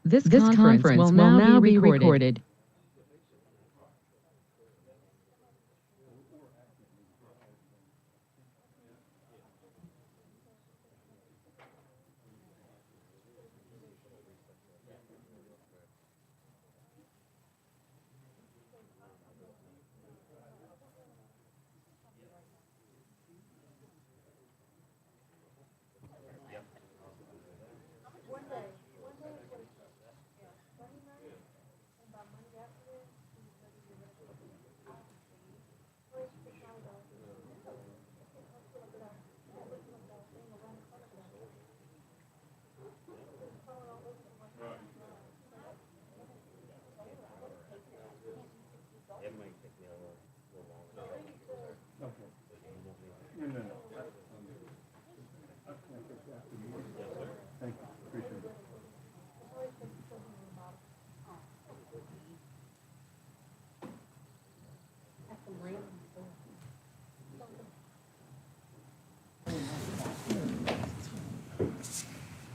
This conference will now be recorded.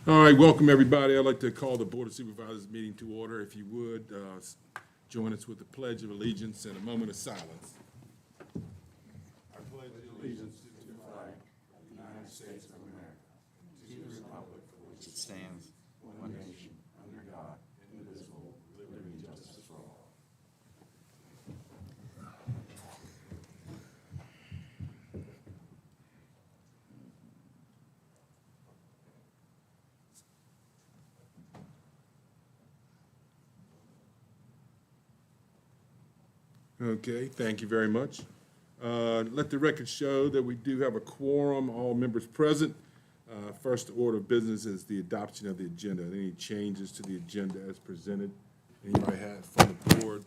All right, welcome everybody. I'd like to call the Board of Supervisors meeting to order. If you would, join us with the Pledge of Allegiance and a moment of silence. I pledge allegiance to the flag of the United States of America, to the republic for which it stands, one nation, under God, indivisible, with liberty and justice for all. Okay, thank you very much. Let the record show that we do have a quorum, all members present. First order of business is the adoption of the agenda. Any changes to the agenda as presented? Anybody have from the board?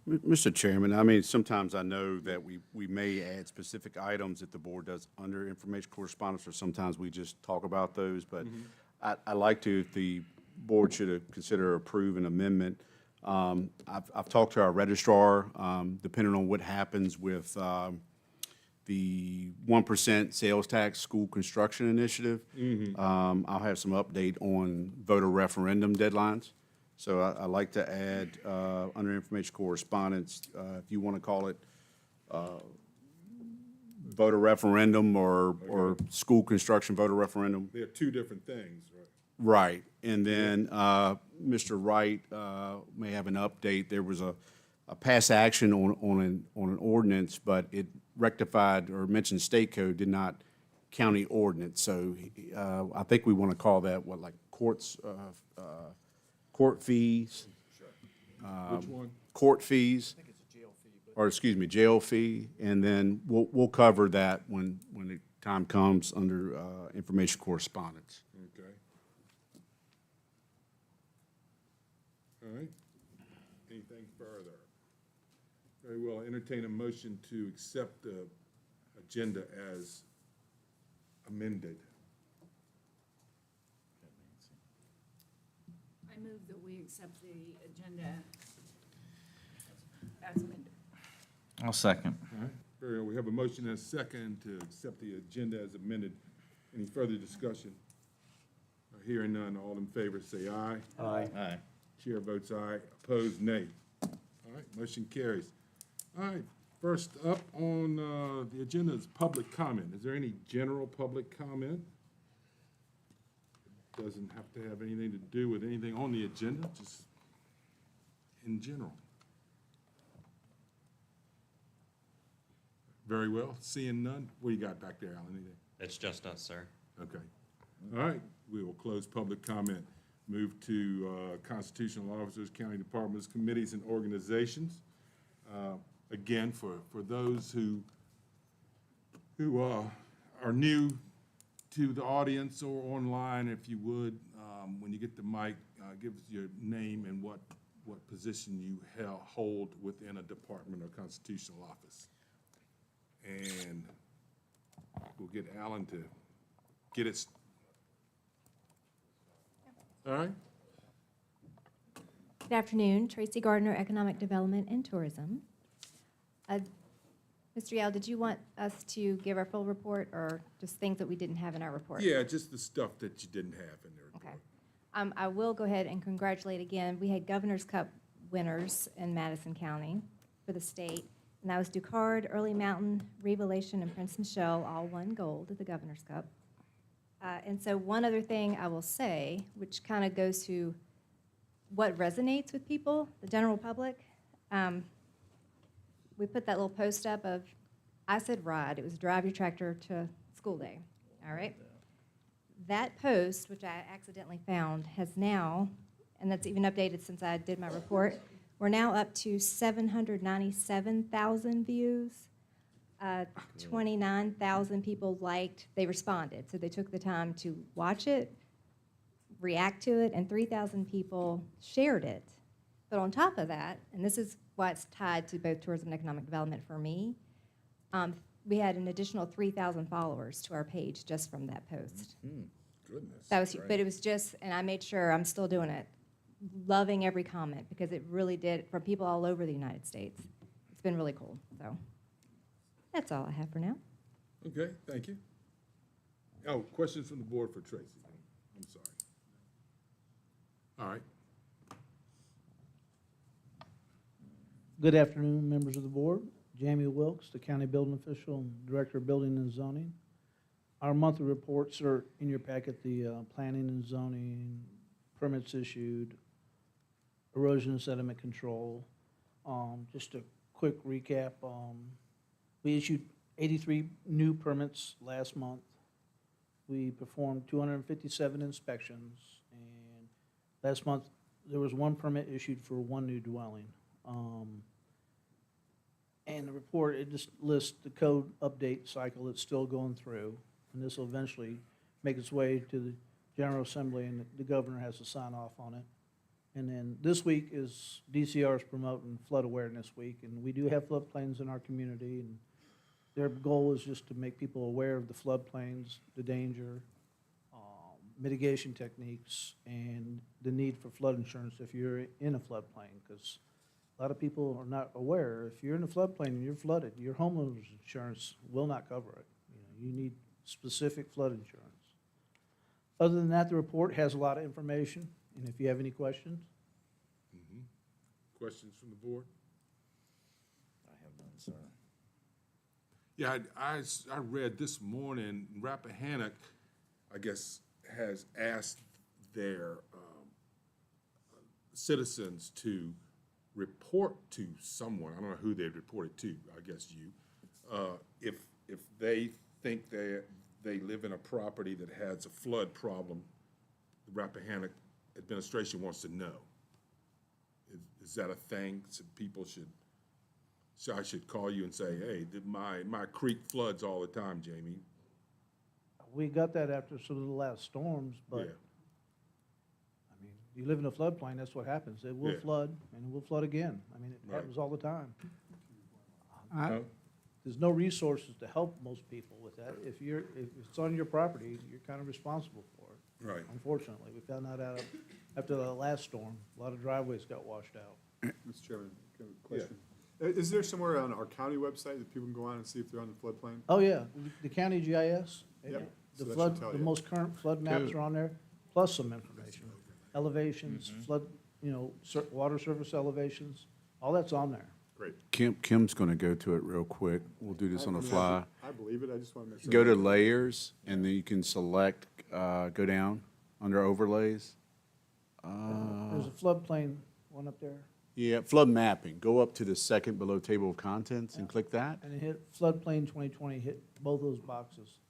Mr. Chairman, I mean, sometimes I know that we may add specific items that the board does under information correspondence, or sometimes we just talk about those, but I like to, if the board should consider approve an amendment. I've talked to our registrar, depending on what happens with the 1% sales tax school construction initiative. I'll have some update on voter referendum deadlines. So I'd like to add, under information correspondence, if you want to call it voter referendum or school construction voter referendum. They're two different things, right? Right. And then Mr. Wright may have an update. There was a past action on an ordinance, but it rectified or mentioned state code, did not county ordinance. So I think we want to call that, what, like court fees? Which one? Court fees. I think it's a jail fee. Or, excuse me, jail fee. And then we'll cover that when the time comes under information correspondence. Okay. All right. Anything further? Very well. Entertain a motion to accept the agenda as amended. I move that we accept the agenda as amended. I'll second. All right. Very well. We have a motion and a second to accept the agenda as amended. Any further discussion? Hearing none, all in favor say aye. Aye. Aye. Chair votes aye. Opposed, nay. All right, motion carries. All right, first up on the agenda is public comment. Is there any general public comment? Doesn't have to have anything to do with anything on the agenda, just in general. Very well, seeing none. What do you got back there, Alan? Anything? It's just us, sir. Okay. All right, we will close public comment. Move to constitutional officers, county departments, committees, and organizations. Again, for those who are new to the audience or online, if you would, when you get the mic, give us your name and what position you hold within a department or constitutional office. And we'll get Alan to get it. All right. Good afternoon, Tracy Gardner, Economic Development and Tourism. Mr. Yao, did you want us to give our full report or just things that we didn't have in our report? Yeah, just the stuff that you didn't have in there. Okay. I will go ahead and congratulate again. We had Governor's Cup winners in Madison County for the state. And that was Ducard, Early Mountain, Revelation, and Prince Michelle, all won gold at the Governor's Cup. And so one other thing I will say, which kind of goes to what resonates with people, the general public. We put that little post up of, I said ride, it was drive your tractor to school day, all right? That post, which I accidentally found, has now, and that's even updated since I did my report, we're now up to 797,000 views. 29,000 people liked, they responded. So they took the time to watch it, react to it, and 3,000 people shared it. But on top of that, and this is why it's tied to both tourism and economic development for me, we had an additional 3,000 followers to our page just from that post. Goodness. That was, but it was just, and I made sure, I'm still doing it, loving every comment, because it really did, from people all over the United States. It's been really cool, so that's all I have for now. Okay, thank you. Oh, questions from the board for Tracy? I'm sorry. All right. Good afternoon, members of the board. Jamie Wilkes, the county building official and director of building and zoning. Our monthly reports are in your packet, the planning and zoning, permits issued, erosion and sediment control. Just a quick recap. We issued 83 new permits last month. We performed 257 inspections, and last month there was one permit issued for one new dwelling. And the report, it just lists the code update cycle that's still going through, and this will eventually make its way to the General Assembly, and the governor has to sign off on it. And then this week is DCR's promoting Flood Awareness Week, and we do have floodplains in our community, and their goal is just to make people aware of the floodplains, the danger, mitigation techniques, and the need for flood insurance if you're in a floodplain, because a lot of people are not aware. If you're in a floodplain and you're flooded, your homeowner's insurance will not cover it. You need specific flood insurance. Other than that, the report has a lot of information, and if you have any questions. Questions from the board? I have none, sir. Yeah, I read this morning, Rappahannock, I guess, has asked their citizens to report to someone, I don't know who they'd report it to, I guess you, if they think they live in a property that has a flood problem, the Rappahannock administration wants to know. Is that a thing? So people should, so I should call you and say, hey, my creek floods all the time, Jamie. We got that after some of the last storms, but, Yeah. I mean, you live in a floodplain, that's what happens. It will Yeah. flood, and it will flood again. I mean, it Right. happens all the time. Huh? There's no resources to help most people with that. If it's on your property, you're kind of responsible for it. Right. Unfortunately, we found that out after the last storm. A lot of driveways got washed out. Mr. Chairman, I have a question. Is there somewhere on our county website that people can go on and see if they're on the floodplain? Oh, yeah, the county GIS. Yep. The So that flood, should tell the you. most current flood maps are on there, plus some information. Elevations, flood, water surface elevations, all that's on there. Great. Kim's going to go to it real quick. We'll do this on the fly. I believe it, I just want to make sure. Go to layers, and then you can select, go down under overlays. There's a floodplain one up there, Yeah, flood mapping. Go up to the second below table of contents and click that, and it hit floodplain 2020, hit both those boxes.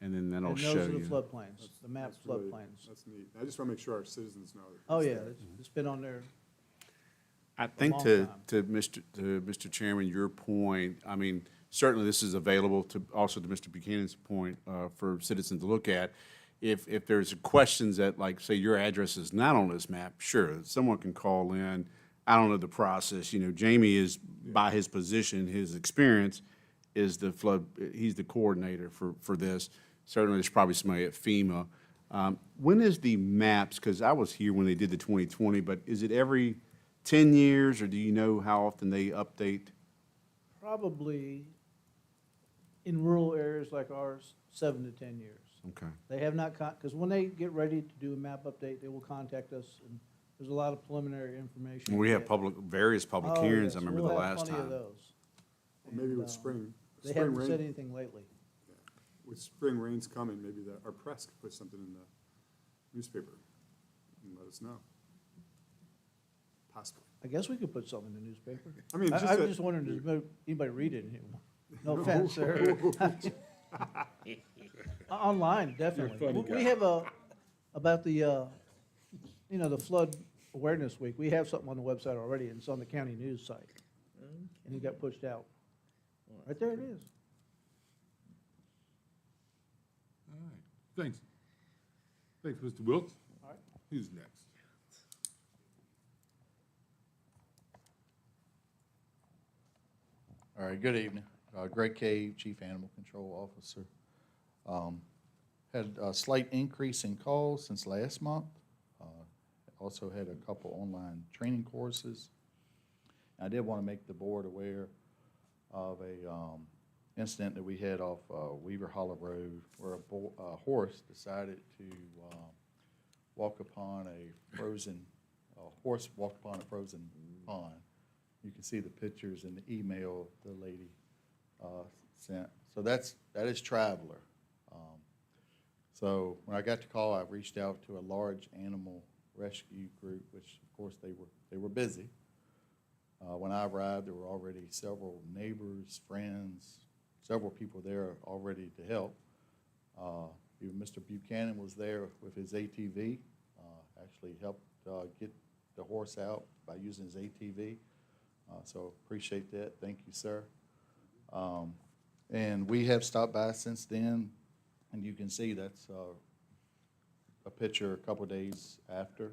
and then that'll And show those are the you. floodplains, the map That's really- floodplains. That's neat. I just want to make sure our citizens know. that Oh, it's yeah, there. it's been on there. I think long to, time. to Mr. Chairman, your point, I mean, certainly this is available to, also to Mr. Buchanan's point, for citizens to look at. If there's questions that, like, say your address is not on this map, sure, someone can call in. I don't know the process, Jamie is, by his position, his experience, is the flood, he's the coordinator for this. Certainly, there's probably somebody at FEMA. When is the maps, because I was here when they did the 2020, but is it every 10 years, or do you know how often they update? Probably in rural areas like ours, 7 to 10 years. Okay. They have not, because when they get ready to do a map update, they will contact us, and there's a lot of preliminary information. We to have get. various public Oh, hearings, I yes, remember we'll the have last plenty of time. those. Or maybe And, with spring They haven't said rain, anything lately. with spring rains coming, maybe our press could put something in the newspaper and let us know. Possibly. I guess we could put something in the newspaper. I mean, just I was that- just wondering, does anybody read it anymore? No offense, sir. Online, definitely. funny We guy. have about the, the flood awareness week, we have something on the website already, and it's on the county news site. And it got pushed out. Right there it is. All right, thanks. Thanks, Mr. Wilks. All right. Who's next? All right, good evening. Greg Cave, Chief Animal Control Officer. Had a slight increase in calls since last month. Also had a couple online training courses. I did want to make the board aware of a incident that we had off Weaver Hollow Road where a horse decided to walk upon a frozen, horse walked upon a frozen pond. You can see the pictures in the email the lady sent. So that is Traveler. So when I got the call, I reached out to a large animal rescue group, which of course they were busy. When I arrived, there were already several neighbors, friends, several people there already to help. Even Mr. Buchanan was there with his ATV, actually helped get the horse out by using his ATV. So appreciate that. Thank you, sir. And we have stopped by since then, and you can see that's a picture a couple days after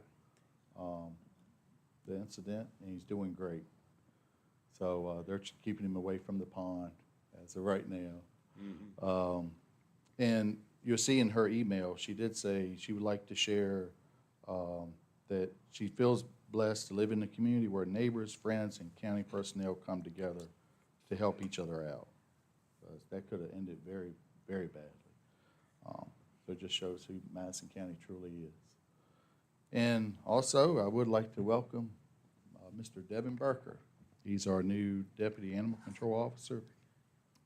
the incident, and he's doing great. So they're keeping him away from the pond as of right now. And you'll see in her email, she did say she would like to share that she feels blessed to live in a community where neighbors, friends, and county personnel come together to help each other out. That could have ended very, very badly. So it just shows who Madison County truly is. And also, I would like to welcome Mr. Devin Barker. He's our new Deputy Animal Control Officer.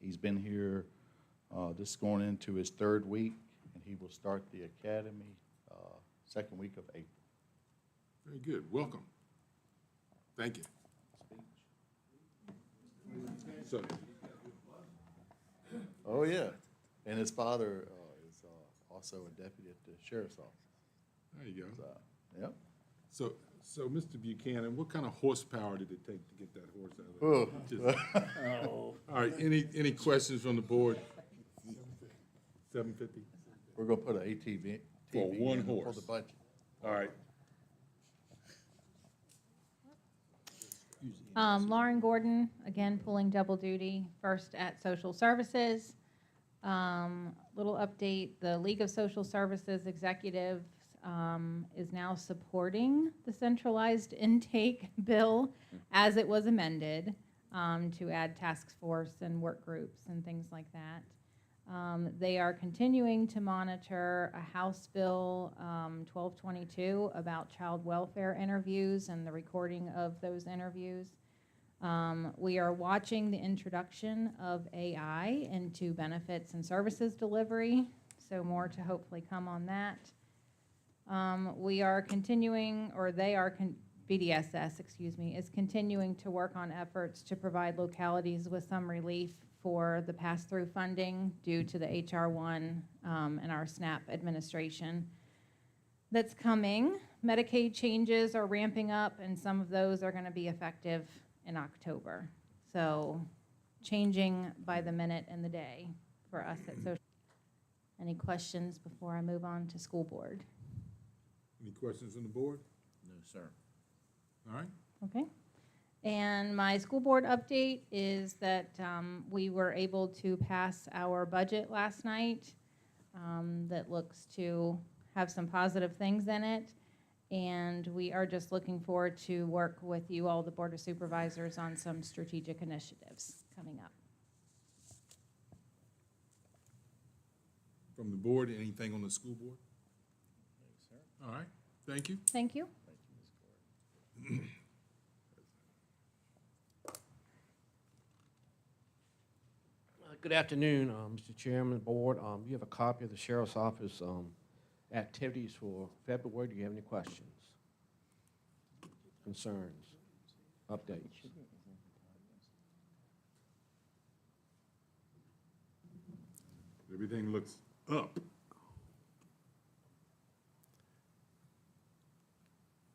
He's been here, this is going into his 3rd week, and he will start the academy 2nd week of April. Very good, welcome. Thank you. So, Oh, yeah. And his father is also a deputy at the sheriff's office. there you go. So, yep. So Mr. Buchanan, what kind of horsepower did it take to get that horse out of there? All right, any questions from the board? 750? We're going to put an ATV For one in horse. For the budget. All right. Lauren Gordon, again, pulling double duty, first at Social Services. Little update, the League of Social Services Executives is now supporting the centralized intake bill as it was amended to add task force and work groups and things like that. They are continuing to monitor a House Bill 1222 about child welfare interviews and the recording of those interviews. We are watching the introduction of AI into benefits and services delivery, so more to hopefully come on that. We are continuing, or they are, BDSS, excuse me, is continuing to work on efforts to provide localities with some relief for the pass-through funding due to the HR1 and our SNAP administration that's coming. Medicaid changes are ramping up, and some of those are going to be effective in October. So changing by the minute and the day for us at Social. Any questions before I move on to school board? Any questions on the board? No, sir. All right. Okay. And my school board update is that we were able to pass our budget last night that looks to have some positive things in it. And we are just looking forward to work with you all, the Board of Supervisors, on some strategic initiatives coming up. from the board? Anything on the school board? All right, thank you. Thank you. Good afternoon, Mr. Chairman, Board. You have a copy of the Sheriff's Office activities for February. Do you have any questions, concerns, updates? Everything looks up.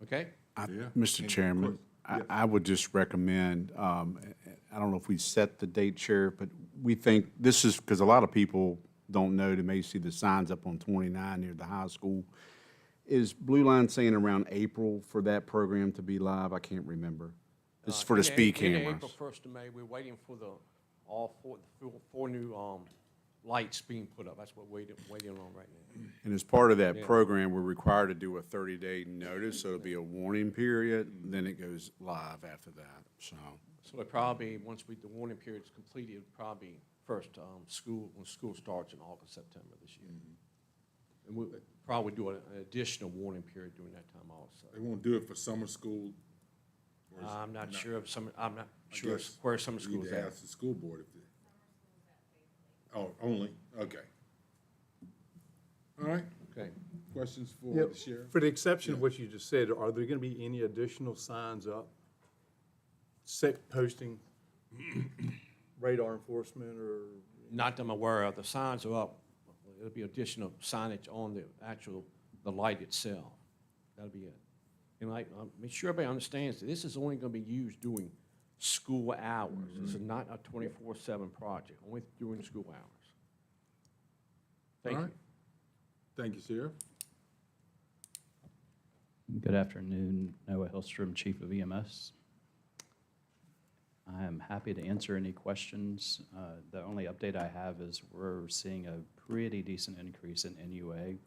Okay? Yeah. Mr. And of Chairman, course- yeah. I would just recommend, I don't know if we set the date, Sheriff, but we think, this is, because a lot of people don't know, they may see the signs up on 29 near the high school. Is Blue Line saying around April for that program to be live? I can't remember. This is for the speed In cameras. April 1st of May, we're waiting for all four new lights being put up. That's what we're waiting on right now. And as part of that Yeah. program, we're required to do a 30-day notice, so it'll be a warning period, then it goes live after that, so. So it probably, once the warning period is completed, it'll probably first when school starts in August, September this year. And we'll probably do an additional warning period during that time also. They won't do it for summer school? or is it I'm not sure of I'm not I sure guess where some we schools need to at. ask the school board if they. Oh, only, okay. All right, Okay. questions for Yep. the sheriff? For the exception of Yeah. what you just said, are there gonna be any additional signs up? Set posting, radar enforcement, or? Not that I'm aware of. The signs are up. There'll be additional signage on the light itself. That'll be it. And make sure everybody understands that this is only gonna be used during school hours. This is not a 24/7 project, only during school hours. Thank All you. right. Thank you, Sheriff. Good afternoon, Noah Hillstrom, Chief of EMS. I am happy to answer any questions. The only update I have is we're seeing a pretty decent increase in NUA.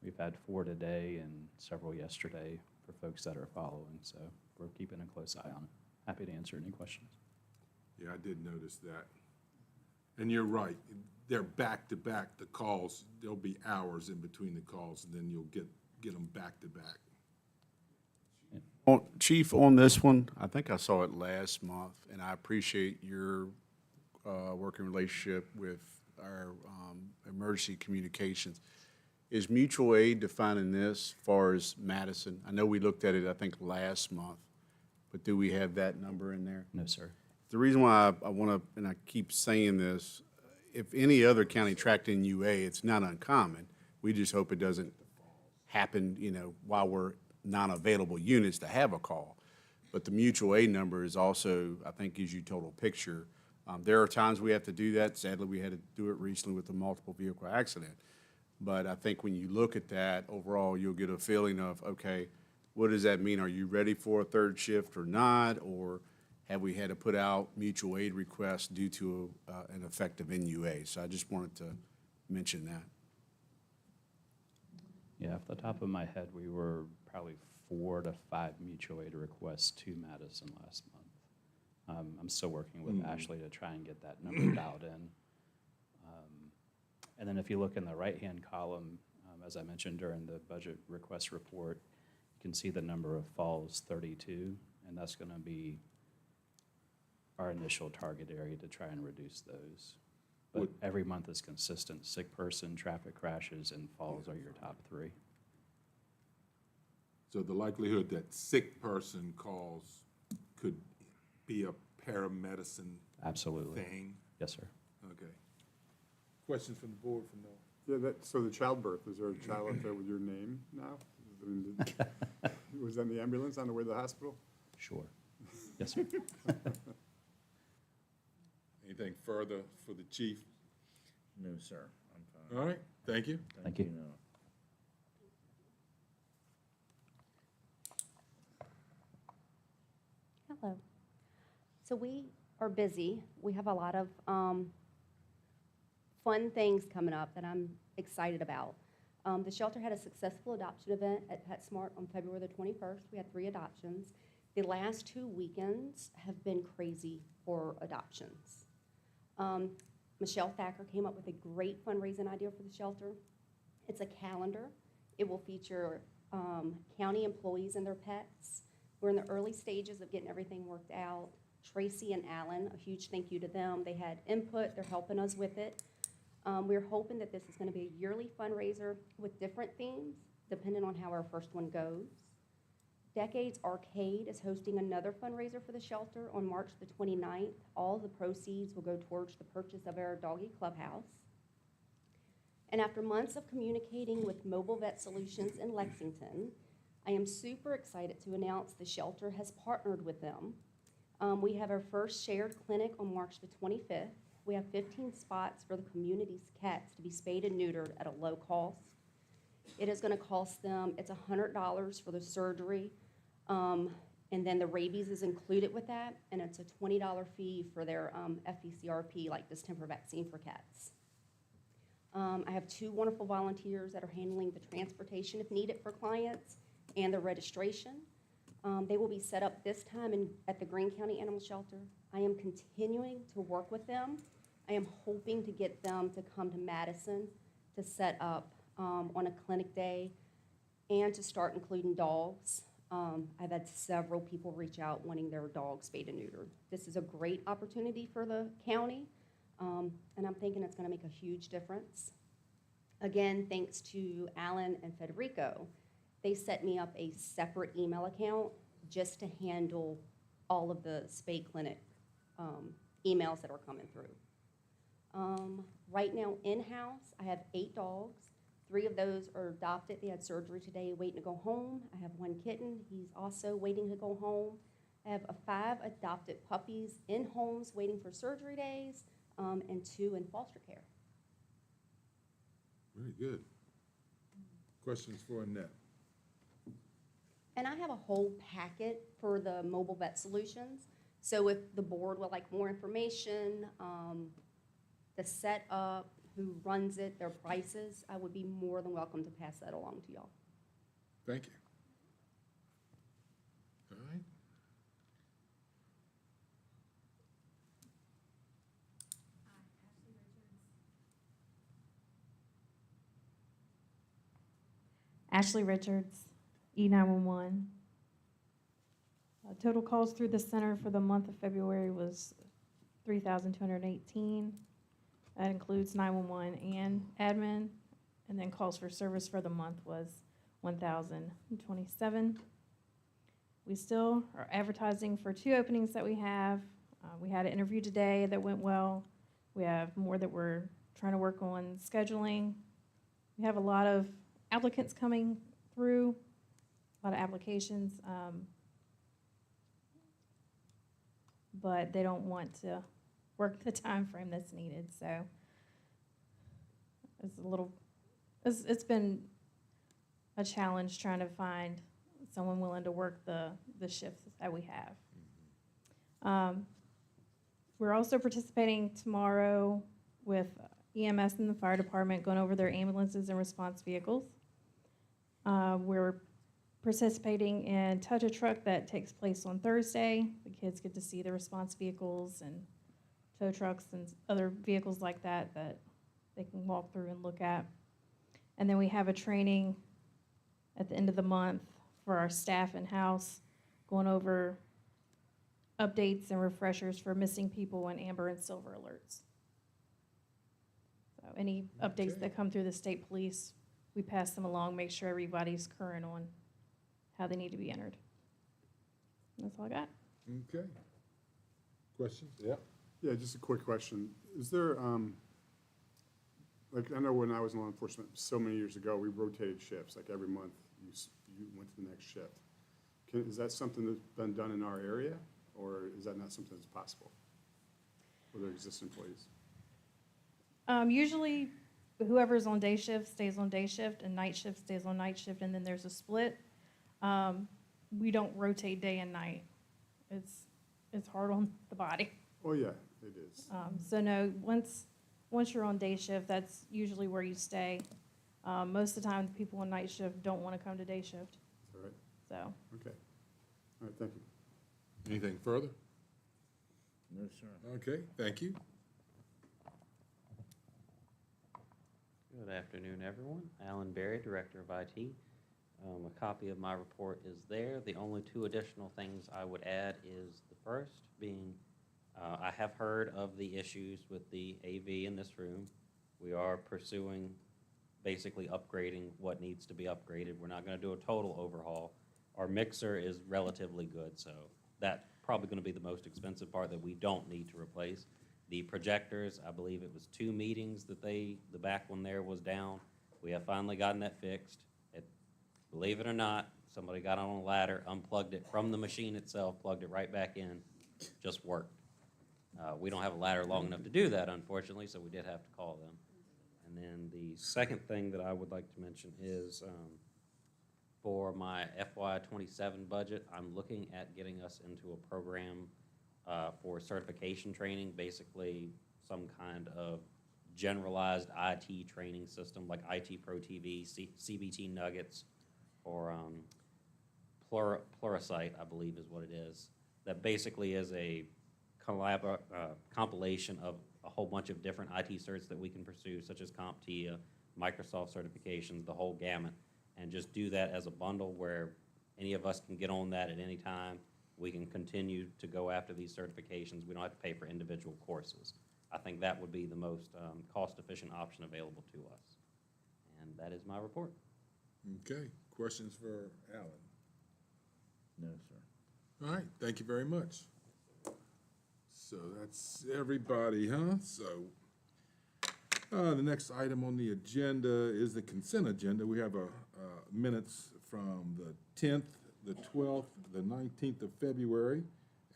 We've had 4 today and several yesterday for folks that are following, so we're keeping a close eye on it. Happy to answer any questions. Yeah, I did notice that. And you're right, they're back-to-back, the calls, there'll be hours in between the calls, and then you'll get them back-to-back. Chief, on this one, I think I saw it last month, and I appreciate your working relationship with our emergency communications. Is mutual aid defining this as far as Madison? I know we looked at it, I think, last month, but do we have that number in there? No, sir. The reason why I want to, and I keep saying this, if any other county tracked in UA, it's not uncommon. We just hope it doesn't happen, while we're non-available units to have a call. But the mutual aid number is also, I think, gives you total picture. There are times we have to do that. Sadly, we had to do it recently with the multiple vehicle accident. But I think when you look at that, overall, you'll get a feeling of, okay, what does that mean? Are you ready for a third shift or not? Or have we had to put out mutual aid requests due to an effective NUA? So I just wanted to mention that. Yeah, off the top of my head, we were probably 4 to 5 mutual aid requests to Madison last month. I'm still working with Ashley to try and get that number dialed in. And then if you look in the right-hand column, as I mentioned during the budget request report, you can see the number of falls, 32, and that's going to be our initial target area to try and reduce those. But every month is consistent. Sick person, traffic crashes, and falls are your top 3. So the likelihood that sick person calls could be a paramedicine Absolutely. thing? Yes, sir. Okay. Questions from the board from Noah? Yeah, so the childbirth, is there a child up there with your name now? I mean, was that in the ambulance on the way to the hospital? Sure. Yes, sir. Anything further for the chief? No, sir, I'm fine. All right, thank you. Thank you. No. Hello. So we are busy. We have a lot of fun things coming up that I'm excited about. The shelter had a successful adoption event at PetSmart on February the 21st. We had 3 adoptions. The last 2 weekends have been crazy for adoptions. Michelle Thacker came up with a great fundraising idea for the shelter. It's a calendar. It will feature county employees and their pets. We're in the early stages of getting everything worked out. Tracy and Alan, a huge thank you to them. They had input. They're helping us with it. We're hoping that this is going to be a yearly fundraiser with different themes, depending on how our first one goes. Decades Arcade is hosting another fundraiser for the shelter on March the 29th. All the proceeds will go towards the purchase of our doggy clubhouse. And after months of communicating with Mobile Vet Solutions in Lexington, I am super excited to announce the shelter has partnered with them. We have our first shared clinic on March the 25th. We have 15 spots for the community's cats to be spayed and neutered at a low cost. It is going to cost them, it's $100 for the surgery, and then the rabies is included with that, and it's a $20 fee for their FECRP, like distemper vaccine for cats. I have 2 wonderful volunteers that are handling the transportation if needed for clients and the registration. They will be set up this time at the Greene County Animal Shelter. I am continuing to work with them. I am hoping to get them to come to Madison to set up on a clinic day and to start including dogs. I've had several people reach out wanting their dogs spayed and neutered. This is a great opportunity for the county, and I'm thinking it's going to make a huge difference. Again, thanks to Alan and Federico, they set me up a separate email account just to handle all of the spay clinic emails that are coming through. Right now, in-house, I have 8 dogs. 3 of those are adopted. They had surgery today, waiting to go home. I have 1 kitten. He's also waiting to go home. I have 5 adopted puppies in homes waiting for surgery days, and 2 in foster care. Very good. Questions for Annette? And I have a whole packet for the Mobile Vet Solutions. So if the board would like more information, the setup, who runs it, their prices, I would be more than welcome to pass that along to y'all. Thank you. All right. Ashley Richards, E911. Total calls through the center for the month of February was 3,218. That includes 911 and admin. And then calls for service for the month was 1,027. We still are advertising for 2 openings that we have. We had an interview today that went well. We have more that we're trying to work on scheduling. We have a lot of applicants coming through, a lot of applications, but they don't want to work the time frame that's needed. So it's been a challenge trying to find someone willing to work the shifts that we have. We're also participating tomorrow with EMS and the fire department, going over their ambulances and response vehicles. We're participating in Touch a Truck that takes place on Thursday. The kids get to see the response vehicles and tow trucks and other vehicles like that that they can walk through and look at. And then we have a training at the end of the month for our staff in-house, going over updates and refreshers for missing people and amber and silver alerts. So any updates that come through the state police, we pass them along, make sure everybody's current on how they need to be entered. That's all I got. Okay. Questions? Yeah. Yeah, just a quick question. Is there, like, I know when I was in law enforcement so many years ago, we rotated shifts, like every month you went to the next shift. Is that something that's been done in our area, or is that not something that's possible with our existing employees? Usually whoever's on day shift stays on day shift and night shift stays on night shift, and then there's a split. We don't rotate day and night. It's hard on the body. Oh, yeah, it is. So no, once you're on day shift, that's usually where you stay. Most of the time, the people on night shift don't want to come to day shift. All right, So, okay. All right, thank you. Anything further? No, sir. Okay, thank you. Good afternoon, everyone. Alan Berry, Director of IT. A copy of my report is there. The only two additional things I would add is the first being, I have heard of the issues with the AV in this room. We are pursuing basically upgrading what needs to be upgraded. We're not going to do a total overhaul. Our mixer is relatively good, so that's probably going to be the most expensive part that we don't need to replace. The projectors, I believe it was 2 meetings that the back one there was down. We have finally gotten that fixed. Believe it or not, somebody got on a ladder, unplugged it from the machine itself, plugged it right back in, just worked. We don't have a ladder long enough to do that, unfortunately, so we did have to call them. And then the second thing that I would like to mention is for my FY27 budget, I'm looking at getting us into a program for certification training, basically some kind of generalized IT training system like IT Pro TV, CBT Nuggets, or Pluralsight, I believe is what it is. That basically is a compilation of a whole bunch of different IT certs that we can pursue, such as CompTIA, Microsoft certifications, the whole gamut, and just do that as a bundle where any of us can get on that at any time. We can continue to go after these certifications. We don't have to pay for individual courses. I think that would be the most cost-efficient option available to us. And that is my report. Okay, questions for Alan? No, sir. All right, thank you very much. So that's everybody, huh? So the next item on the agenda is the consent agenda. We have minutes from the 10th, the 12th, the 19th of February,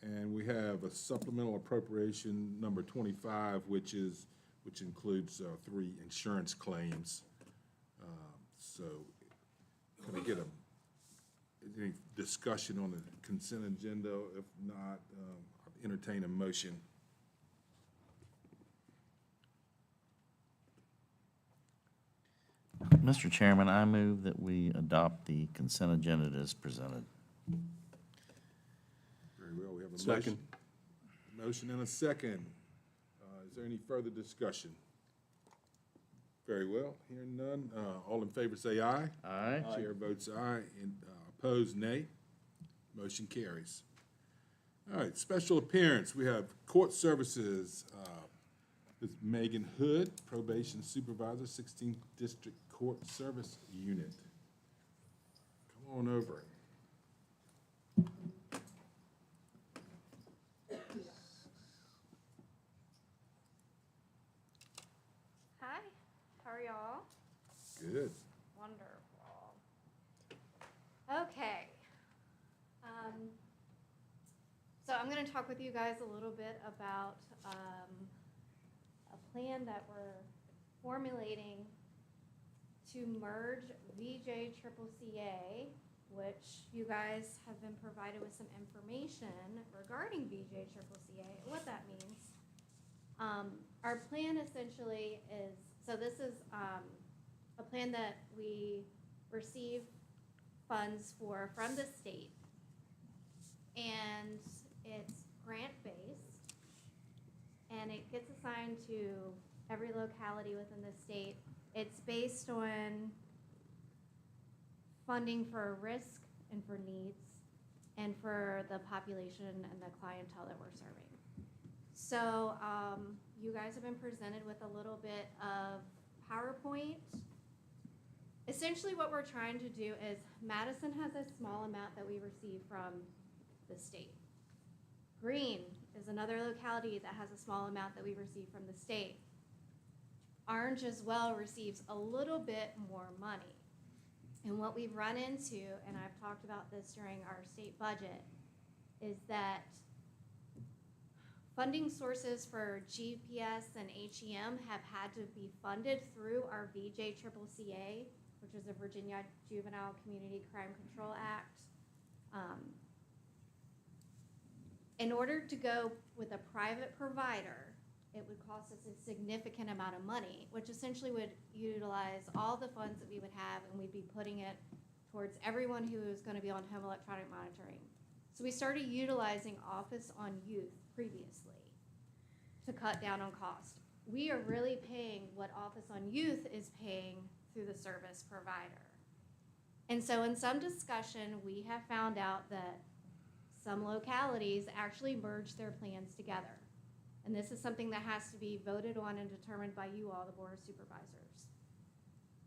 and we have a supplemental appropriation number 25, which includes 3 insurance claims. So can I get any discussion on the consent agenda? If not, I'll entertain a motion. Mr. Chairman, I move that we adopt the consent agenda as presented. Very well, we have a Second. motion and a second. Is there any further discussion? Very well, hearing none. All in favor say aye. Aye. Chair votes aye, and opposed, nay. Motion carries. All right, special appearance, we have court services. With Megan Hood, probation supervisor, 16th District Court Service Unit. Come on over. Hi, how are y'all? Good. Wonderful. Okay. So I'm going to talk with you guys a little bit about a plan that we're formulating to merge VJCCA, which you guys have been provided with some information regarding VJCCA, what that means. Our plan essentially is, so this is a plan that we receive funds from the state, and it's grant-based, and it gets assigned to every locality within the state. It's based on funding for risk and for needs and for the population and the clientele that we're serving. So you guys have been presented with a little bit of PowerPoint. Essentially what we're trying to do is Madison has a small amount that we receive from the state. Greene is another locality that has a small amount that we receive from the state. Orange as well receives a little bit more money. And what we've run into, and I've talked about this during our state budget, is that funding sources for GPS and HEM have had to be funded through our VJCCA, which is the Virginia Juvenile Community Crime Control Act. In order to go with a private provider, it would cost us a significant amount of money, which essentially would utilize all the funds that we would have, and we'd be putting it towards everyone who is going to be on home electronic monitoring. So we started utilizing Office on Youth previously to cut down on cost. we are really paying what Office on Youth is paying through the service provider. And so in some discussion, we have found out that some localities actually merge their plans together. And this is something that has to be voted on and determined by you all, the Board of Supervisors.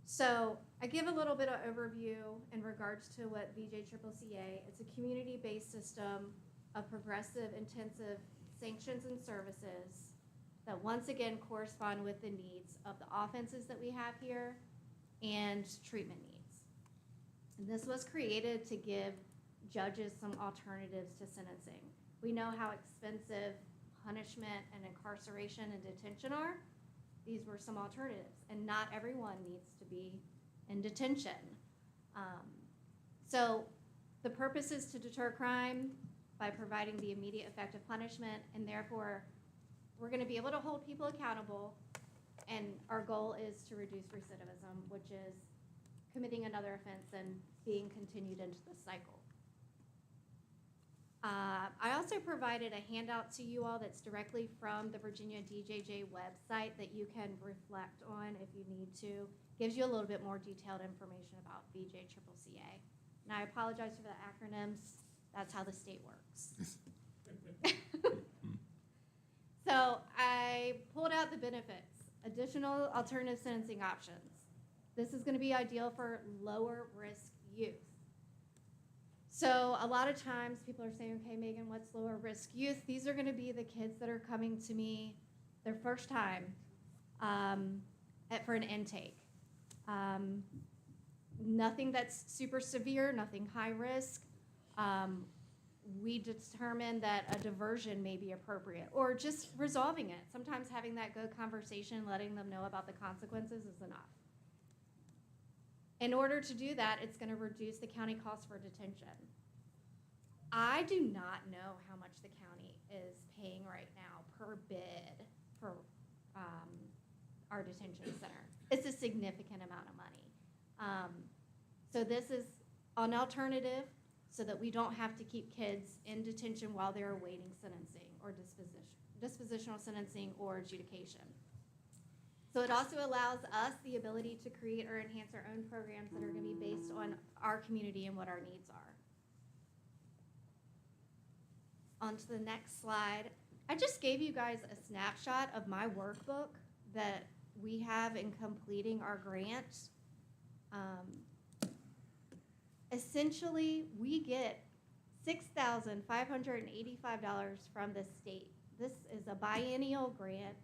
So I give a little bit of overview in regards to what VJCCA. It's a community-based system of progressive, intensive sanctions and services that once again correspond with the needs of the offenses that we have here and treatment needs. And this was created to give judges some alternatives to sentencing. We know how expensive punishment and incarceration and detention are. These were some alternatives, and not everyone needs to be in detention. So the purpose is to deter crime by providing the immediate effective punishment, and therefore we're going to be able to hold people accountable, and our goal is to reduce recidivism, which is committing another offense and being continued into the cycle. I also provided a handout to you all that's directly from the Virginia DJJ website that you can reflect on if you need to. Gives you a little bit more detailed information about VJCCA. And I apologize for the acronyms. That's how the state works. So I pulled out the benefits, additional alternative sentencing options. This is going to be ideal for lower risk youth. So a lot of times people are saying, okay, Megan, what's lower risk youth? These are going to be the kids that are coming to me their first time for an intake. Nothing that's super severe, nothing high risk. We determine that a diversion may be appropriate, or just resolving it. Sometimes having that good conversation, letting them know about the consequences is enough. In order to do that, it's going to reduce the county cost for detention. I do not know how much the county is paying right now per bid for our detention center. It's a significant amount of money. So this is an alternative so that we don't have to keep kids in detention while they're awaiting sentencing or dispositional sentencing or adjudication. So it also allows us the ability to create or enhance our own programs that are going to be based on our community and what our needs are. On to the next slide. I just gave you guys a snapshot of my workbook that we have in completing our grant. Essentially, we get $6,585 from the state. This is a biennial grant.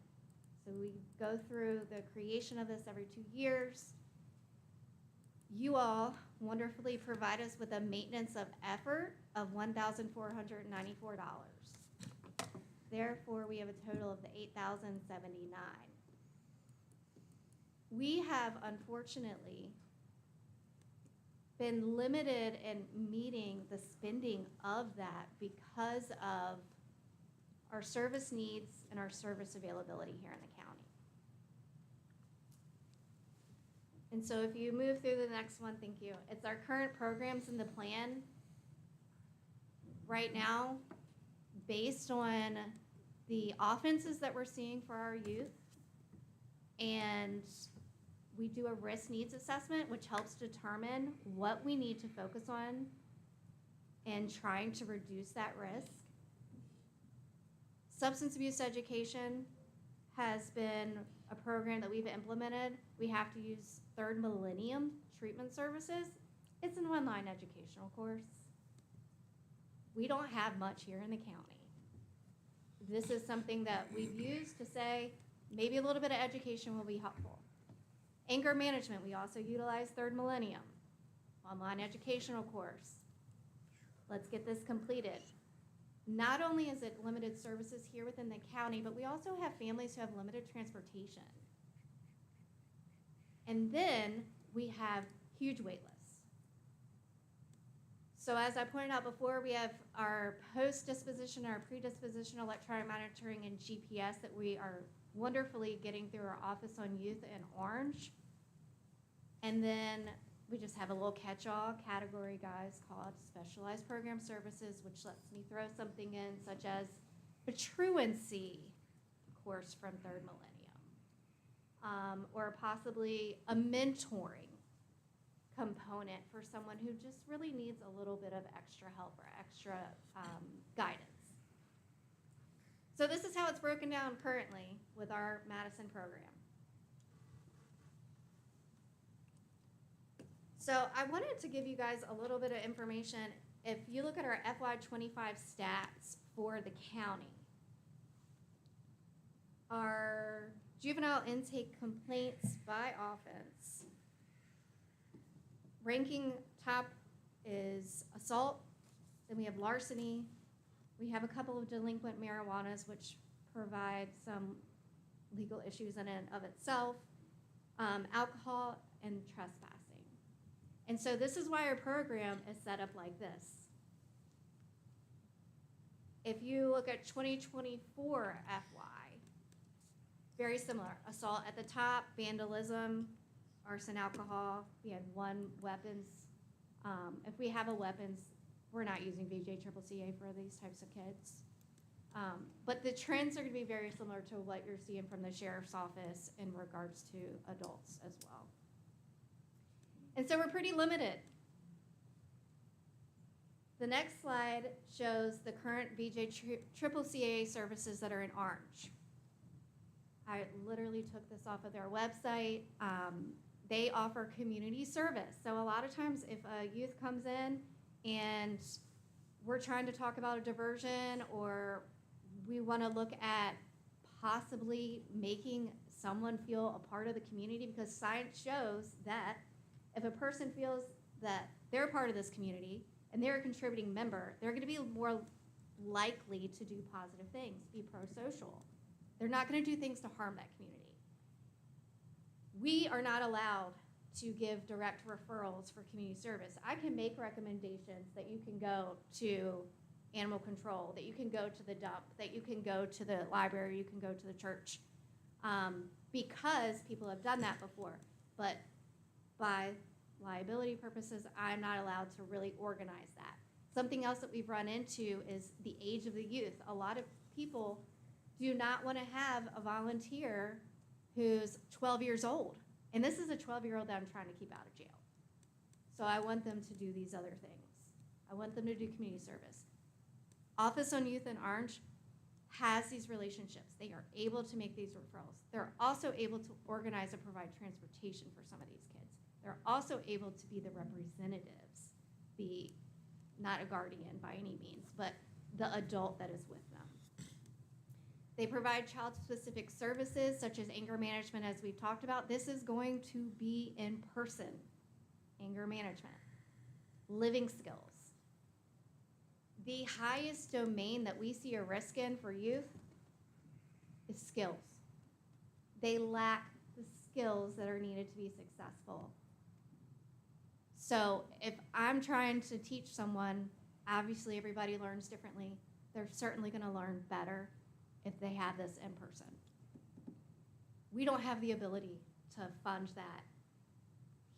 So we go through the creation of this every 2 years. You all wonderfully provide us with a maintenance of effort of $1,494. Therefore, we have a total of the $8,079. We have, unfortunately, been limited in meeting the spending of that because of our service needs and our service availability here in the county. And so if you move through the next one, thank you. It's our current programs in the plan. Right now, based on the offenses that we're seeing for our youth, and we do a risk needs assessment, which helps determine what we need to focus on in trying to reduce that risk. Substance abuse education has been a program that we've implemented. We have to use Third Millennium Treatment Services. It's an online educational course. We don't have much here in the county. This is something that we've used to say maybe a little bit of education will be helpful. Anger management, we also utilize Third Millennium, online educational course. Let's get this completed. Not only is it limited services here within the county, but we also have families who have limited transportation. And then we have huge wait lists. So as I pointed out before, we have our post-disposition, our predisposition electronic monitoring and GPS that we are wonderfully getting through our Office on Youth in orange. And then we just have a little catch-all category, guys, called Specialized Program Services, which lets me throw something in such as a truancy course from Third Millennium. or possibly a mentoring component for someone who just really needs a little bit of extra help or extra guidance. So this is how it's broken down currently with our Madison program. So I wanted to give you guys a little bit of information. If you look at our FY25 stats for the county, our juvenile intake complaints by offense, ranking top is assault, then we have larceny, we have a couple of delinquent marijuanas, which provide some legal issues in and of itself, alcohol, and trespassing. And so this is why our program is set up like this. If you look at 2024 FY, very similar. Assault at the top, vandalism, arson, alcohol. We had one weapons. If we have a weapons, we're not using VJCCA for these types of kids. But the trends are going to be very similar to what you're seeing from the sheriff's office in regards to adults as well. And so we're pretty limited. The next slide shows the current VJCCA services that are in orange. I literally took this off of their website. They offer community service. So a lot of times if a youth comes in and we're trying to talk about a diversion, or we want to look at possibly making someone feel a part of the community, because science shows that if a person feels that they're part of this community and they're a contributing member, they're going to be more likely to do positive things, be pro-social. They're not going to do things to harm that community. We are not allowed to give direct referrals for community service. I can make recommendations that you can go to animal control, that you can go to the dump, that you can go to the library, you can go to the church, because people have done that before. But by liability purposes, I'm not allowed to really organize that. Something else that we've run into is the age of the youth. A lot of people do not want to have a volunteer who's 12 years old. And this is a 12-year-old that I'm trying to keep out of jail. So I want them to do these other things. I want them to do community service. Office on Youth in Orange has these relationships. They are able to make these referrals. They're also able to organize and provide transportation for some of these kids. They're also able to be the representatives, be not a guardian by any means, but the adult that is with them. They provide child-specific services such as anger management, as we've talked about. This is going to be in person, anger management, living skills. The highest domain that we see a risk in for youth is skills. They lack the skills that are needed to be successful. So if I'm trying to teach someone, obviously everybody learns differently. They're certainly going to learn better if they have this in person. We don't have the ability to fund that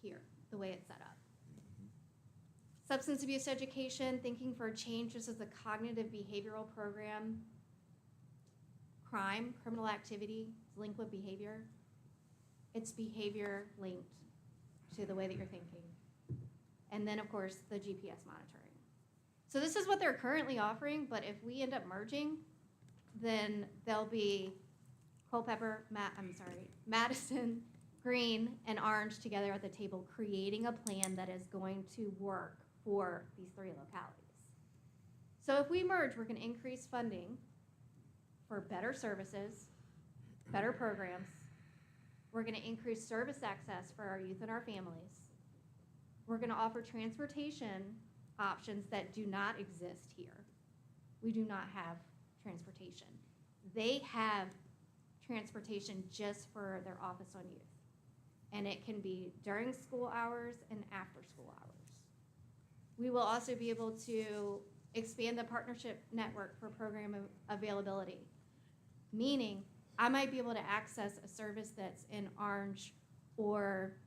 here, the way it's set up. Substance abuse education, thinking for a change. This is a cognitive behavioral program. Crime, criminal activity, delinquent behavior. It's behavior linked to the way that you're thinking. And then, of course, the GPS monitoring. So this is what they're currently offering, but if we end up merging, then there'll be Culpeper, Madison, Green, and Orange together at the table, creating a plan that is going to work for these three localities. So if we merge, we're going to increase funding for better services, better programs. We're going to increase service access for our youth and our families. We're going to offer transportation options that do not exist here. We do not have transportation. They have transportation just for their Office on Youth. And it can be during school hours and after school hours. We will also be able to expand the partnership network for program availability, meaning I might be able to access a service that's in Orange or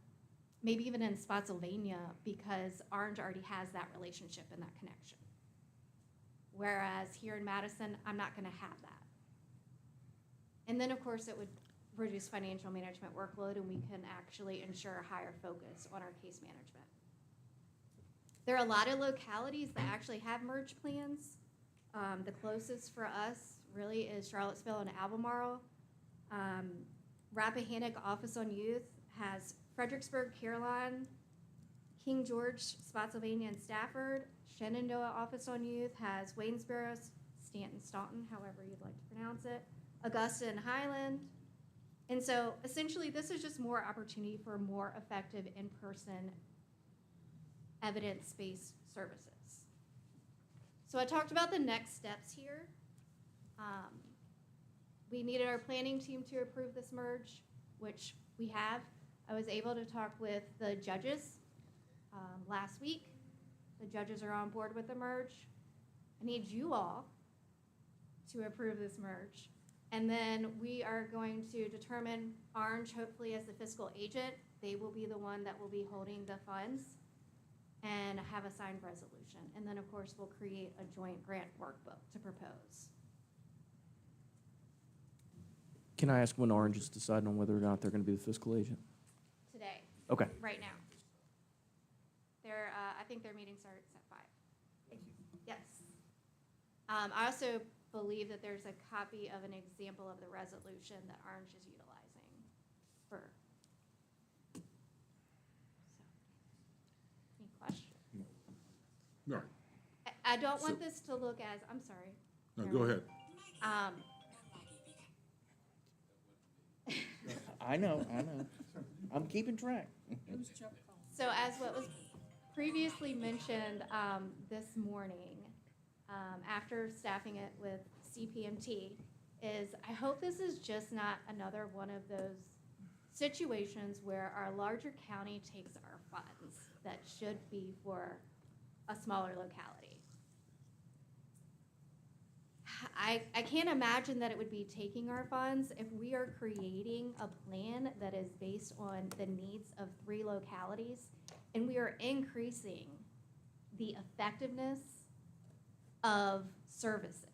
maybe even in Spotsylvania because Orange already has that relationship and that connection. Whereas here in Madison, I'm not going to have that. And then, of course, it would reduce financial management workload, and we can actually ensure a higher focus on our case management. There are a lot of localities that actually have merge plans. The closest for us really is Charlottesville and Albemarle. Rappahannock Office on Youth has Fredericksburg, Caroline, King George, Spotsylvania, and Stafford. Shenandoah Office on Youth has Waynesboro, Stanton, Staunton, however you'd like to pronounce it, Augusta, and Highland. And so essentially this is just more opportunity for more effective in-person evidence-based services. So I talked about the next steps here. We needed our planning team to approve this merge, which we have. I was able to talk with the judges last week. The judges are on board with the merge. I need you all to approve this merge. And then we are going to determine Orange, hopefully as the fiscal agent. They will be the one that will be holding the funds and have a signed resolution. And then, of course, we'll create a joint grant workbook to propose. Can I ask when Orange is deciding on whether or not they're going to be the fiscal agent? Today. Okay. Right now. I think their meeting starts at 5. Thank you. Yes. I also believe that there's a copy of an example of the resolution that Orange is utilizing for. So, any questions? No, I don't want this to look as, I'm sorry. no, go ahead. I know. I'm keeping track. So as what was previously mentioned this morning, after staffing it with CPMT, is I hope this is just not another one of those situations where our larger county takes our funds that should be for a smaller locality. I can't imagine that it would be taking our funds if we are creating a plan that is based on the needs of 3 localities, and we are increasing the effectiveness of services.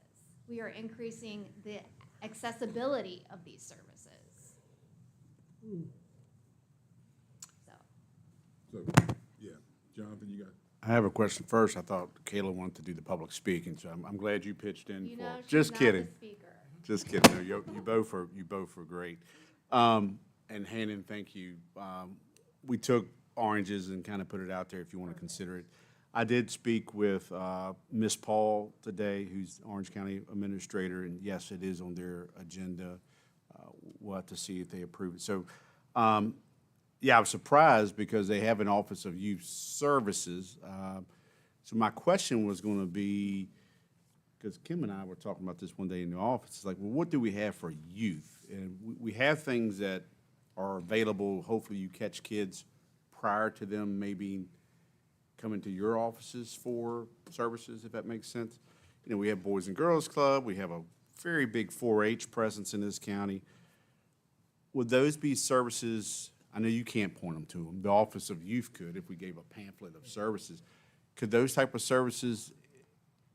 We are increasing the accessibility of these services. So, yeah, Jonathan, you got. I have a question first. I thought Kayla wanted to do the public speaking, so I'm glad you pitched in You for. know, she's Just not kidding. the speaker. Just kidding. No, you both were great. And Hannon, thank you. We took oranges and kind of put it out there if you want to consider it. I did speak with Ms. Paul today, who's Orange County Administrator, and yes, it is on their agenda. We'll have to see if they approve it. So, yeah, I was surprised because they have an Office of Youth Services. So my question was going to be, because Kim and I were talking about this one day in the office, it's like, well, what do we have for youth? And we have things that are available. Hopefully you catch kids prior to them maybe coming to your offices for services, if that makes sense. You know, we have Boys and Girls Club. We have a very big 4-H presence in this county. Would those be services? I know you can't point them to them. The Office of Youth could if we gave a pamphlet of services. Could those type of services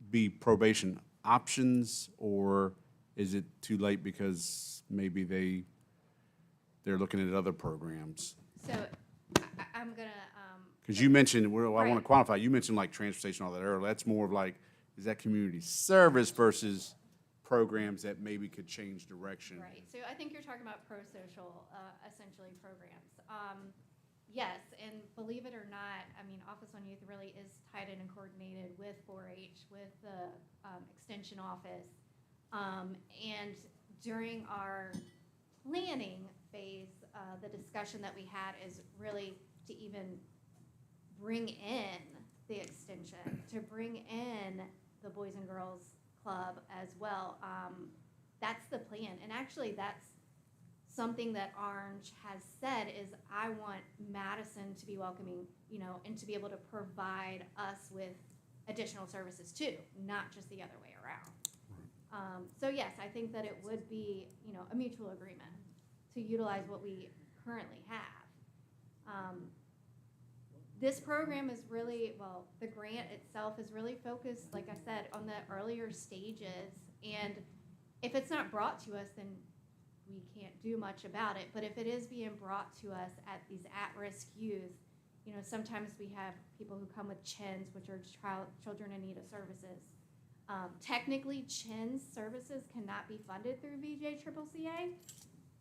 be probation options, or is it too late because maybe they're looking at other programs? So I'm gonna. Because you mentioned, well, I want Right. to quantify, you mentioned like transportation, all that earlier. That's more of like, is that community service versus programs that maybe could change direction? Right, so I think you're talking about pro-social, essentially, programs. Yes, and believe it or not, I mean, Office on Youth really is tied in and coordinated with 4-H, with the Extension Office. And during our planning phase, the discussion that we had is really to even bring in the Extension, to bring in the Boys and Girls Club as well. That's the plan, and actually that's something that Orange has said is I want Madison to be welcoming, you know, and to be able to provide us with additional services too, not just the other way around. So yes, I think that it would be, you know, a mutual agreement to utilize what we currently have. This program is really, well, the grant itself is really focused, like I said, on the earlier stages. And if it's not brought to us, then we can't do much about it. But if it is being brought to us at these at-risk youth, you know, sometimes we have people who come with CHINs, which are children in need of services. Technically, CHINs services cannot be funded through VJCCCA,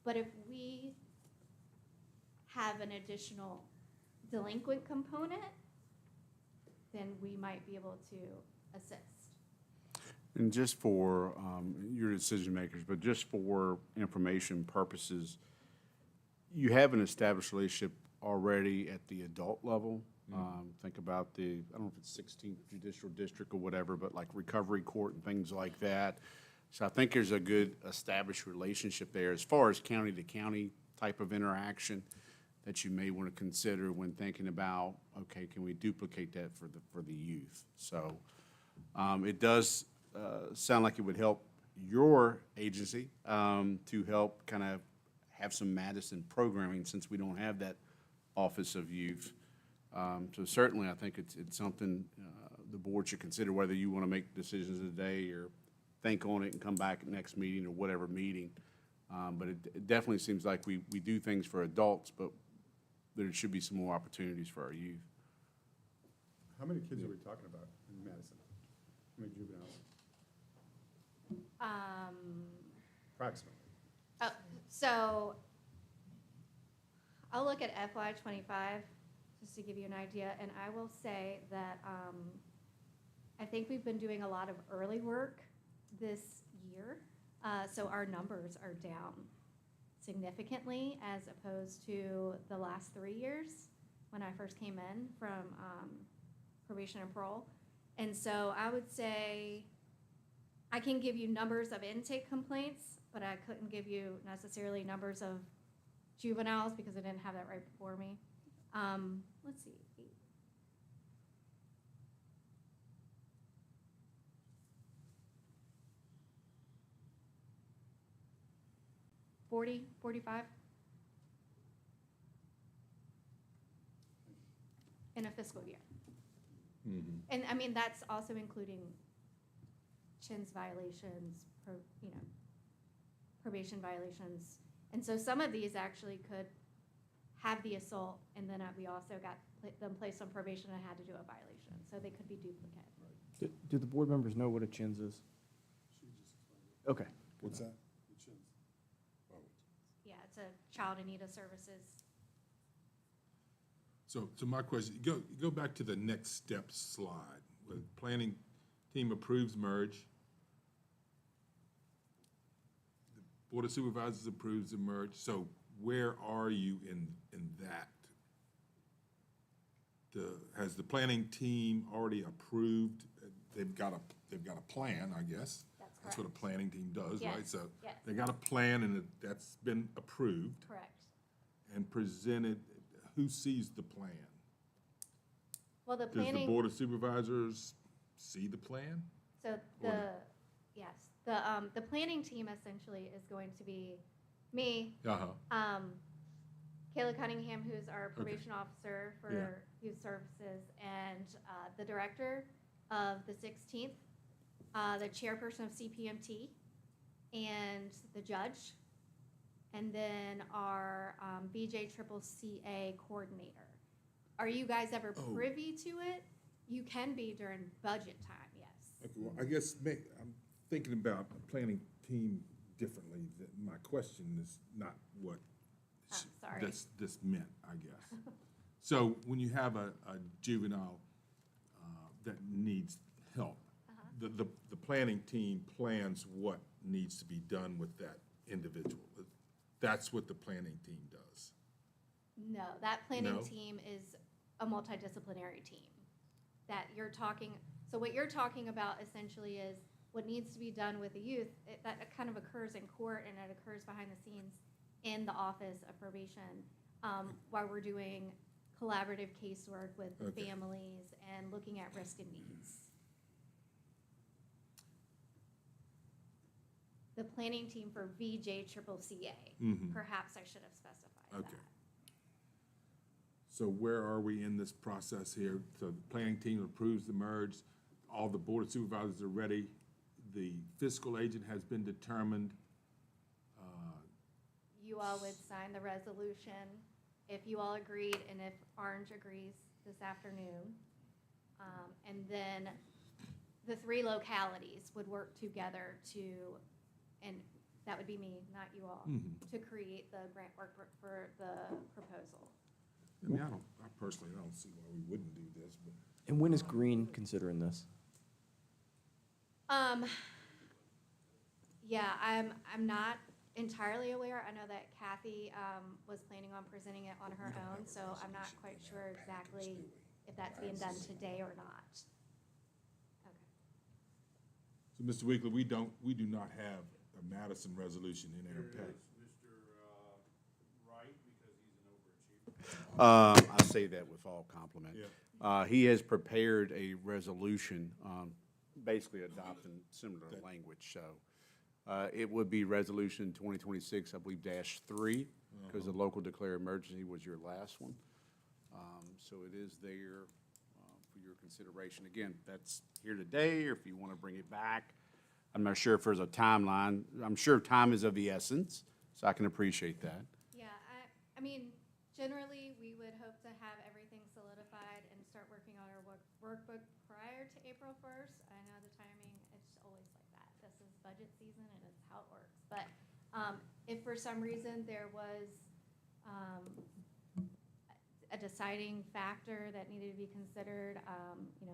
but if we have an additional delinquent component, then we might be able to assist. And just for your decision makers, but just for information purposes, you have an established relationship already at the adult level. Think about the, I don't know if it's 16th Judicial District or whatever, but like recovery court and things like that. So I think there's a good established relationship there as far as county to county type of interaction that you may want to consider when thinking about, okay, can we duplicate that for the youth? So it does sound like it would help your agency to help kind of have some Madison programming since we don't have that Office of Youth. So certainly I think it's something the board should consider, whether you want to make decisions today or think on it and come back at next meeting or whatever meeting. But it definitely seems like we do things for adults, but there should be some more opportunities for our youth. How many kids are we talking about in Madison? How many juveniles? Approximately. Oh, so I'll look at FY '25 just to give you an idea, and I will say that I think we've been doing a lot of early work this year, so our numbers are down significantly as opposed to the last 3 years when I first came in from probation and parole. And so I would say I can give you numbers of intake complaints, but I couldn't give you necessarily numbers of juveniles because I didn't have that right before me. Let's see. 40, 45 in a fiscal year. And I mean, that's also including CHIN's violations, probation violations. And so some of these actually could have the assault, and then we also got them placed on probation and had to do a violation. So they could be duplicate. Do the board members know what a CHINS is? Okay. What's that? Yeah, it's a child in need of services. So my question, go back to the next step slide. Where the planning team approves merge. The Board of Supervisors approves the merge. So where are you in that? Has the planning team already approved? They've got a plan, I guess. That's what a planning team does, Yes, right? So yes. they got a plan and that's been approved Correct. and presented. Who sees the plan? Well, the Does planning. the Board of Supervisors see the plan? So Or yes, the planning team essentially is going to be me, Uh-huh. Kayla Cunningham, who's our probation officer for youth services, and the director of the 16th, the chairperson of CPMT, and the judge, and then our VJCCCA coordinator. Are you guys ever privy to it? You can be during budget time, yes. Okay, well, I guess I'm thinking about a planning team differently. My question is not what Sorry. this meant, I guess. So when you have a juvenile that needs help, the planning team plans what needs to be done with that individual. That's what the planning team does. No, that planning No? team is a multidisciplinary team that you're talking, so what you're talking about essentially is what needs to be done with the youth. That kind of occurs in court and it occurs behind the scenes in the Office of Probation while we're doing collaborative casework with the families and looking at risk and needs. The planning team for VJCCCA, perhaps I should have specified that. Okay. So where are we in this process here? So the planning team approves the merge, all the Board of Supervisors are ready, the fiscal agent has been determined. you all would sign the resolution, if you all agreed, and if Orange agrees this afternoon. And then the 3 localities would work together to, and that would be me, not you all, to create the grant workbook for the proposal. I mean, I personally don't see why we wouldn't do this, but. And when is Green considering this? Yeah, I'm not entirely aware. I know that Kathy was planning on presenting it on her own, so I'm not quite sure exactly if that's being done today or not. So, Mr. Wiggler, we do not have a Madison resolution in our pack. I say that with all compliment. He has prepared a resolution, basically adopting similar language, so. It would be Resolution 2026, I believe, -3, because the local declare emergency was your last one. So it is there for your consideration. Again, that's here today, or if you want to bring it back. I'm not sure if there's a timeline. I'm sure time is of the essence, so I can appreciate that. Yeah, I mean, generally, we would hope to have everything solidified and start working on our workbook prior to April 1st. I know the timing, it's always like that. This is budget season and it's how it works. But if for some reason there was a deciding factor that needed to be considered,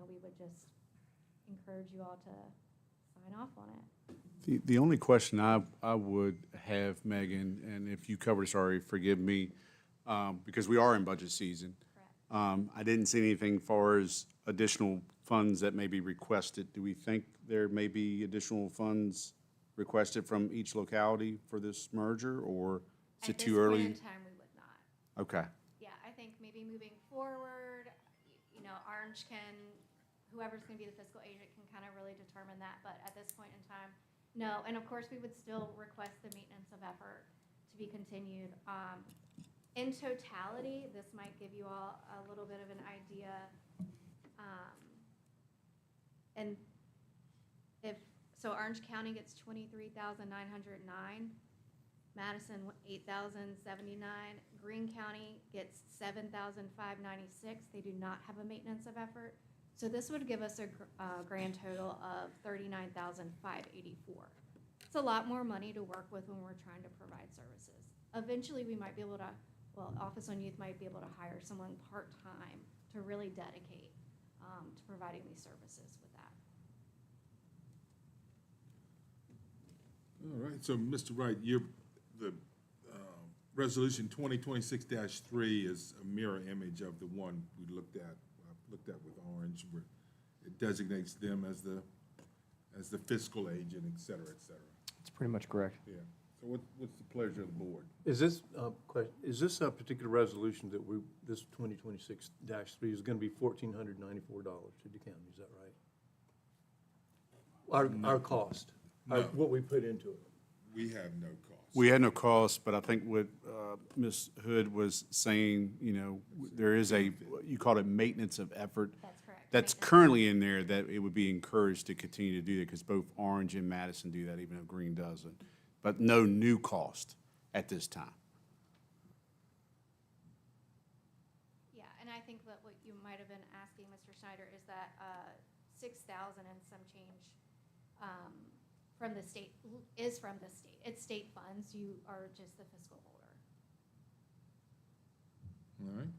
we would just encourage you all to sign off on it. The only question I would have, Megan, and if you covered this already, forgive me, because we are in budget season. I didn't see anything far as additional funds that may be requested. Do we think there may be additional funds requested from each locality for this merger, or is it too early? At this point in time, we would not. Okay. Yeah, I think maybe moving forward, Orange can, whoever's going to be the fiscal agent can kind of really determine that, but at this point in time, no. And of course, we would still request the maintenance of effort to be continued. In totality, this might give you all a little bit of an idea. And so Orange County gets 23,909, Madison 8,079, Greene County gets 7,596. They do not have a maintenance of effort. So this would give us a grand total of 39,584. It's a lot more money to work with when we're trying to provide services. Eventually, we might be able to, Office on Youth might be able to hire someone part-time to really dedicate to providing these services with that. All right, so Mr. Wright, the resolution 2026-3 is a mirror image of the one we looked at with Orange, where it designates them as the fiscal agent, et cetera, et cetera. It's pretty much correct. Yeah. So what's the pleasure of the board? Is this a particular resolution that this 2026-3 is going to be $1,494 to the county, is that right? Our cost, what we put into it. We have no cost. We had no cost, but I think what Ms. Hood was saying, there is you called it maintenance of effort. That's correct. That's currently in there, that it would be encouraged to continue to do that, because both Orange and Madison do that, even though Greene doesn't. But no new cost at this time. Yeah, and I think that what you might have been asking, Mr. Schneider, is that 6,000 and some change from the state is from the state. It's state funds. You are just the fiscal holder. All right.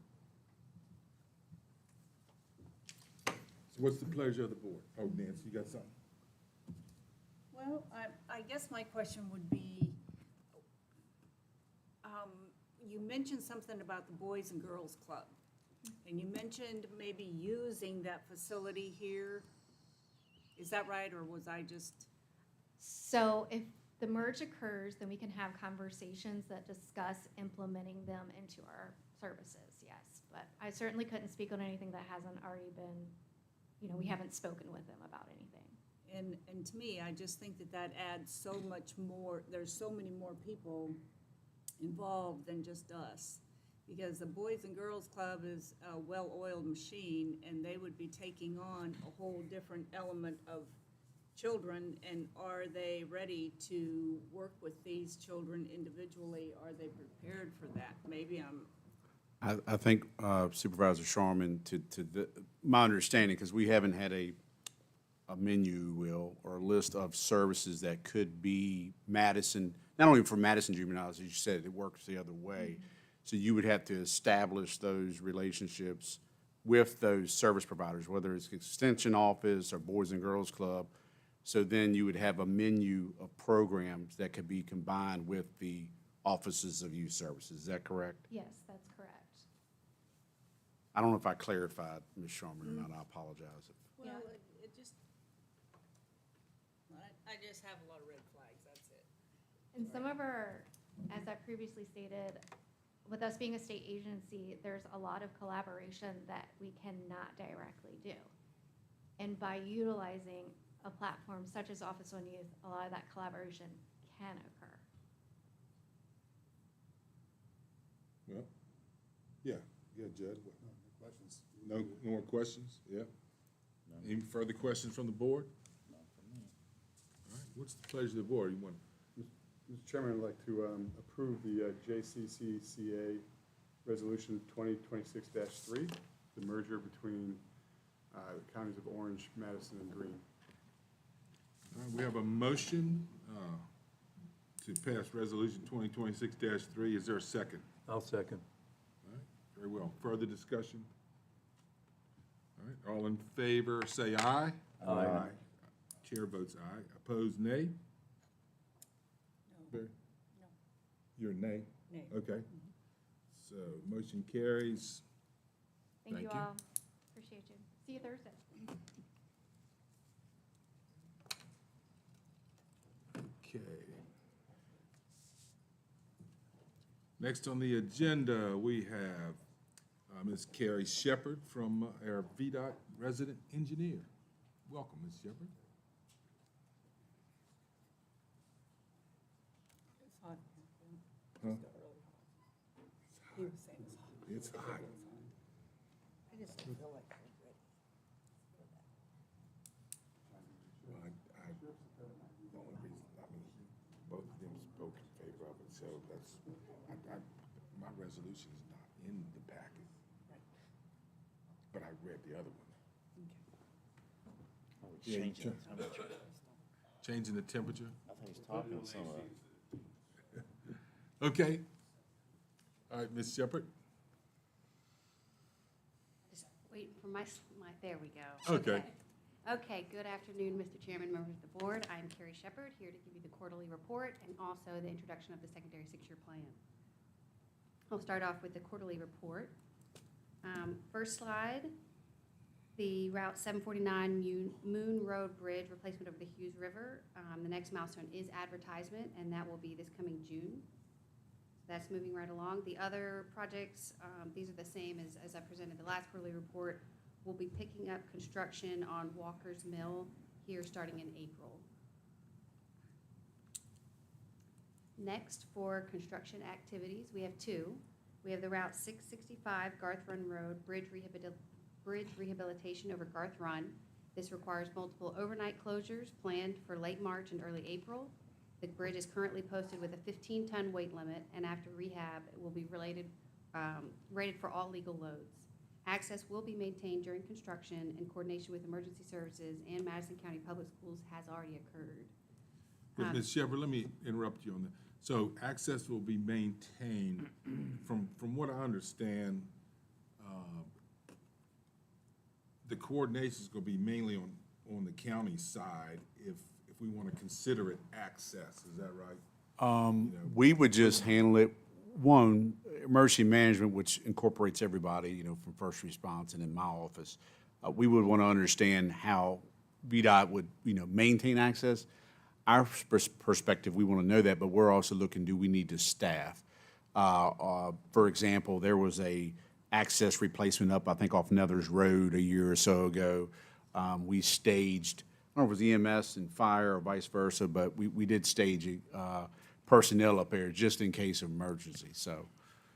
So what's the pleasure of the board? Oh, Nancy, you got something? Well, I guess my question would be, you mentioned something about the Boys and Girls Club, and you mentioned maybe using that facility here. Is that right, or was I just? So if the merge occurs, then we can have conversations that discuss implementing them into our services, yes. But I certainly couldn't speak on anything that hasn't already been, we haven't spoken with them about anything. And to me, I just think that adds so much more. There's so many more people involved than just us, because the Boys and Girls Club is a well-oiled machine, and they would be taking on a whole different element of children, and are they ready to work with these children individually? Are they prepared for that? Maybe I think Supervisor Sharman, my understanding, because we haven't had a menu, will, or a list of services that could be Madison, not only for Madison juveniles, as you said, it works the other way. So you would have to establish those relationships with those service providers, whether it's extension office or Boys and Girls Club. So then you would have a menu of programs that could be combined with the offices of youth services. Is that correct? Yes, that's correct. I don't know if I clarified, Ms. Sharman, or not. I apologize. well, it just, I just have a lot of red flags, that's it. And some of our, as I previously stated, with us being a state agency, there's a lot of collaboration that we cannot directly do. And by utilizing a platform such as Office on Youth, a lot of that collaboration can occur. Well, yeah, Judd. Questions? No more questions? Yeah? Any further questions from the board? Not for me. All right, what's the pleasure of the board? You want, Mr. Chairman, I'd like to approve the JCCCA Resolution 2026-3, the merger between the counties of Orange, Madison, and Greene. all right, we have a motion to pass Resolution 2026-3. Is there a second? I'll second. All right, very well. Further discussion? All right, all in favor, say aye. Aye. Chair votes aye. Opposed, nay? No. You're a nay? Nay. Okay. So, motion carries. Thank you Thank you. all. Appreciate you. See you Thursday. Okay. Next on the agenda, we have Ms. Carrie Shepherd from our VDOT resident engineer. Welcome, Ms. Shepherd. It's hot. Huh? He was saying it's hot. It's hot. I just don't feel like I'm ready for that. Well, the only reason, both of them spoke in favor of it, so that's, my resolution is not in the packet. But I read the other one. Oh, it's Yeah, you changing the turn- temperature. Changing the temperature? I think he's talking to some of that. Okay. All right, Ms. Shepherd? Just waiting for there we go. Okay. Okay, good afternoon, Mr. Chairman, members of the board. I'm Carrie Shepherd, here to give you the quarterly report and also the introduction of the secondary six-year plan. I'll start off with the quarterly report. First slide, the Route 749 Moon Road Bridge replacement over the Hughes River. The next milestone is advertisement, and that will be this coming June. That's moving right along. The other projects, these are the same as I presented the last quarterly report. We'll be picking up construction on Walker's Mill here starting in April. Next, for construction activities, we have two. We have the Route 665 Garth Run Road Bridge rehabilitation over Garth Run. This requires multiple overnight closures planned for late March and early April. The bridge is currently posted with a 15-ton weight limit, and after rehab, it will be rated for all legal loads. Access will be maintained during construction in coordination with emergency services and Madison County Public Schools has already occurred. Ms. Shepherd, let me interrupt you on that. So access will be maintained, from what I understand, the coordination is gonna be mainly on the county side if we wanna consider it access, is that right? We would just handle it, one, emergency management, which incorporates everybody, from first response and in my office. We would want to understand how VDOT would, maintain access. Our perspective, we want to know that, but we're also looking, do we need to staff? For example, there was a access replacement up, I think, off Nethers Road a year or so ago. We staged, I don't know if it was EMS and fire or vice versa, but we did stage personnel up there just in case of emergency, so.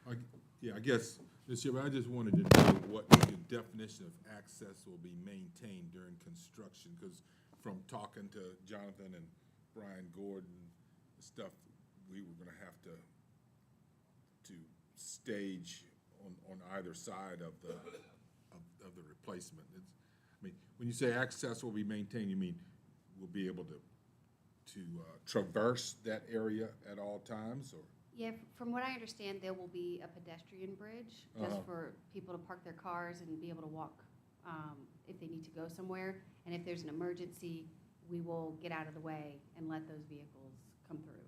I guess, Ms. Shepherd, I just wanted to know what the definition of access will be maintained during construction, because from talking to Jonathan and Brian Gordon, the stuff we were gonna have to stage on either side of the replacement. I mean, when you say access will be maintained, you mean we'll be able to traverse that area at all times, or? Yeah, from what I understand, there will be a pedestrian bridge just Uh-huh. for people to park their cars and be able to walk if they need to go somewhere. And if there's an emergency, we will get out of the way and let those vehicles come through.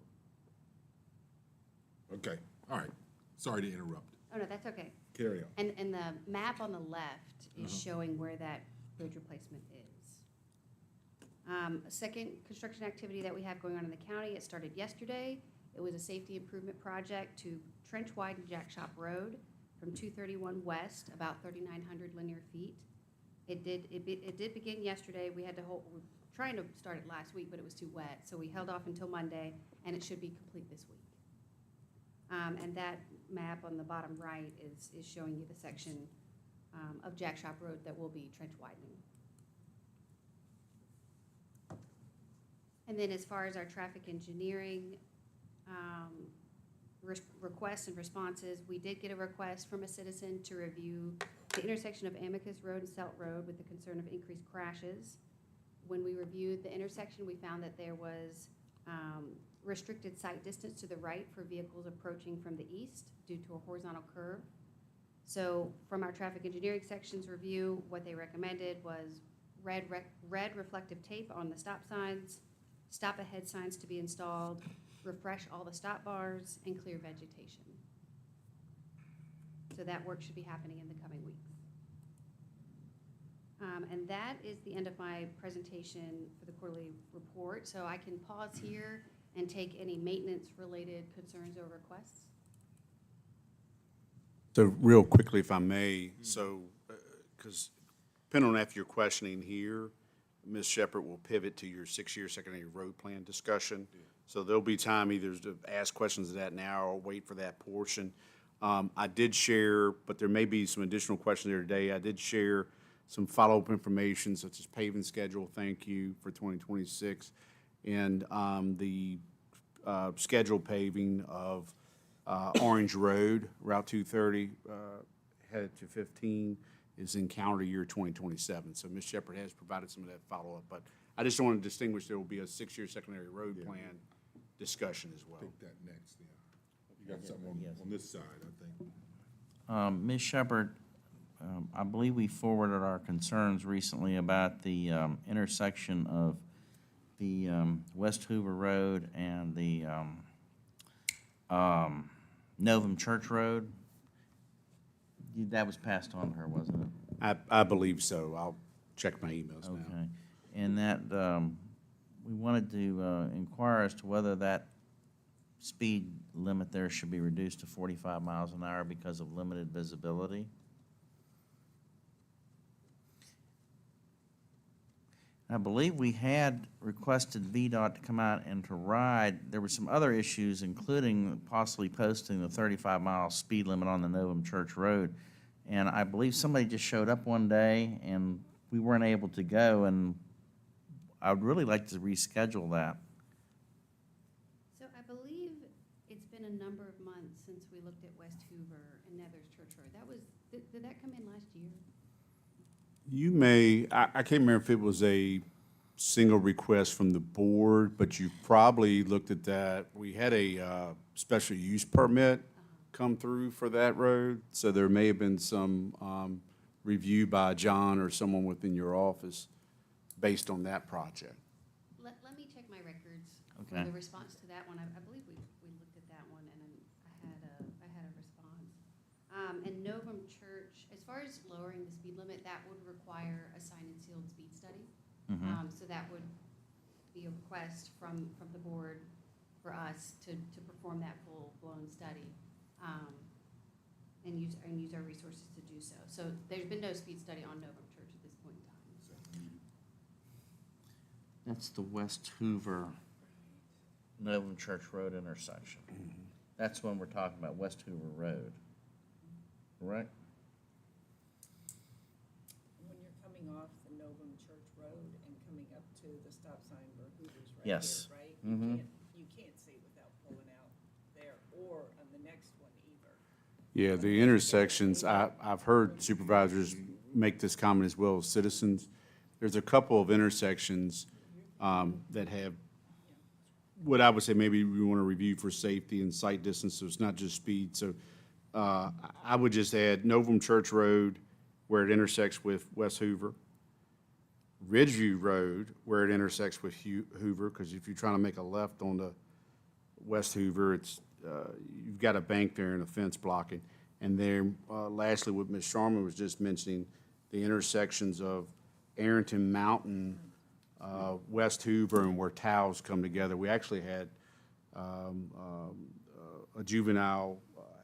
Okay, all right. Sorry to interrupt. Oh, no, that's okay. Carry on. And the map on the left is showing where that bridge replacement is. A second construction activity that we have going on in the county, it started yesterday. It was a safety improvement project to trench widen Jack Shop Road from 231 west, about 3,900 linear feet. It did begin yesterday. We had to hold, we're trying to start it last week, but it was too wet, so we held off until Monday, and it should be complete this week. And that map on the bottom right is showing you the section of Jack Shop Road that will be trench widening. And then as far as our traffic engineering requests and responses, we did get a request from a citizen to review the intersection of Amicus Road and Selt Road with the concern of increased crashes. When we reviewed the intersection, we found that there was restricted sight distance to the right for vehicles approaching from the east due to a horizontal curve. So from our traffic engineering sections review, what they recommended was red reflective tape on the stop signs, stop ahead signs to be installed, refresh all the stop bars, and clear vegetation. So that work should be happening in the coming weeks. And that is the end of my presentation for the quarterly report. So I can pause here and take any maintenance-related concerns or requests. So real quickly, if I may, so, because depending on after your questioning here, Ms. Shepherd will pivot to your 6-year secondary road plan discussion. So there'll be time either to ask questions of that now or wait for that portion. I did share, but there may be some additional questions there today. I did share some follow-up information such as paving schedule, thank you, for 2026, and the scheduled paving of Orange Road, Route 230, headed to 15, is in calendar year 2027. So Ms. Shepherd has provided some of that follow-up, but I just want to distinguish there will be a 6-year secondary road plan discussion as well. Take that next, yeah. You got something on this side, I think. Ms. Shepherd, I believe we forwarded our concerns recently about the intersection of the West Hoover Road and the Novum Church Road. That was passed on to her, wasn't it? I believe so. I'll check my emails now. Okay. And that, we wanted to inquire as to whether that speed limit there should be reduced to 45 miles an hour because of limited visibility. I believe we had requested VDOT to come out and to ride. There were some other issues, including possibly posting the 35-mile speed limit on the Novum Church Road. And I believe somebody just showed up one day, and we weren't able to go, and I would really like to reschedule that. So I believe it's been a number of months since we looked at West Hoover and Nether's Church Road. That was, did that come in last year? You may, I can't remember if it was a single request from the board, but you probably looked at that. We had a special use permit come through for that road, so there may have been some review by John or someone within your office based on that project. Let me check my records for Okay. the response to that one. I believe we looked at that one, and I had a response. And Novum Church, as far as lowering the speed limit, that would require a signed and sealed speed study. So that would be a request from the board for us to perform that full-blown study, and use our resources to do so. So there's been no speed study on Novum Church at this point in time. That's the West Hoover Novum Church Road intersection. That's when we're talking about West Hoover Road, correct? When you're coming off the Novum Church Road and coming up to the stop sign where Hoover's right Yes. here, right? Mhm. You can't see without pulling out there, or on the next one either. Yeah, the intersections, I've heard supervisors make this comment as well as citizens. There's a couple of intersections that have, what I would say, maybe we want to review for safety and sight distance, so it's not just speed. So I would just add Novum Church Road, where it intersects with West Hoover. Ridgeview Road, where it intersects with Hoover, because if you're trying to make a left on the West Hoover, it's, you've got a bank there and a fence blocking. And then lastly, what Ms. Sharman was just mentioning, the intersections of Arrington Mountain, West Hoover, and where Taos come together. We actually had a juvenile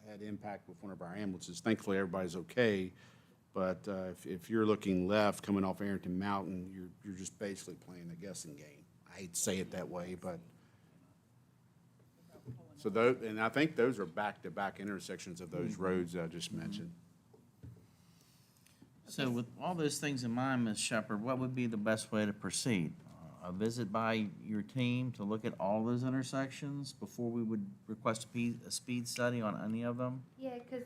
had impact with one of our ambulances. Thankfully, everybody's okay. But if you're looking left, coming off Arrington Mountain, you're just basically playing a guessing game. I hate to say it that way, but. So those, and I think those are back-to-back intersections of those roads I just mentioned. So with all those things in mind, Ms. Shepherd, what would be the best way to proceed? A visit by your team to look at all those intersections before we would request a speed study on any of them? Yeah, because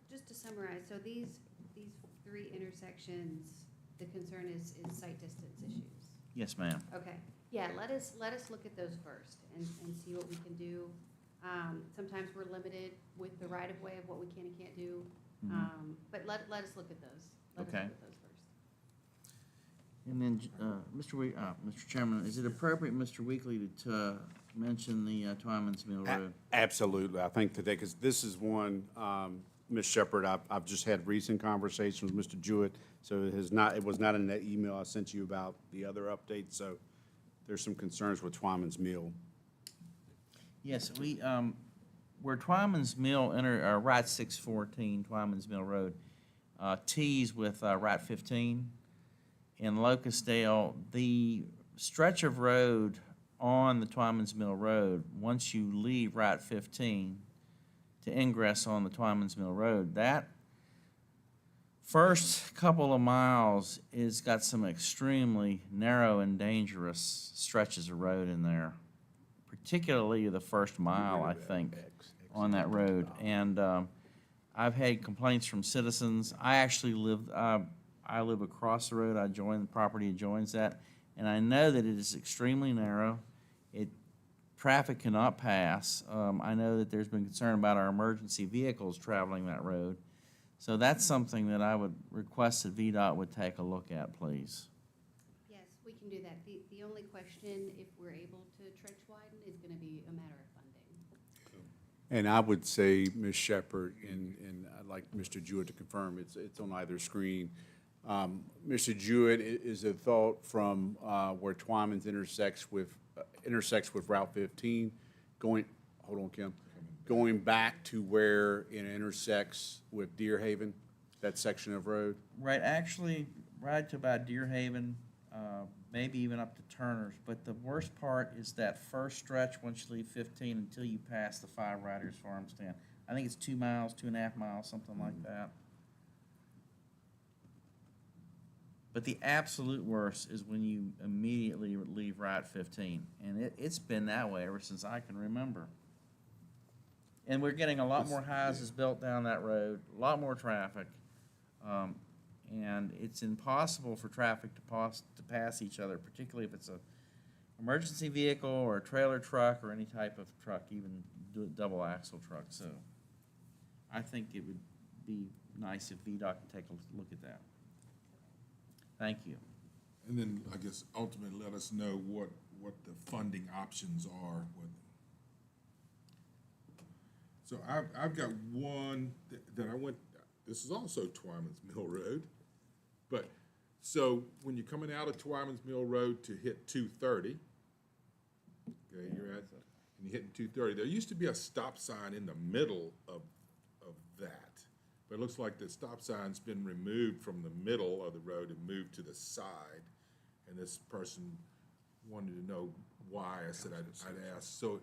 just to summarize, so these 3 intersections, the concern is sight distance issues. Yes, ma'am. Okay, yeah, let us look at those first and see what we can do. Sometimes we're limited with the right-of-way of what we can and can't do, but let us look at those. Let us Okay. look at those first. And then, Mr. Chairman, is it appropriate, Mr. Weekly, to mention the Twyman's Mill Road? Absolutely. I think today, because this is one, Ms. Shepherd, I've just had recent conversations with Mr. Jewett, so it was not in that email I sent you about the other updates, so there's some concerns with Twyman's Mill. Yes, where Twyman's Mill Route 614, Twyman's Mill Road, tees with Route 15 in Locustdale, the stretch of road on the Twyman's Mill Road, once you leave Route 15 to ingress on the Twyman's Mill Road, that first couple of miles is got some extremely narrow and dangerous stretches of road in there, particularly the first mile, I think, on that road. And I've had complaints from citizens. I actually I live across the road. The property adjoins that, and I know that it is extremely narrow. Traffic cannot pass. I know that there's been concern about our emergency vehicles traveling that road. So that's something that I would request that VDOT would take a look at, please. Yes, we can do that. The only question, if we're able to trench widen, is going to be a matter of funding. And I would say, Ms. Shepherd, and I'd like Mr. Jewett to confirm, it's on either screen. Mr. Jewett, is a thought from where Twyman's intersects with Route 15, going back to where it intersects with Deerhaven, that section of road? Right, actually, right to about Deerhaven, maybe even up to Turner's. But the worst part is that first stretch once you leave 15 until you pass the Five Riders Farm Stand. I think it's 2 miles, 2.5 miles, something like that. But the absolute worst is when you immediately leave Route 15. And it's been that way ever since I can remember. And we're getting a lot more houses built down that road, a lot more traffic. And it's impossible for traffic to pass each other, particularly if it's an emergency vehicle or a trailer truck or any type of truck, even double axle truck. So I think it would be nice if VDOT could take a look at that. Thank you. And then, I guess, ultimately let us know what the funding options are. So I've got one that I went, this is also Twyman's Mill Road. But, so when you're coming out of Twyman's Mill Road to hit 230, okay, and you're hitting 230, there used to be a stop sign in the middle of that. But it looks like the stop sign's been removed from the middle of the road and moved to the side. And this person wanted to know why. I said I'd ask. So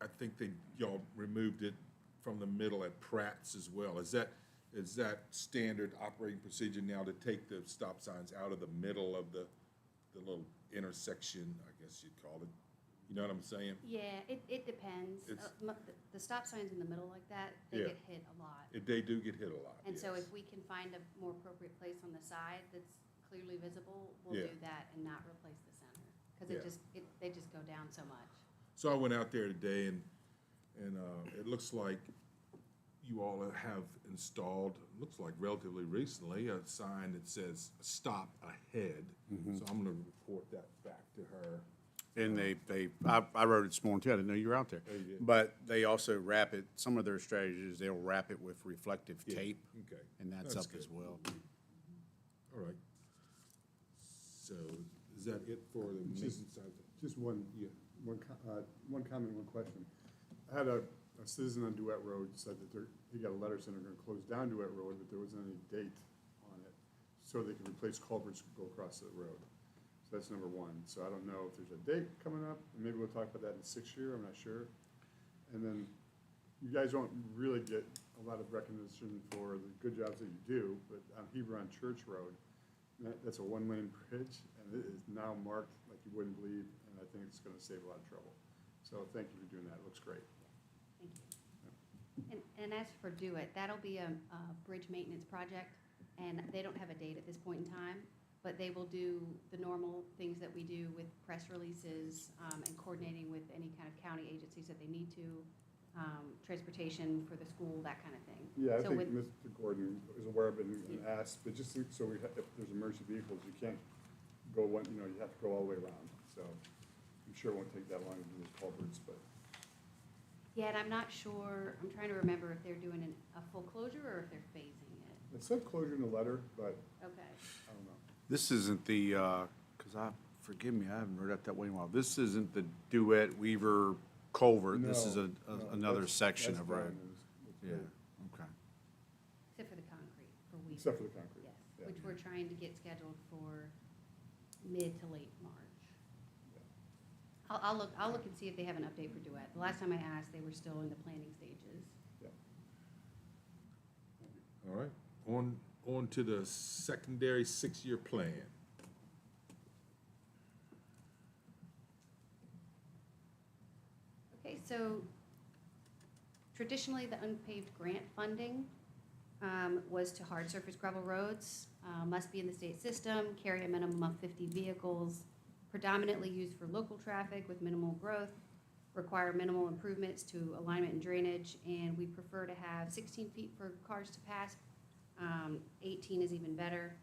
I think y'all removed it from the middle at Pratt's as well. Is that standard operating procedure now to take the stop signs out of the middle of the the little intersection, I guess you'd call it. You know what I'm saying? Yeah, it depends. It's- The stop signs in the middle like that, they Yeah. get hit a lot. They do get hit a lot, And so yes. if we can find a more appropriate place on the side that's clearly visible, we'll Yeah. do that and not replace the center. Because Yeah. they just go down so much. So I went out there today and it looks like you all have installed, looks like relatively recently, a sign that says "Stop Ahead." So I'm gonna report that back to her. And I wrote it this morning too, I didn't know you were out there. Oh, you did? But they also wrap it, some of their strategies, they'll wrap it with reflective Yeah, tape, okay. and that's That's up as good. well. All right. So is that it for the maintenance side? Just one, Yeah. one comment, one question. I had a citizen on Duet Road said that he got a letter saying they're gonna close down Duet Road, but there wasn't any date on it, so they can replace culverts and go across the road. So that's number one. So I don't know if there's a date coming up, and maybe we'll talk about that in 6 year, I'm not sure. And then, you guys don't really get a lot of recognition for the good jobs that you do, but on Hebron Church Road, that's a one-lane bridge, and it is now marked like you wouldn't believe, and I think it's gonna save a lot of trouble. So thank you for doing that, it looks great. Thank you. And as for Do It, that'll be a bridge maintenance project, and they don't have a date at this point in time, but they will do the normal things that we do with press releases and coordinating with any kind of county agencies that they need to, transportation for the school, that kind of thing. Yeah, I So think with- Mr. Gordon is aware of it and asked, but just so if there's emergency vehicles, you can't go one, you have to go all the way around. So I'm sure it won't take that long to do those culverts, but Yeah, and I'm not sure, I'm trying to remember if they're doing a full closure or if they're phasing it. it said closure in the letter, but Okay. I don't know. This isn't the, forgive me, I haven't read it that way in a while. This isn't the Duet Weaver Culvert. This is No, no, another that's- section that's of done. road. It's Yeah, great. okay. Except for the concrete for Weaver. Except for the concrete. Yes, Yeah. which we're trying to get scheduled for mid to late March. I'll look and see if they have an update for Duet. The last time I asked, they were still in the planning stages. All right, on to the secondary 6-year plan. Okay, so traditionally, the unpaved grant funding was to hard surface gravel roads, must be in the state system, carry a minimum of 50 vehicles, predominantly used for local traffic with minimal growth, require minimal improvements to alignment and drainage, and we prefer to have 16 feet for cars to pass. 18 is even better.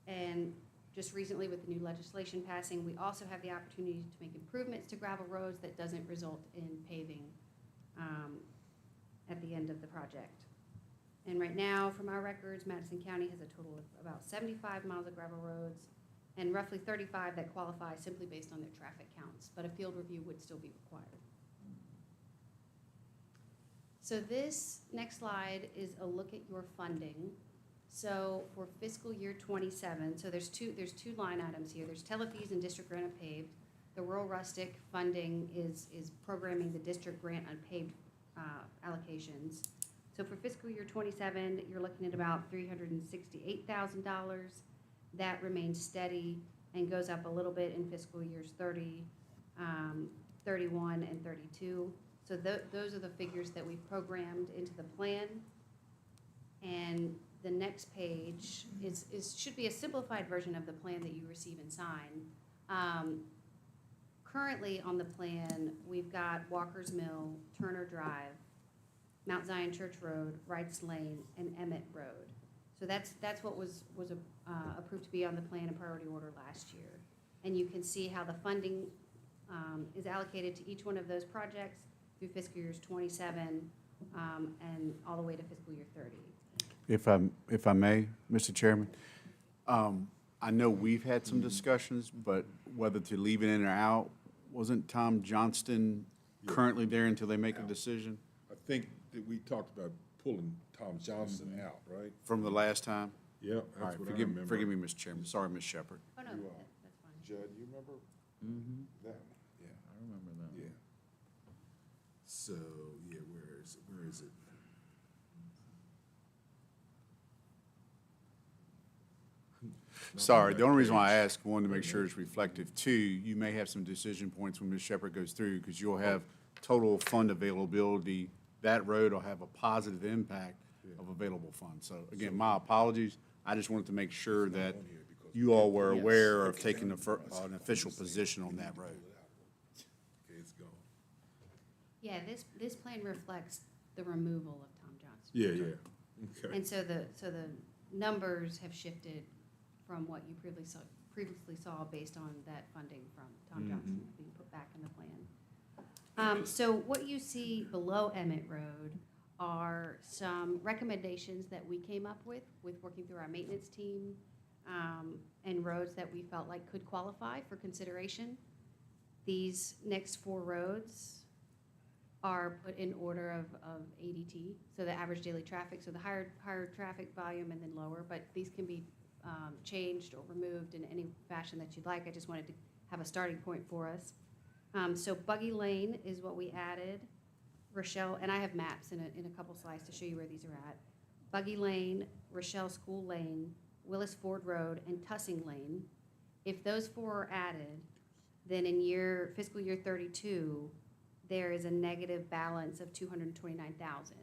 And just recently with the new legislation passing, we also have the opportunity to make improvements to gravel roads that doesn't result in paving at the end of the project. And right now, from our records, Madison County has a total of about 75 miles of gravel roads and roughly 35 that qualify simply based on their traffic counts, but a field review would still be required. So this next slide is a look at your funding. So for fiscal year 27, so there's two line items here. There's tele fees and district grant unpaved. The rural rustic funding is programming the district grant unpaved allocations. So for fiscal year 27, you're looking at about $368,000. That remains steady and goes up a little bit in fiscal years 30, 31, and 32. So those are the figures that we've programmed into the plan. And the next page should be a simplified version of the plan that you receive and sign. Currently on the plan, we've got Walker's Mill, Turner Drive, Mount Zion Church Road, Wrights Lane, and Emmett Road. So that's what was approved to be on the plan in priority order last year. And you can see how the funding is allocated to each one of those projects through fiscal years 27 and all the way to fiscal year 30. If I may, Mr. Chairman, I know we've had some discussions, but whether to leave it in or out, wasn't Tom Johnston currently there until they make a decision I think that we talked about pulling Tom Johnson out, right? from the last time? Yep, All that's right, what I forgive remember. me, Mr. Chairman. Sorry, Ms. Shepherd. Oh, no, You, that's fine. Judd, you remember Mm-hmm. that one? Yeah, I remember that. yeah. So, yeah, where is it? Sorry, the only reason why I asked, one, to make sure it's reflective. Two, you may have some decision points when Ms. Shepherd goes through, because you'll have total fund availability. That road will have a positive impact of available funds. So again, my apologies. I just wanted to make sure that you all were aware of taking an official position on that road. Okay, it's gone. Yeah, this plan reflects the removal of Tom Johnson. Yeah, yeah, okay. And so the numbers have shifted from what you previously saw based on that funding from Tom Johnson being put back in the plan. So what you see below Emmett Road are some recommendations that we came up with working through our maintenance team, and roads that we felt like could qualify for consideration. These next 4 roads are put in order of ADT, so the average daily traffic, so the higher traffic volume and then lower, but these can be changed or removed in any fashion that you'd like. I just wanted to have a starting point for us. So Buggy Lane is what we added. Rochelle, and I have maps in a couple slides to show you where these are at. Buggy Lane, Rochelle School Lane, Willis Ford Road, and Tussing Lane. If those 4 are added, then in fiscal year 32, there is a negative balance of 229,000.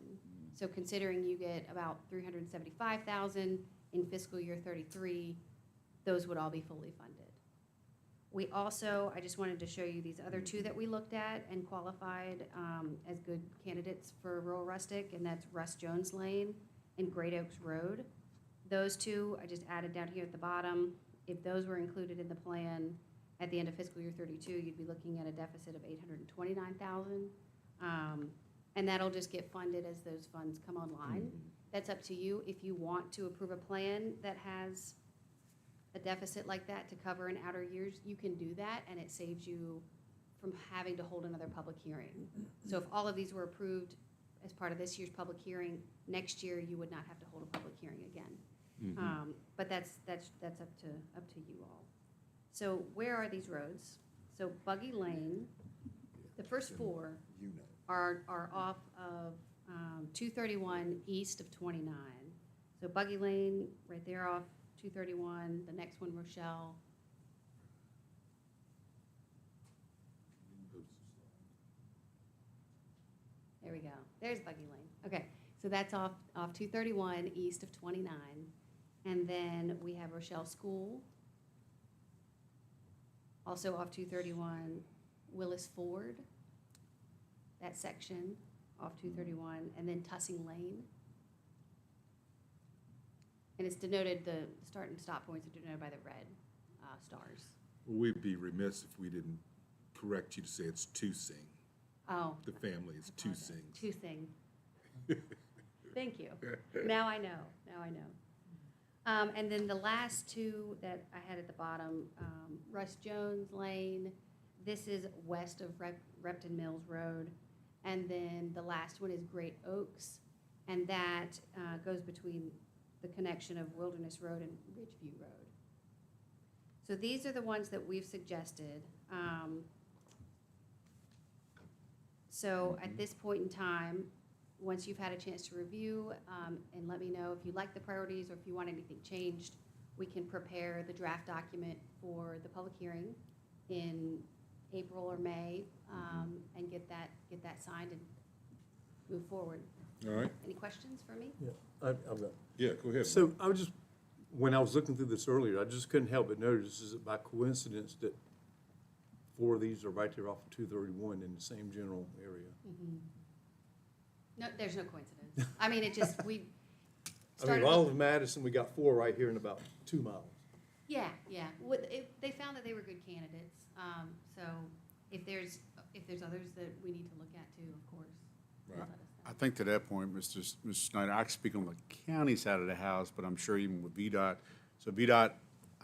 So considering you get about 375,000 in fiscal year 33, those would all be fully funded. We also, I just wanted to show you these other 2 that we looked at and qualified as good candidates for rural rustic, and that's Russ Jones Lane and Great Oaks Road. Those 2 I just added down here at the bottom. If those were included in the plan at the end of fiscal year 32, you'd be looking at a deficit of 829,000. And that'll just get funded as those funds come online. That's up to you. If you want to approve a plan that has a deficit like that to cover in outer years, you can do that, and it saves you from having to hold another public hearing. So if all of these were approved as part of this year's public hearing, next year you would not have to hold a public hearing again. But that's up to you all. So where are these roads? So Buggy Lane, the first 4 are off of 231 east of 29. So Buggy Lane, right there off 231, the next one, Rochelle. There we go. There's Buggy Lane. Okay, so that's off 231 east of 29. And then we have Rochelle School, also off 231, Willis Ford, that section off 231, and then Tussing Lane. And it's denoted, the start and stop points are denoted by the red stars. Well, we'd be remiss if we didn't correct you to say it's Tussing. Oh. The family is Tussing. Tussing. Thank you. Now I know. And then the last 2 that I had at the bottom, Russ Jones Lane. This is west of Repton Mills Road. And then the last one is Great Oaks. And that goes between the connection of Wilderness Road and Ridgeview Road. So these are the ones that we've suggested. So at this point in time, once you've had a chance to review and let me know if you like the priorities or if you want anything changed, we can prepare the draft document for the public hearing in April or May and get that signed and move forward. All right. Any questions for me? Yeah, I've got. Yeah, go ahead. So I was just, when I was looking through this earlier, I just couldn't help but notice, is it by coincidence that 4 of these are right there off of 231 in the same general area? No, there's no coincidence. I mean, it just, we I mean, started. all of Madison, we got 4 right here in about 2 miles. Yeah. They found that they were good candidates. So if there's others that we need to look at too, of course. Right. let us know. I think to that point, Mr. Snyder, I can speak on the county side of the house, but I'm sure even with VDOT. So VDOT,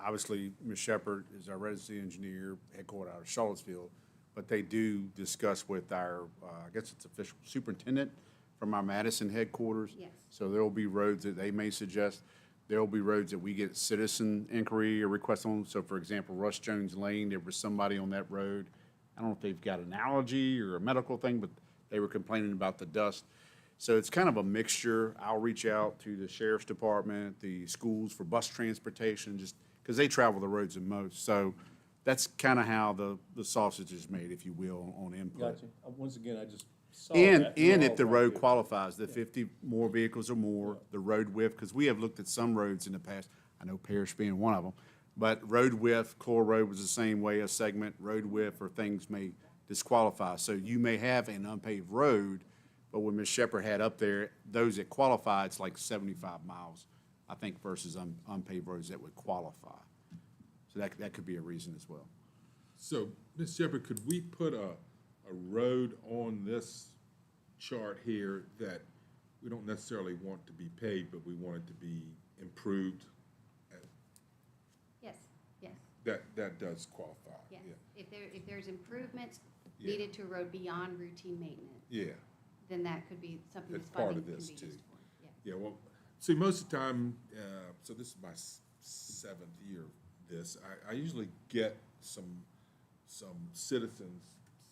obviously, Ms. Shepherd is our residency engineer, headquartered out of Charlottesville, but they do discuss with our, I guess it's official superintendent from our Madison headquarters. Yes. So there will be roads that they may suggest. There will be roads that we get citizen inquiry or request on. So for example, Russ Jones Lane, there was somebody on that road. I don't know if they've got an allergy or a medical thing, but they were complaining about the dust. So it's kind of a mixture. I'll reach out to the sheriff's department, the schools for bus transportation, just because they travel the roads the most. So that's kind of how the sausage is made, if you will, on input. Gotcha. Once again, I just saw And, that. and We're if the all road right there. qualifies, the 50 more vehicles or more, the road width, because we have looked at some roads in the past, I know Parrish being one of them, but road width, Core Road was the same way, a segment, road width or things may disqualify. So you may have an unpaved road, but what Ms. Shepherd had up there, those that qualify, it's like 75 miles, I think, versus unpaved roads that would qualify. So that could be a reason as well. So, Ms. Shepherd, could we put a road on this chart here that we don't necessarily want to be paved, but we want it to be improved? Yes, yes, That does qualify. yes. Yeah. If there's improvements Yeah. needed to a road beyond routine maintenance, Yeah. then that could be something That's this part funding of can be this, used too. for. Yeah. Yeah, well, see, most of the time, so this is my seventh year of this, I usually get some citizens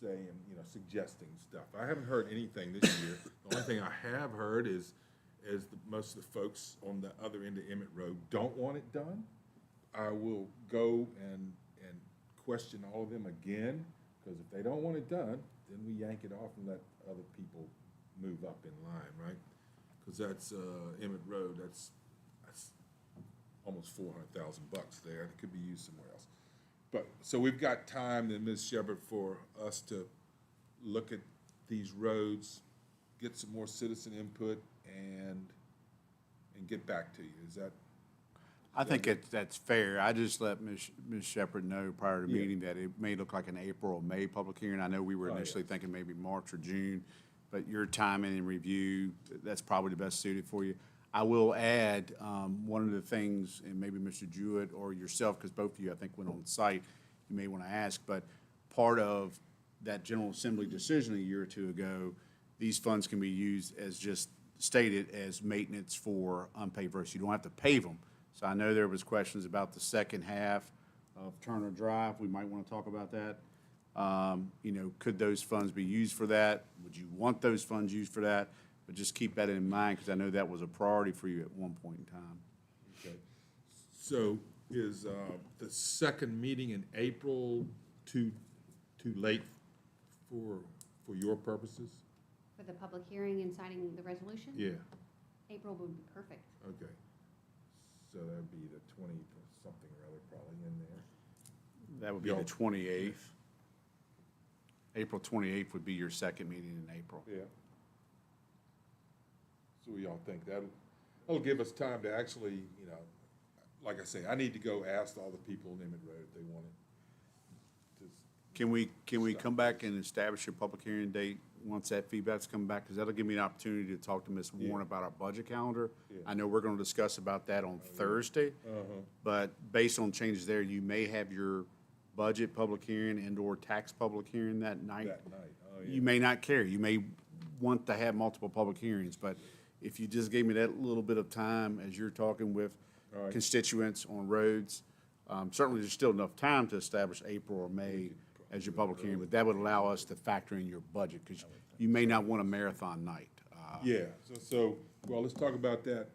saying, suggesting stuff. I haven't heard anything this year. The only thing I have heard is most of the folks on the other end of Emmett Road don't want it done. I will go and question all of them again, because if they don't want it done, then we yank it off and let other people move up in line, right? Because that's Emmett Road, that's almost $400,000 there. It could be used somewhere else. But, so we've got time then, Ms. Shepherd, for us to look at these roads, get some more citizen input, and get back to you. Is that? I think that's fair. I just let Ms. Shepherd know prior to the meeting that it may look like an April or May public hearing. I know we were initially thinking maybe March or June, but your timing and review, that's probably the best suited for you. I will add, one of the things, and maybe Mr. Jewett or yourself, because both of you, I think, went on site, you may want to ask, but part of that General Assembly decision a year or two ago, these funds can be used as just stated as maintenance for unpaved roads. You don't have to pave them. So I know there was questions about the second half of Turner Drive. We might want to talk about that. Could those funds be used for that? Would you want those funds used for that? But just keep that in mind, because I know that was a priority for you at one point in time. Okay. So is the second meeting in April too late for your purposes? For the public hearing and signing the resolution? Yeah, April would be perfect. okay. So that'd be the 20-something or other probably in there. That would be the 28th. April 28th would be your second meeting in April. Yeah. So we all think that'll give us time to actually, like I say, I need to go ask all the people on Emmett Road if they want it. Can we come back and establish your public hearing date once that feedback's come back? Because that'll give me an opportunity to talk to Ms. Warren about our budget calendar. Yeah. I know we're going to discuss about that on Thursday, but based on changes there, you may have your budget public hearing and/or tax public hearing that night. That night, oh, yeah. You may not care. You may want to have multiple public hearings, but if you just gave me that little bit of time as you're talking with All right. constituents on roads, certainly there's still enough time to establish April or May as your public hearing, but that would allow us to factor in your budget, because you may not want a marathon night. Yeah, well, let's talk about that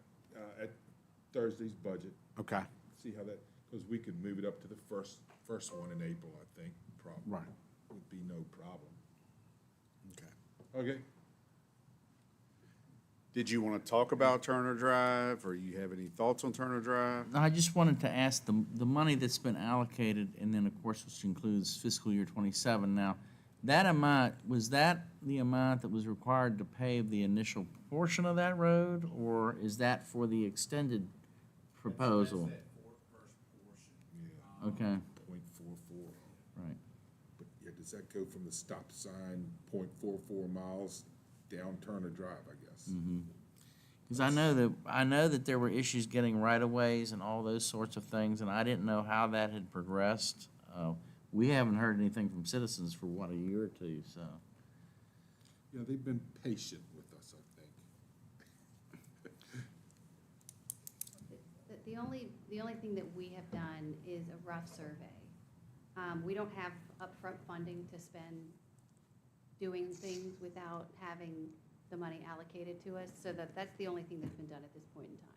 at Thursday's budget. Okay, See how that, because we could move it up to the first one in April, I think, probably. right, Would be no problem. okay. Okay. Did you want to talk about Turner Drive, or you have any thoughts on Turner Drive? I just wanted to ask, the money that's been allocated, and then, of course, which includes fiscal year '27 now, that amount, was that the amount that was required to pave the initial portion of that road, or is that for the extended proposal? Yeah. Okay, .44. right. But yeah, does that go from the stop sign, .44 miles down Turner Drive, I guess? Because I know that there were issues getting right-of-ways and all those sorts of things, and I didn't know how that had progressed. We haven't heard anything from citizens for, what, a year or two, so. Yeah, they've been patient with us, I think. The only thing that we have done is a rough survey. We don't have upfront funding to spend doing things without having the money allocated to us, so that's the only thing that's been done at this point in time.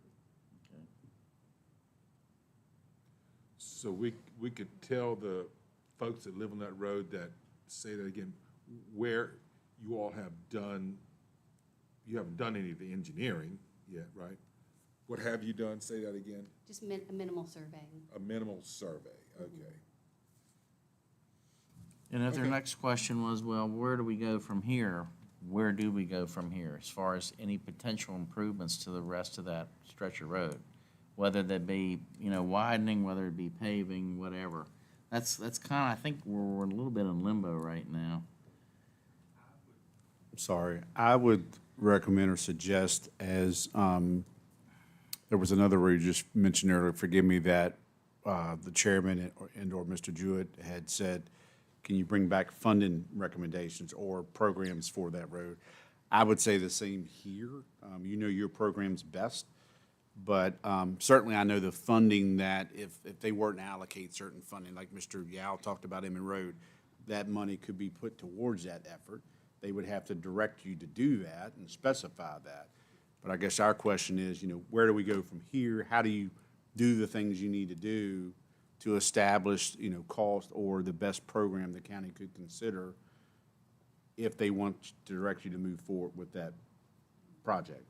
So we could tell the folks that live on that road that, say that again, where you all have done, you haven't done any of the engineering yet, right? What have you done? Say that again. Just a minimal surveying. A minimal survey, okay. And if their Okay. next question was, well, where do we go from here? Where do we go from here as far as any potential improvements to the rest of that stretch of road? Whether that be, widening, whether it be paving, whatever. That's kind of, I think we're a little bit in limbo right now. Sorry, I would recommend or suggest as, there was another word you just mentioned earlier, forgive me, that the chairman and/or Mr. Jewett had said, can you bring back funding recommendations or programs for that road? I would say the same here. You know your programs best, but certainly I know the funding that if they weren't to allocate certain funding, like Mr. Yao talked about Emmett Road, that money could be put towards that effort. They would have to direct you to do that and specify that. But I guess our question is, where do we go from here? How do you do the things you need to do to establish, cost or the best program the county could consider if they want to direct you to move forward with that project?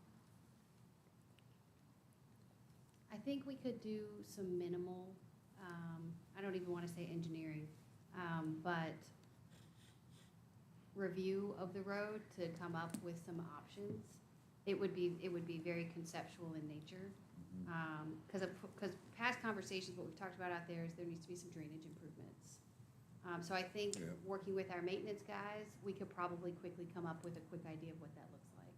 I think we could do some minimal, I don't even want to say engineering, but review of the road to come up with some options. It would be very conceptual in nature. Because past conversations, what we've talked about out there is there needs to be some drainage improvements. So I think working with our maintenance guys, we could probably quickly come up with a quick idea of what that looks like.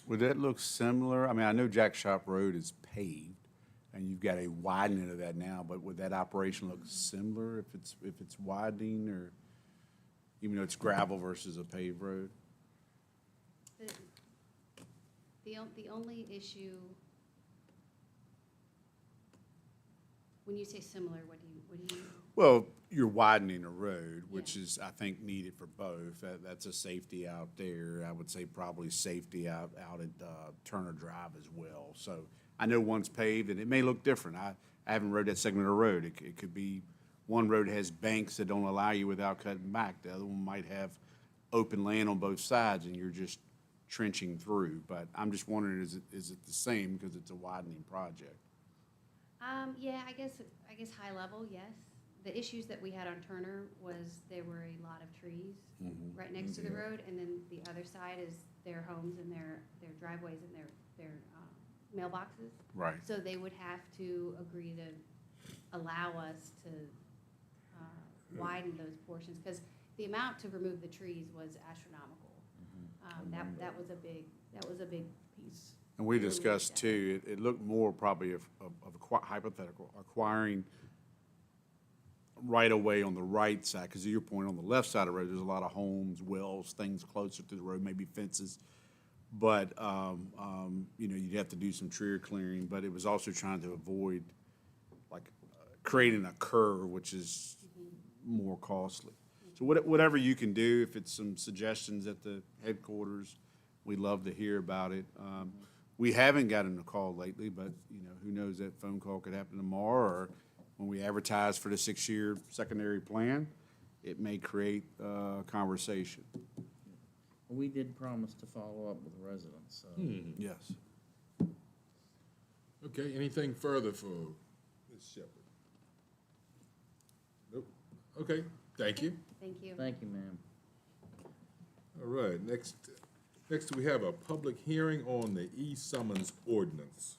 Would that look similar? I mean, I know Jack Shop Road is paved, and you've got a widening of that now, but would that operation look similar if it's widening, or even though it's gravel versus a paved road? The only issue, when you say similar, what do you mean? Well, you're widening a road, which is, I think, needed for both. That's a safety out there. I would say probably safety out at Turner Drive as well. So I know one's paved, and it may look different. I haven't rode that segment of road. It could be one road has banks that don't allow you without cutting back. The other one might have open land on both sides, and you're just trenching through. But I'm just wondering, is it the same because it's a widening project? Yeah, I guess high level, yes. The issues that we had on Turner was there were a lot of trees right next to the road, and then the other side is their homes and their driveways and their mailboxes. Right. So they would have to agree to allow us to widen those portions, because the amount to remove the trees was astronomical. That was a big piece. And we discussed too, it looked more probably of a hypothetical, acquiring right away on the right side, because to your point, on the left side of the road, there's a lot of homes, wells, things closer to the road, maybe fences. But, you'd have to do some tree clearing, but it was also trying to avoid creating a curve, which is more costly. So whatever you can do, if it's some suggestions at the headquarters, we'd love to hear about it. We haven't gotten a call lately, but, who knows, that phone call could happen tomorrow, or when we advertise for the 6-year secondary plan, it may create conversation. We did promise to follow up with residents, so. Yes. Okay, anything further for Ms. Shepherd? Nope. Okay, thank you. Thank you. Thank you, ma'am. All right, next we have a public hearing on the e-summons ordinance.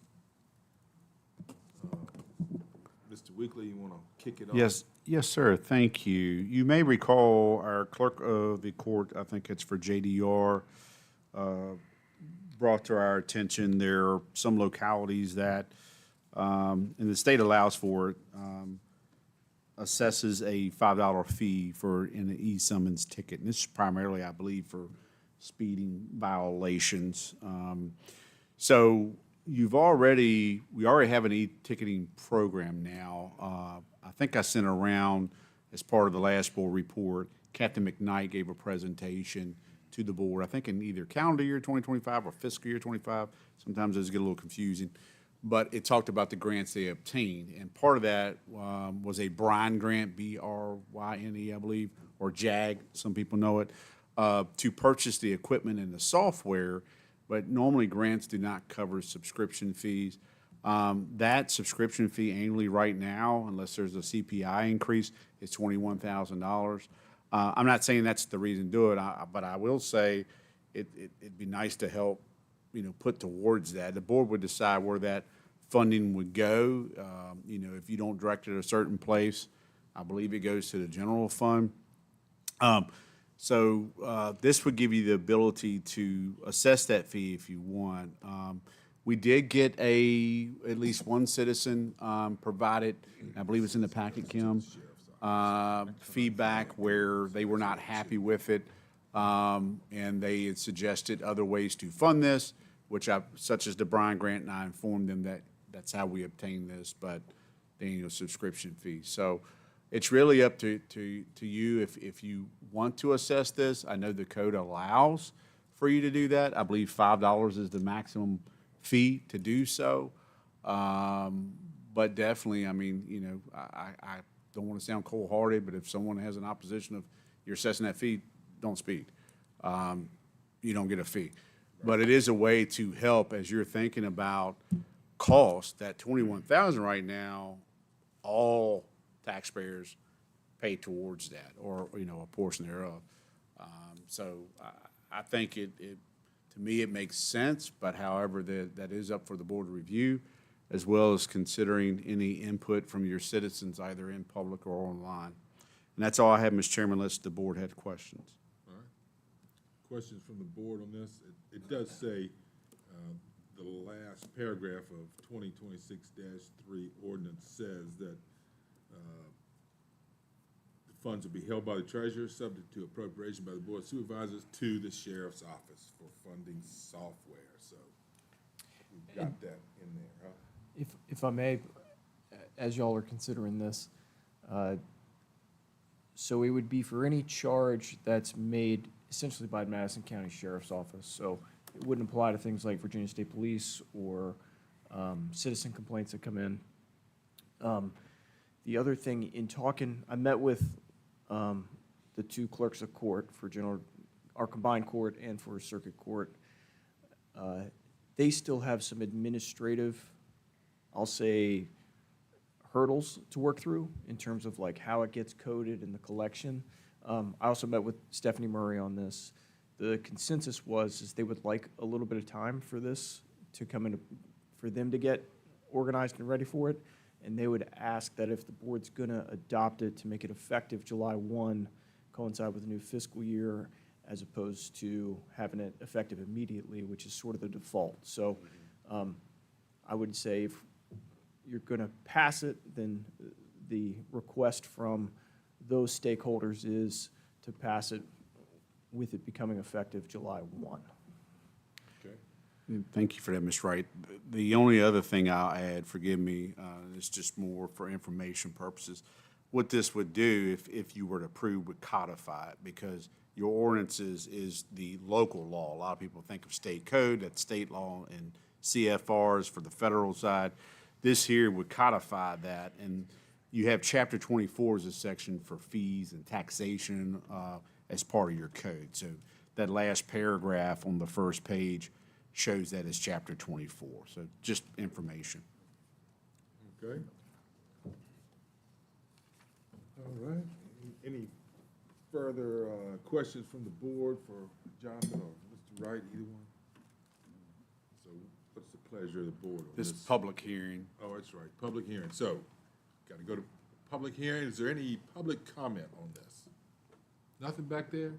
Mr. Weekly, you want to kick it off? Yes, sir. Thank you. You may recall our clerk of the court, I think it's for JDR, brought to our attention there are some localities that, and the state allows for it, assesses a $5 fee for an e-summons ticket. And this is primarily, I believe, for speeding violations. So we already have an e-ticketing program now. I think I sent around, as part of the last board report, Captain McKnight gave a presentation to the board, I think in either calendar year 2025 or fiscal year 25. Sometimes those get a little confusing. but it talked about the grants they obtained. And part of that was a Bryan grant, BRYNE, I believe, or JAG, some people know it, to purchase the equipment and the software, but normally grants do not cover subscription fees. That subscription fee annually right now, unless there's a CPI increase, is $21,000. I'm not saying that's the reason to do it, but I will say it'd be nice to help, put towards that. The board would decide where that funding would go. If you don't direct it at a certain place, I believe it goes to the general fund. So this would give you the ability to assess that fee if you want. We did get at least one citizen provided, I believe it's in the packet, Kim, feedback where they were not happy with it, and they had suggested other ways to fund this, such as the Bryan grant, and I informed them that that's how we obtain this, but the annual subscription fee. So it's really up to you if you want to assess this. I know the code allows for you to do that. I believe $5 is the maximum fee to do so. But definitely, I don't want to sound cold-hearted, but if someone has an opposition of you're assessing that fee, don't speak. You don't get a fee. But it is a way to help as you're thinking about cost. That $21,000 right now, all taxpayers pay towards that, or a portion thereof. So I think to me it makes sense, but however that is up for the board to review, as well as considering any input from your citizens either in public or online. And that's all I have, Mr. Chairman, unless the board had questions. All right. Questions from the board on this? It does say the last paragraph of 2026-3 ordinance says that the funds will be held by the treasurer, subject to appropriation by the board of supervisors to the sheriff's office for funding software. So we've got that in there, huh? If I may, as y'all are considering this, so it would be for any charge that's made essentially by Madison County Sheriff's Office. So it wouldn't apply to things like Virginia State Police or citizen complaints that come in. The other thing, in talking, I met with the two clerks of court for our combined court and for circuit court. They still have some administrative, I'll say, hurdles to work through in terms of like how it gets coded and the collection. I also met with Stephanie Murray on this. The consensus is they would like a little bit of time for this to come in, for them to get organized and ready for it. And they would ask that if the board's gonna adopt it, to make it effective July 1, coincide with the new fiscal year, as opposed to having it effective immediately, which is sort of the default. So I would say if you're gonna pass it, then the request from those stakeholders is to pass it with it becoming effective July 1. Thank you for that, Ms. Wright. The only other thing I'll add, forgive me, is just more for information purposes. What this would do, if you were to approve, would codify it, because your ordinances is the local law. A lot of people think of state code, that's state law, and CFRs for the federal side. This here would codify that, and you have Chapter 24 as a section for fees and taxation as part of your code. So that last paragraph on the first page shows that as Chapter 24. So just information. Okay. All right. Any further questions from the board for Jonathan or Mr. Wright, either one? So what's the pleasure of the board on this? This public hearing. Oh, that's right, public hearing. So, got to go to public hearing. Is there any public comment on this? Nothing back there?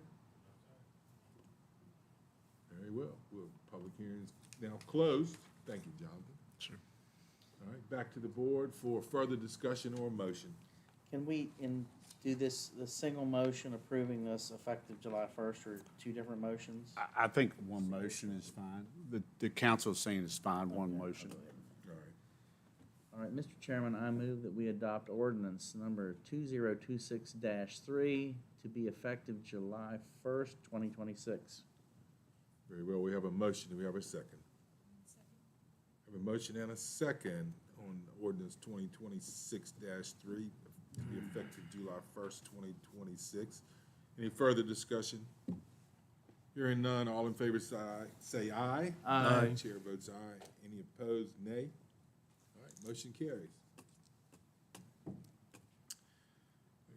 Very well. Public hearing is now closed. Thank you, Jonathan. Sure. All right, back to the board for further discussion or motion. Can we do the single motion approving this effective July 1st, or two different motions? I think one motion is fine. The council is saying it's fine, one motion. All right. All right, Mr. Chairman, I move that we adopt ordinance number 2026-3 to be effective July 1st, 2026. Very well. We have a motion. Do we have a second? Have a motion and a second on ordinance 2026-3 to be effective July 1st, 2026. Any further discussion? Hearing none, all in favor say aye. Aye. Chair votes aye. Any opposed, nay. All right, motion carries.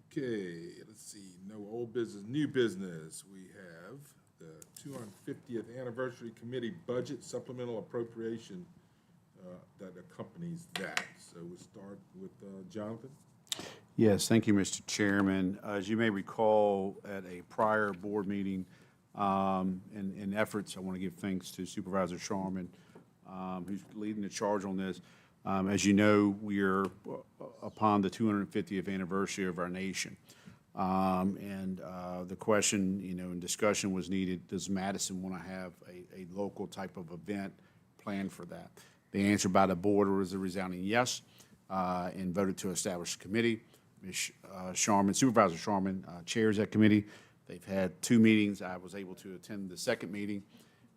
Okay, let's see, no old business, new business. We have the 250th Anniversary Committee Budget Supplemental Appropriation that accompanies that. So we'll start with Jonathan. Yes, thank you, Mr. Chairman. As you may recall, at a prior board meeting, in efforts, I want to give thanks to Supervisor Sharman, who's leading the charge on this. As you know, we are upon the 250th anniversary of our nation. And the question, and discussion was needed, does Madison want to have a local type of event planned for that? The answer by the board was a resounding yes, and voted to establish a committee. Ms. Sharman, Supervisor Sharman chairs that committee. They've had 2 meetings. I was able to attend the second meeting.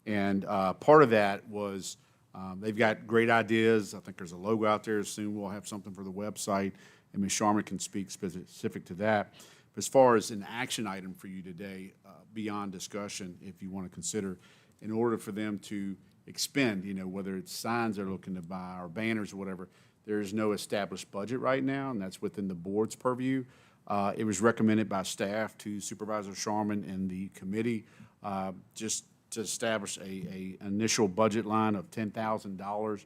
And part of that was they've got great ideas. I think there's a logo out there. Soon we'll have something for the website, and Ms. Sharman can speak specific to that. But as far as an action item for you today, beyond discussion, if you want to consider, in order for them to expend, whether it's signs they're looking to buy or banners or whatever, there is no established budget right now, and that's within the board's purview. It was recommended by staff to Supervisor Sharman and the committee just to establish a initial budget line of $10,000.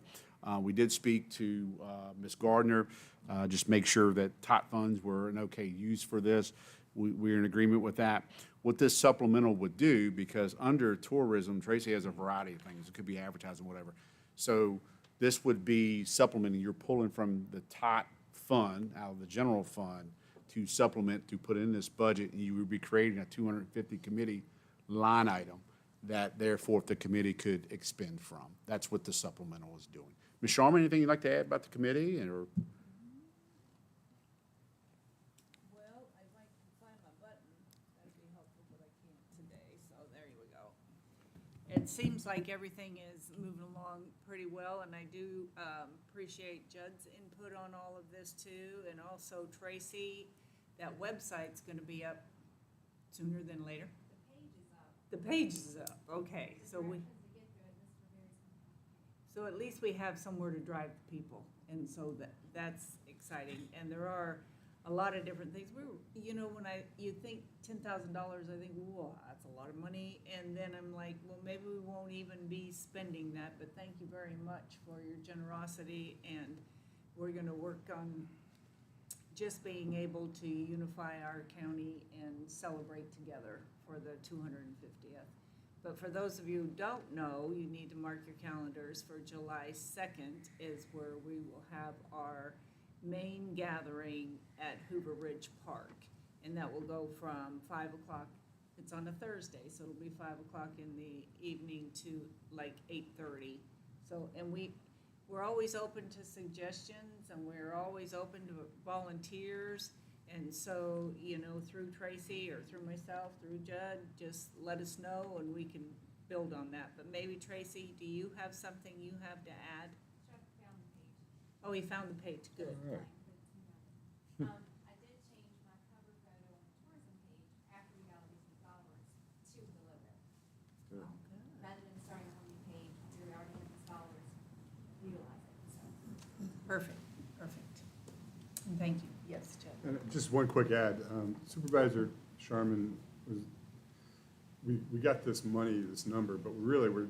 We did speak to Ms. Gardner, just make sure that TOT funds were an okay use for this. We're in agreement with that. What this supplemental would do, because under tourism, Tracy has a variety of things. It could be advertising, whatever. So this would be supplementing. You're pulling from the TOT fund, out of the general fund, to supplement, to put in this budget, and you would be creating a 250 committee line item that therefore the committee could expend from. That's what the supplemental is doing. Ms. Sharman, anything you'd like to add about the committee? Or Well, I'd like to find my button. That'd be helpful, but I can't today, so there you go. It seems like everything is moving along pretty well, and I do appreciate Judd's input on all of this too, and also Tracy. That website's gonna be up sooner than later. The page is up, okay, so so at least we have somewhere to drive people, and so that's exciting. And there are a lot of different things. When you think $10,000, I think, whoa, that's a lot of money. And then I'm like, well, maybe we won't even be spending that, but thank you very much for your generosity. And we're gonna work on just being able to unify our county and celebrate together for the 250th. But for those of you who don't know, you need to mark your calendars for July 2nd is where we will have our main gathering at Hoover Ridge Park. And that will go from 5 o'clock, it's on a Thursday, so it'll be 5 o'clock in the evening to like 8:30. So, and we're always open to suggestions, and we're always open to volunteers. And so, through Tracy or through myself, through Judd, just let us know and we can build on that. But maybe Tracy, do you have something you have to add? Oh, he found the page, good. All right. I did change my cover photo on the tourism page after we got all these new followers to the logo. Good. Rather than starting a whole new page, we already have these followers, utilize it, so. Perfect. And thank you. Yes, Judd. And just one quick add, Supervisor Sharman we got this money, this number, but we're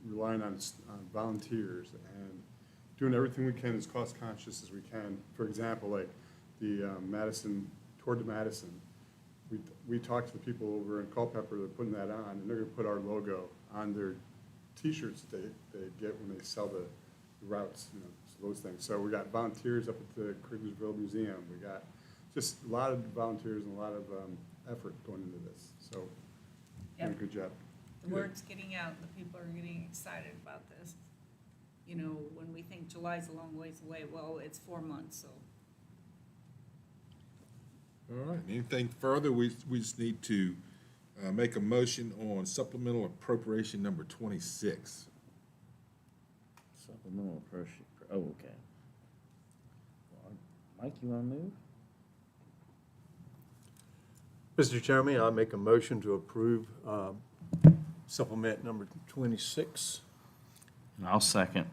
relying on volunteers and doing everything we can as cost conscious as we can. For example, like the Madison, Tour de Madison, we talked to the people over in Culpeper that are putting that on, and they're gonna put our logo on their T-shirts that they get when they sell the routes, those things. So we got volunteers up at the Kriegersville Museum. We got just a lot of volunteers and a lot of effort going into this. So, Yep. good job. The word's getting out, the people are getting excited about this. When we think July's a long ways away, well, it's 4 months, so. All right, anything further? We just need to make a motion on supplemental appropriation number 26. so Supplemental appropriation, oh, okay. Well, Mike, you want to move? Mr. Chairman, I make a motion to approve supplement number 26. And I'll second.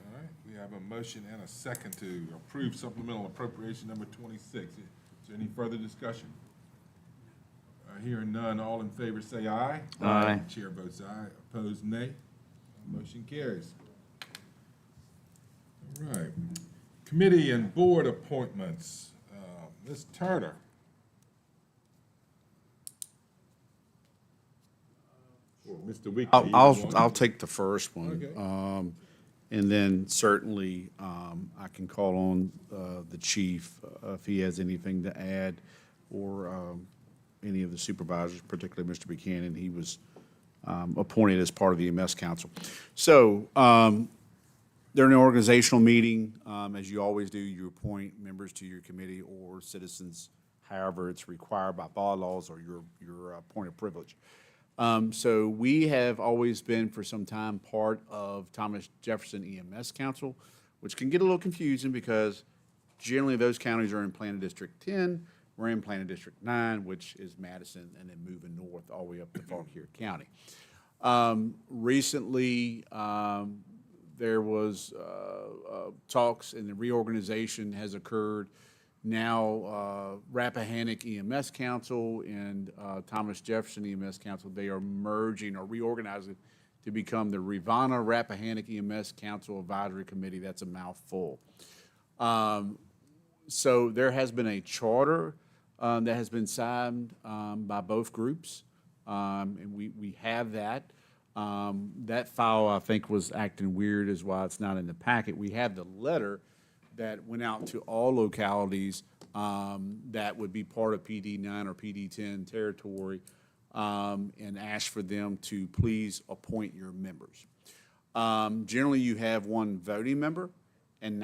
All right, we have a motion and a second to approve supplemental appropriation number 26. Is there any further discussion? Hearing none, all in favor say aye. Aye. Chair votes aye, opposed nay. Motion carries. All right. Committee and board appointments. Ms. Turner. Or Mr. Weekly. I'll take the first one. Okay. And then certainly, I can call on the chief if he has anything to add, or any of the supervisors, particularly Mr. Buchanan. He was appointed as part of the EMS Council. So during an organizational meeting, as you always do, you appoint members to your committee or citizens, however it's required by bylaws or your point of privilege. So we have always been for some time part of Thomas Jefferson EMS Council, which can get a little confusing because generally those counties are in Planning District 10. We're in Planning District 9, which is Madison, and then moving north all the way up to Fauquier County. Recently, there was talks and the reorganization has occurred. Now, Rappahannock EMS Council and Thomas Jefferson EMS Council, they are merging or reorganizing to become the Rivanna Rappahannock EMS Council Advisory Committee. That's a mouthful. So there has been a charter that has been signed by both groups, and we have that. That file, I think, was acting weird, is why it's not in the packet. We have the letter that went out to all localities that would be part of PD 9 or PD 10 territory, and asked for them to please appoint your members. Generally, you have one voting member, and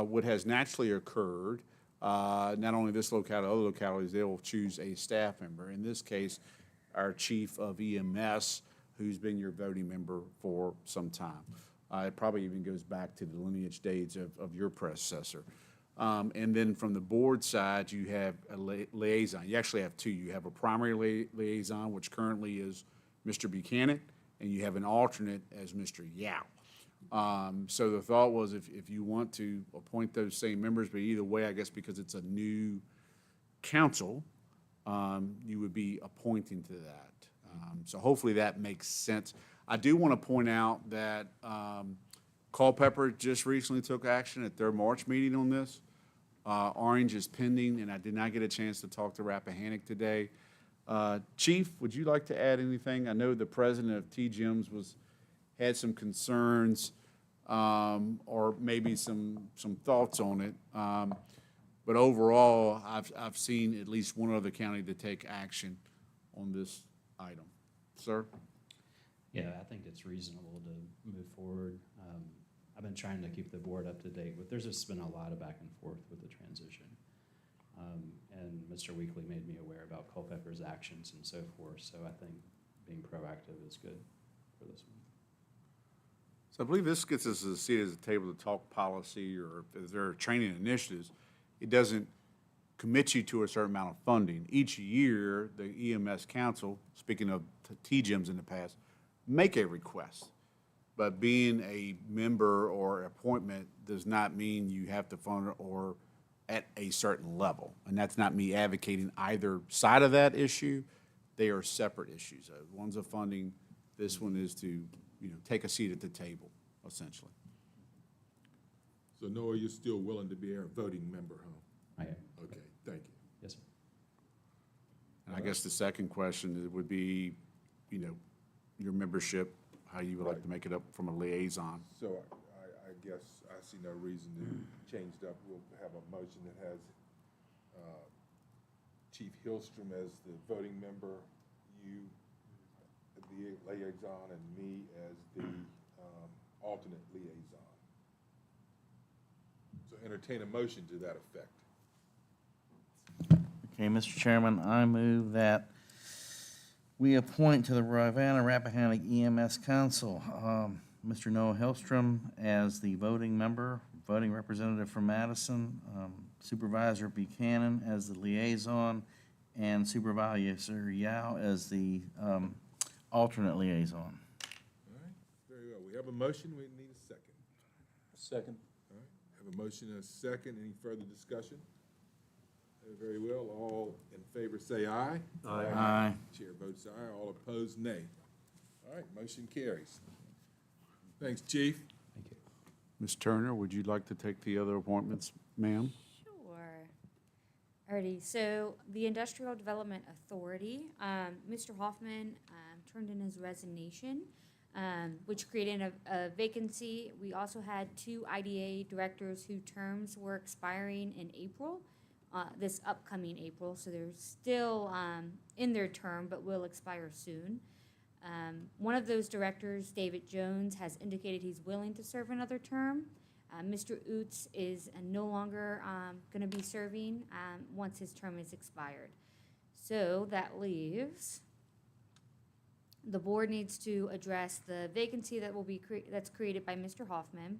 what has naturally occurred, not only this locality, other localities, they will choose a staff member. In this case, our chief of EMS, who's been your voting member for some time. It probably even goes back to the lineage dates of your predecessor. And then from the board side, you have a liaison. You actually have two. You have a primary liaison, which currently is Mr. Buchanan, and you have an alternate as Mr. Yao. So the thought was if you want to appoint those same members, but either way, I guess because it's a new council, you would be appointing to that. So hopefully that makes sense. I do want to point out that Culpeper just recently took action at their March meeting on this. Orange is pending, and I did not get a chance to talk to Rappahannock today. Chief, would you like to add anything? I know the president of TGMs had some concerns or maybe some thoughts on it. But overall, I've seen at least one other county to take action on this item. Sir? Yeah, I think it's reasonable to move forward. I've been trying to keep the board up to date, but there's just been a lot of back and forth with the transition. And Mr. Weekly made me aware about Culpeper's actions and so forth, so I think being proactive is good for this one. So I believe this gets us to the seat at the table to talk policy, or if there are training initiatives. It doesn't commit you to a certain amount of funding. Each year, the EMS Council, speaking of TGMs in the past, make a request. But being a member or appointment does not mean you have to fund it or at a certain level. And that's not me advocating either side of that issue. They are separate issues. One's a funding, this one is to, take a seat at the table, essentially. So Noah, you're still willing to be our voting member, huh? I am. Okay, thank you. Yes, sir. And I guess the second question would be, your membership, how you would like to make it up from a liaison. So I guess I see no reason to change it up. We'll have a motion that has Chief Hillstrom as the voting member, you, the liaison, and me as the alternate liaison. So entertain a motion to that effect. Okay, Mr. Chairman, I move that we appoint to the Rivanna Rappahannock EMS Council Mr. Noah Hellstrom as the voting member, voting representative from Madison, Supervisor Buchanan as the liaison, and Supervisor Yao as the alternate liaison. All right, very well. We have a motion, we need a second. Second. All right, have a motion and a second. Any further discussion? Very well. All in favor say aye. Aye. Aye. Chair votes aye. All opposed, nay. All right, motion carries. Thanks, Chief. Ms. Turner, would you like to take the other appointments, ma'am? Sure. Alrighty, so the Industrial Development Authority, Mr. Hoffman turned in his resignation, which created a vacancy. We also had 2 IDA directors whose terms were expiring in April, this upcoming April, so they're still in their term but will expire soon. One of those directors, David Jones, has indicated he's willing to serve another term. Mr. Oots is no longer going to be serving once his term is expired. So that leaves, the board needs to address the vacancy that will be that's created by Mr. Hoffman,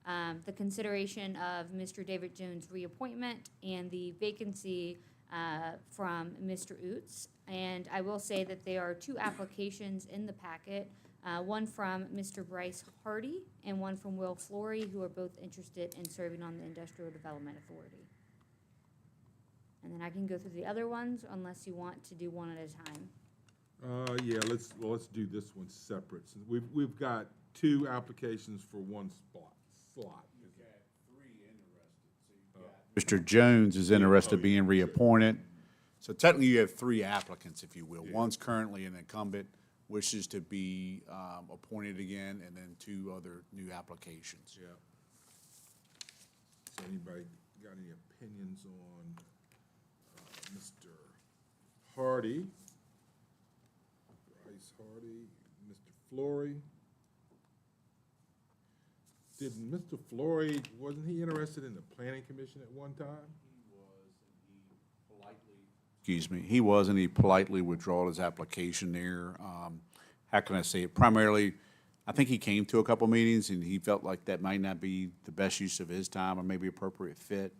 the consideration of Mr. David Jones' reappointment, and the vacancy from Mr. Oots. And I will say that there are 2 applications in the packet, one from Mr. Bryce Hardy and one from Will Flory, who are both interested in serving on the Industrial Development Authority. And then I can go through the other ones unless you want to do one at a time. Yeah, let's do this one separate. Since we've got 2 applications for 1 slot. Mr. Jones is interested in being reappointed. So technically, you have 3 applicants, if you will. One's currently an incumbent, wishes to be appointed again, and then 2 other new applications. Yeah. So anybody got any opinions on Mr. Hardy? Bryce Hardy, Mr. Flory? Did Mr. Flory, wasn't he interested in the planning commission at one time? Excuse me, he was, and he politely withdrew his application there. How can I say it? Primarily, I think he came to a couple meetings, and he felt like that might not be the best use of his time or maybe appropriate fit.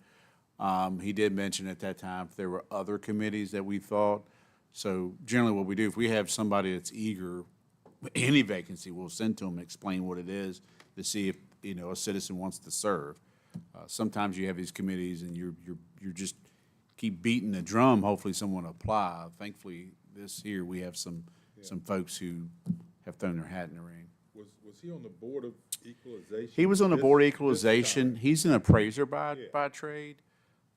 He did mention at that time if there were other committees that we thought. So generally what we do, if we have somebody that's eager, any vacancy, we'll send to them, explain what it is to see if, a citizen wants to serve. Sometimes you have these committees and you're just keep beating the drum, hopefully someone will apply. Thankfully, this here, we have some folks who have thrown their hat in the ring. Was he on the Board of Equalization? He was on the Board of Equalization. time? He's an appraiser by trade.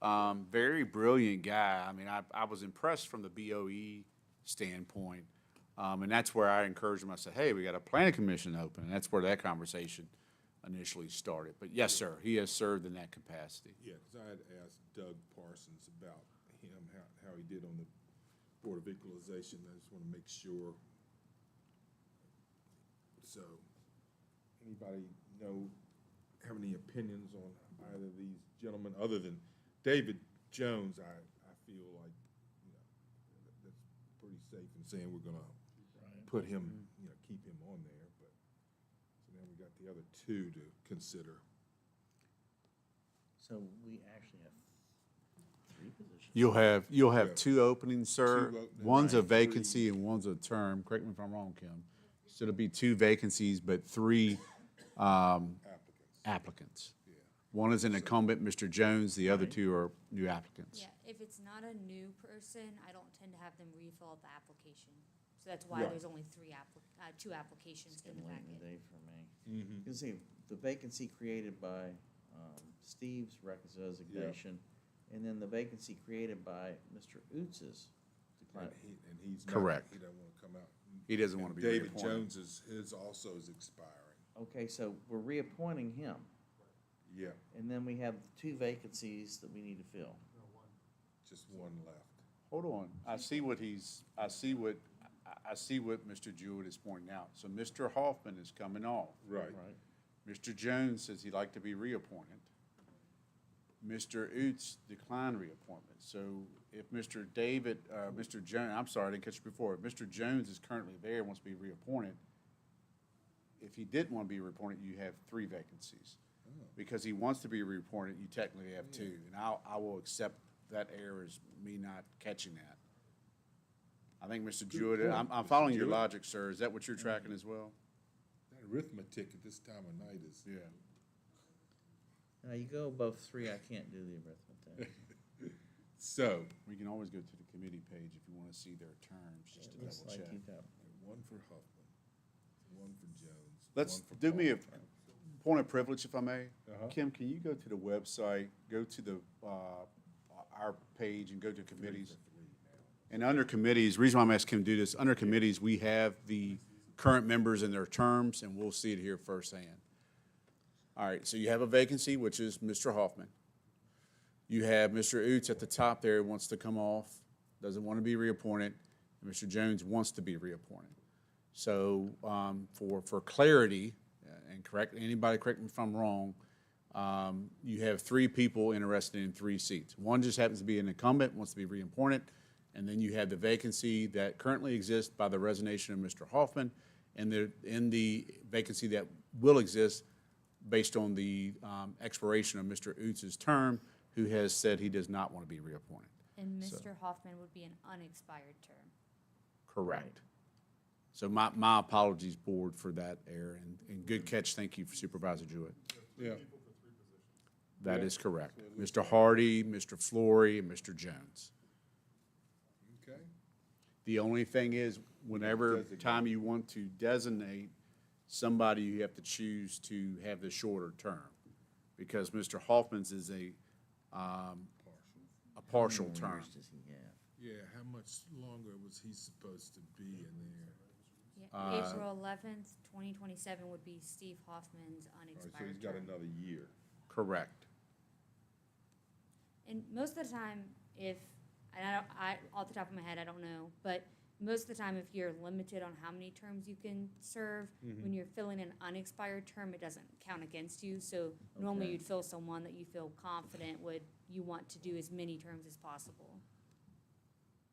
Very brilliant guy. I mean, I was impressed from the BOE standpoint. And that's where I encouraged him. I said, hey, we got a planning commission open. And that's where that conversation initially started. But yes, sir, he has served in that capacity. Yeah, because I had asked Doug Parsons about him, how he did on the Board of Equalization. I just want to make sure. So, anybody have any opinions on either of these gentlemen, other than David Jones? I feel like, that's pretty safe in saying we're gonna put him, keep him on there, but, so now we got the other 2 to consider. So we actually have 3 positions. You'll have 2 openings, sir. 2 openings. One's a Right. vacancy and one's a term. Correct me if I'm wrong, Kim. So it'll be 2 vacancies, but 3 applicants. Yeah. One is an incumbent, Mr. Jones. The other 2 are new applicants. Yeah, if it's not a new person, I don't tend to have them refill out the application. So that's why Right. there's only 2 applications in the Late in the packet. day for me. You can see the vacancy created by Steve's resignation, and then the vacancy created by Mr. Oots's decline. And he's not, Correct. he doesn't want to come out. He doesn't want to be David reappointed. Jones his also is expiring. Okay, so we're reappointing him, Yeah, and then we have 2 vacancies that we need to fill. just one left. Hold on. I see what Mr. Jewett is pointing out. So Mr. Hoffman is coming off. Right. Mr. Jones says he'd like to be reappointed. Mr. Oots declined reappointment. So if Mr. Jones, I'm sorry, I didn't catch you before. If Mr. Jones is currently there, wants to be reappointed, if he didn't want to be reappointed, you have 3 vacancies. Because he wants to be reappointed, you technically have 2. And I will accept that error as me not catching that. I think, Mr. Jewett, I'm point, following Mr. your Jewett. logic, sir. Is that what you're tracking as well? That arithmetic at this time of night is. Yeah. Now, you go above 3, I can't do the arithmetic. So, We can always go to the committee page if you want to see their terms, just to Looks double like check. you got one for Huffman, one for Jones. Let's one for do me a Paul. point of privilege, if I may. Uh-huh. Kim, can you go to the website, go to the, our page and go to committees? And under committees, the reason why I'm asking Kim to do this, under committees, we have the current members and their terms, and we'll see it here firsthand. All right, so you have a vacancy, which is Mr. Hoffman. You have Mr. Oots at the top there, wants to come off, doesn't want to be reappointed, and Mr. Jones wants to be reappointed. So, for clarity, and anybody correct me if I'm wrong, you have 3 people interested in 3 seats. One just happens to be an incumbent, wants to be reappointed, and then you have the vacancy that currently exists by the resignation of Mr. Hoffman, and the vacancy that will exist based on the expiration of Mr. Oots' term, who has said he does not want to be reappointed. And So- Mr. Hoffman would be an unexpired term. Correct. So my apologies, board, for that error, and good catch, thank you, Supervisor Jewett. Yeah. That Yeah. is correct. Mr. Hardy, Mr. Flory, and Mr. Jones. Okay. The only thing is, whenever Designate. time you want to designate somebody, you have to choose to have the shorter term. Because Mr. Hoffman's is a partial How many term. years does he have? Yeah, how much longer was he supposed to be in there? Yeah, April 11th, 2027 would be Steve Hoffman's All right, so unexpired he's got term. another year. Correct. And most of the time, off the top of my head, I don't know, but most of the time, if you're limited on how many terms you can serve, when you're filling an unexpired term, it doesn't count against you. So normally Okay. you'd fill someone that you feel confident you want to do as many terms as possible.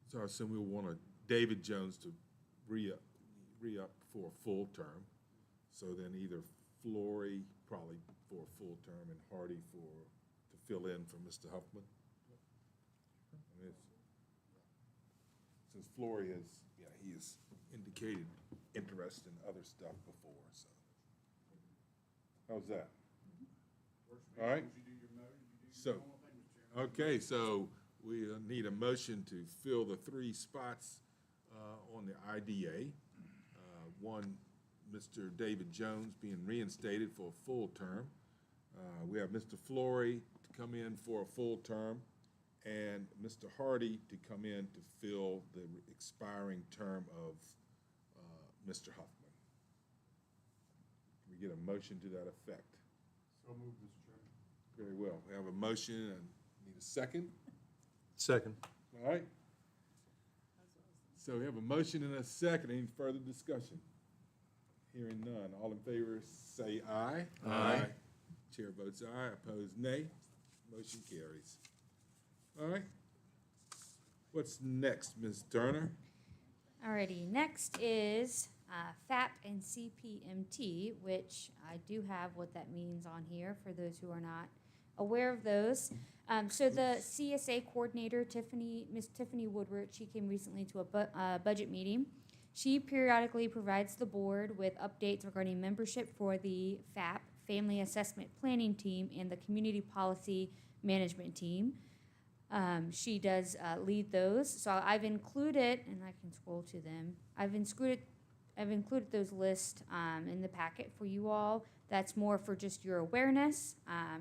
So I assume we'll want David Jones to re-up for a full term. So then either Flory probably for a full term and Hardy to fill in for Mr. Huffman. I mean, since Flory he has indicated interest in other stuff before, so. How's that? All right? So, okay, so we need a motion to fill the 3 spots on the IDA. One, Mr. David Jones being reinstated for a full term. We have Mr. Flory to come in for a full term, and Mr. Hardy to come in to fill the expiring term of Mr. Huffman. Can we get a motion to that effect? So moved, Mr. Chairman. Very well. We have a motion and need a second. Second. All right. So we have a motion and a second. Any further discussion? Hearing none. All in favor, say aye. Aye. Chair votes aye. Opposed, nay. Motion carries. All right. What's next, Ms. Turner? Alrighty, next is FAP and CPMT, which I do have what that means on here for those who are not aware of those. So the CSA coordinator, Miss Tiffany Woodward, she came recently to a budget meeting. She periodically provides the board with updates regarding membership for the FAP, Family Assessment Planning Team, and the Community Policy Management Team. She does lead those. So I've included, and I can scroll to them, I've included those lists in the packet for you all. That's more for just your awareness.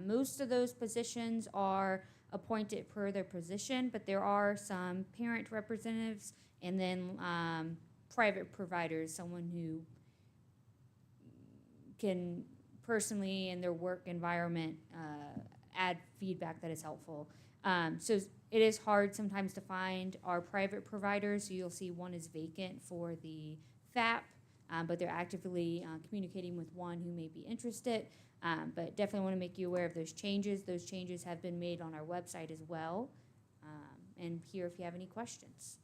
Most of those positions are appointed per their position, but there are some parent representatives and then private providers, someone who can personally in their work environment add feedback that is helpful. So it is hard sometimes to find our private providers. So you'll see one is vacant for the FAP, but they're actively communicating with one who may be interested. But definitely want to make you aware of those changes. Those changes have been made on our website as well. And here if you have any questions.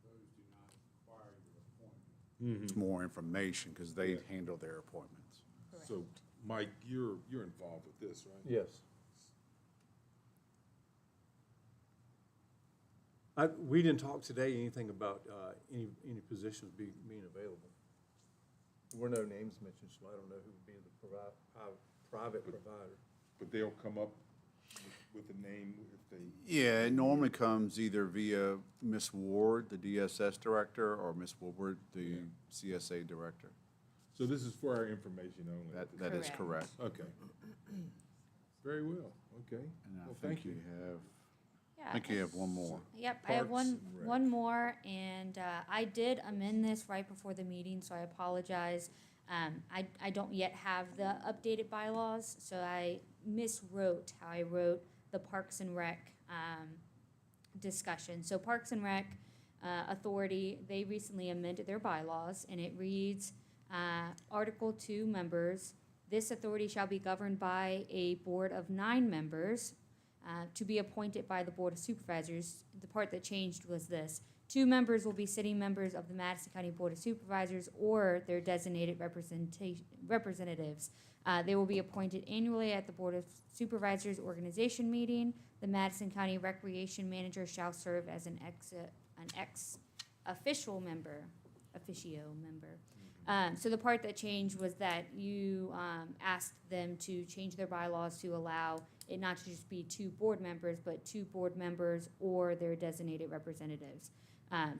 Those do not require your appointment. It's more information because they handle their appointments. So, Mike, you're involved with this, right? Yes. We didn't talk today anything about any positions being available. There were no names mentioned, so I don't know who would be the private provider. But they'll come up with a name if they. Yeah, it normally comes either via Ms. Ward, the DSS director, or Ms. Woodward, the CSA director. So this is for our information only? That is correct. Okay. Very well, okay. And Well, I think thank you. I think you have one more. Yep, I have Parks and Rec. one more, and I did amend this right before the meeting, so I apologize. I don't yet have the updated bylaws, so I miswrote how I wrote the Parks and Rec discussion. So Parks and Rec Authority, they recently amended their bylaws, and it reads, Article 2 members, this authority shall be governed by a board of 9 members, to be appointed by the Board of Supervisors. The part that changed was this. 2 members will be sitting members of the Madison County Board of Supervisors or their designated representatives. They will be appointed annually at the Board of Supervisors organization meeting. The Madison County Recreation Manager shall serve as an ex-officio member. So the part that changed was that you asked them to change their bylaws to allow it not to just be 2 board members, but 2 board members or their designated representatives.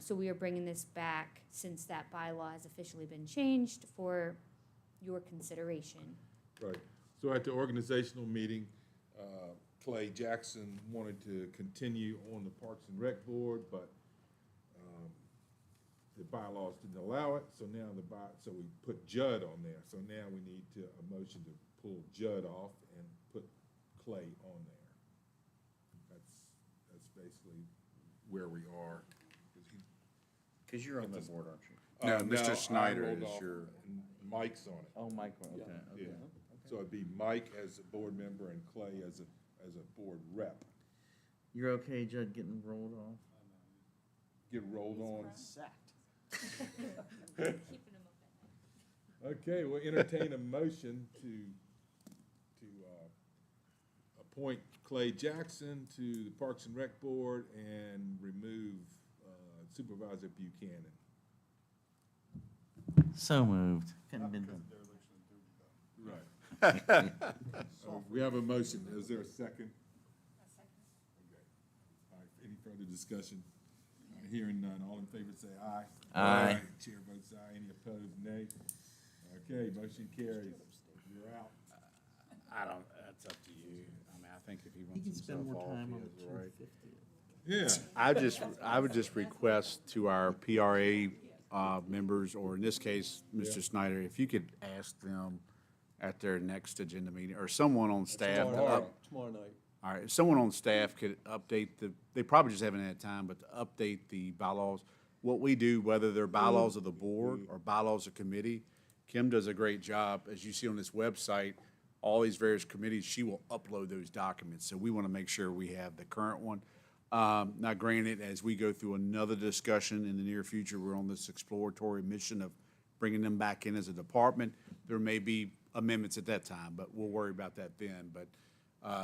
So we are bringing this back since that bylaw has officially been changed for your consideration. Right. So at the organizational meeting, Clay Jackson wanted to continue on the Parks and Rec Board, but the bylaws didn't allow it, so now so we put Judd on there. So now we need a motion to pull Judd off and put Clay on there. That's basically where we are. Because you're on the board, aren't you? No, Mr. Snyder I rolled is off, your. and Mike's on it. Oh, Mike, okay, Yeah. okay. So it'd be Mike as a board member and Clay as a board rep. You're okay, Judd, getting rolled off? Get rolled on. Sacked. Okay, we'll entertain a motion to appoint Clay Jackson to the Parks and Rec Board and remove Supervisor Buchanan. So moved. Couldn't been done. Right. We have a motion. Is there a second? Okay. All right, any further discussion? Hearing none, all in favor say aye. Aye. Chair votes aye. Any opposed, nay. Okay, motion carries. You're out. I don't, that's up to you. I mean, I think if he You wants can spend himself more off, time he on has the the right. 250. Yeah. I would just request to our PRA members, or in this case, Mr. Snyder, if you could ask them at their next agenda meeting, or someone on staff. Tomorrow night. All right, if someone on staff could update they probably just haven't had time, but to update the bylaws. What we do, whether they're bylaws of the board or bylaws of committee, Kim does a great job. As you see on this website, all these various committees, she will upload those documents. So we want to make sure we have the current one. Now granted, as we go through another discussion in the near future, we're on this exploratory mission of bringing them back in as a department. There may be amendments at that time, but we'll worry about that then. But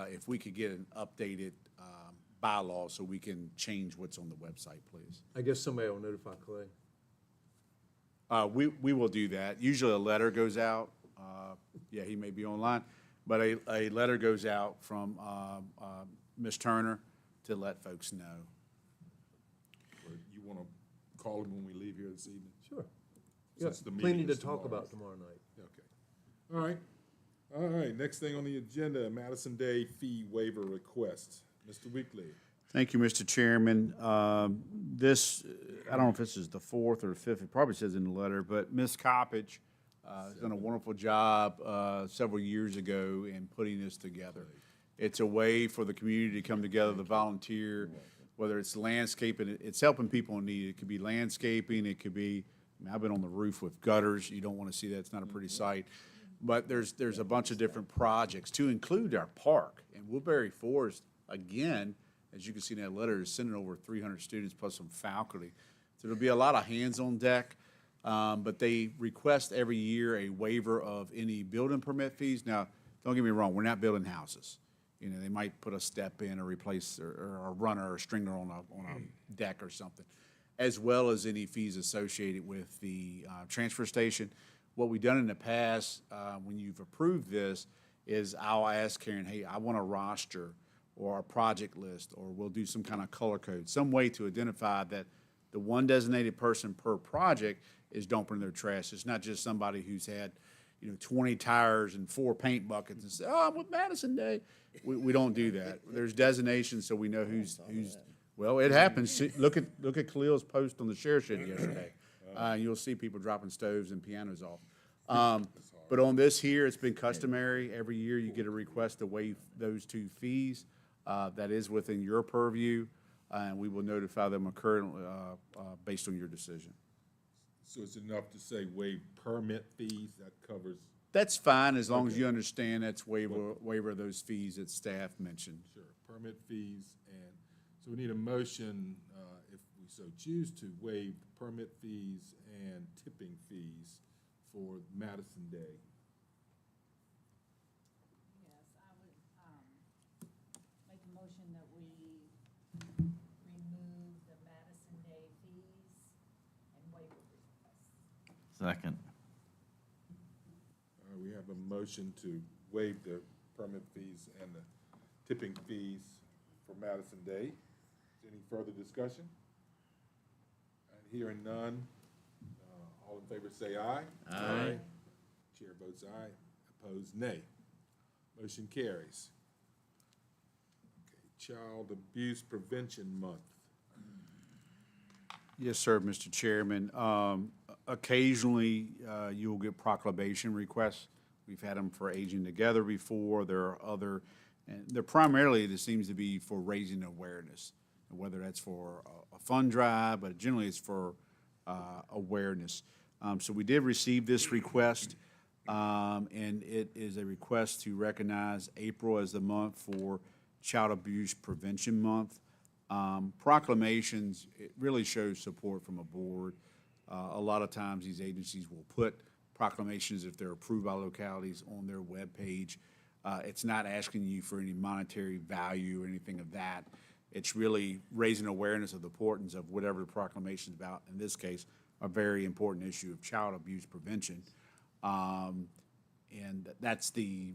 if we could get an updated bylaw so we can change what's on the website, please. I guess somebody will notify Clay. We will do that. Usually a letter goes out. Yeah, he may be online, but a letter goes out from Ms. Turner to let folks know. Or you want to call him when we leave here this evening? Sure. Yeah, Since the meeting plenty to is talk tomorrow. about tomorrow night. Okay. All right. All right, next thing on the agenda, Madison Day fee waiver request. Mr. Weekly. Thank you, Mr. Chairman. This, I don't know if this is the 4th or 5th, it probably says in the letter, but Ms. Coppage has done a wonderful job several years ago in putting this together. It's a way for the community to come together, to volunteer, whether it's landscaping, it's helping people in need. It could be landscaping, it could be, I mean, I've been on the roof with gutters, you don't want to see that, it's not a pretty sight. But there's a bunch of different projects to include our park. And Woodbury Forest, again, as you can see in that letter, is sending over 300 students plus some faculty. So there'll be a lot of hands on deck. But they request every year a waiver of any building permit fees. Now, don't get me wrong, we're not building houses. You know, they might put a step in or replace or a runner or a stringer on a deck or something, as well as any fees associated with the transfer station. What we've done in the past, when you've approved this, is I'll ask Karen, hey, I want a roster or a project list, or we'll do some kind of color code, some way to identify that the one designated person per project is dumping their trash. It's not just somebody who's had, 20 tires and 4 paint buckets and say, oh, I'm with Madison Day. We don't do that. There's designations so we know who's, well, it happens. See, look at Khalil's post on the share shed yesterday. You'll see people dropping stoves and pianos off. But on this here, it's been customary. Every year you get a request to waive those 2 fees. That is within your purview, and we will notify them currently based on your decision. So it's enough to say waive permit fees, that covers? That's fine, as long as you understand that's waiver of those fees that staff mentioned. Sure, permit fees, and so we need a motion, if we so choose to, waive permit fees and tipping fees for Madison Day. Yes, I would, make a motion that we remove the Madison Day fees and waiver requests. Second. We have a motion to waive the permit fees and the tipping fees for Madison Day. Is any further discussion? Hearing none, all in favor say aye. Aye. Chair votes aye, opposed nay. Motion carries. Okay, Child Abuse Prevention Month. Yes, sir, Mr. Chairman. Occasionally, you'll get proclamation requests. We've had them for Aging Together before. There are other, and they're primarily, it seems to be for raising awareness, whether that's for a fund drive, but generally it's for awareness. So we did receive this request, and it is a request to recognize April as the month for Child Abuse Prevention Month. Proclamations, it really shows support from a board. A lot of times these agencies will put proclamations, if they're approved by localities, on their webpage. It's not asking you for any monetary value or anything of that. It's really raising awareness of the importance of whatever the proclamation is about, in this case, a very important issue of child abuse prevention. And that's the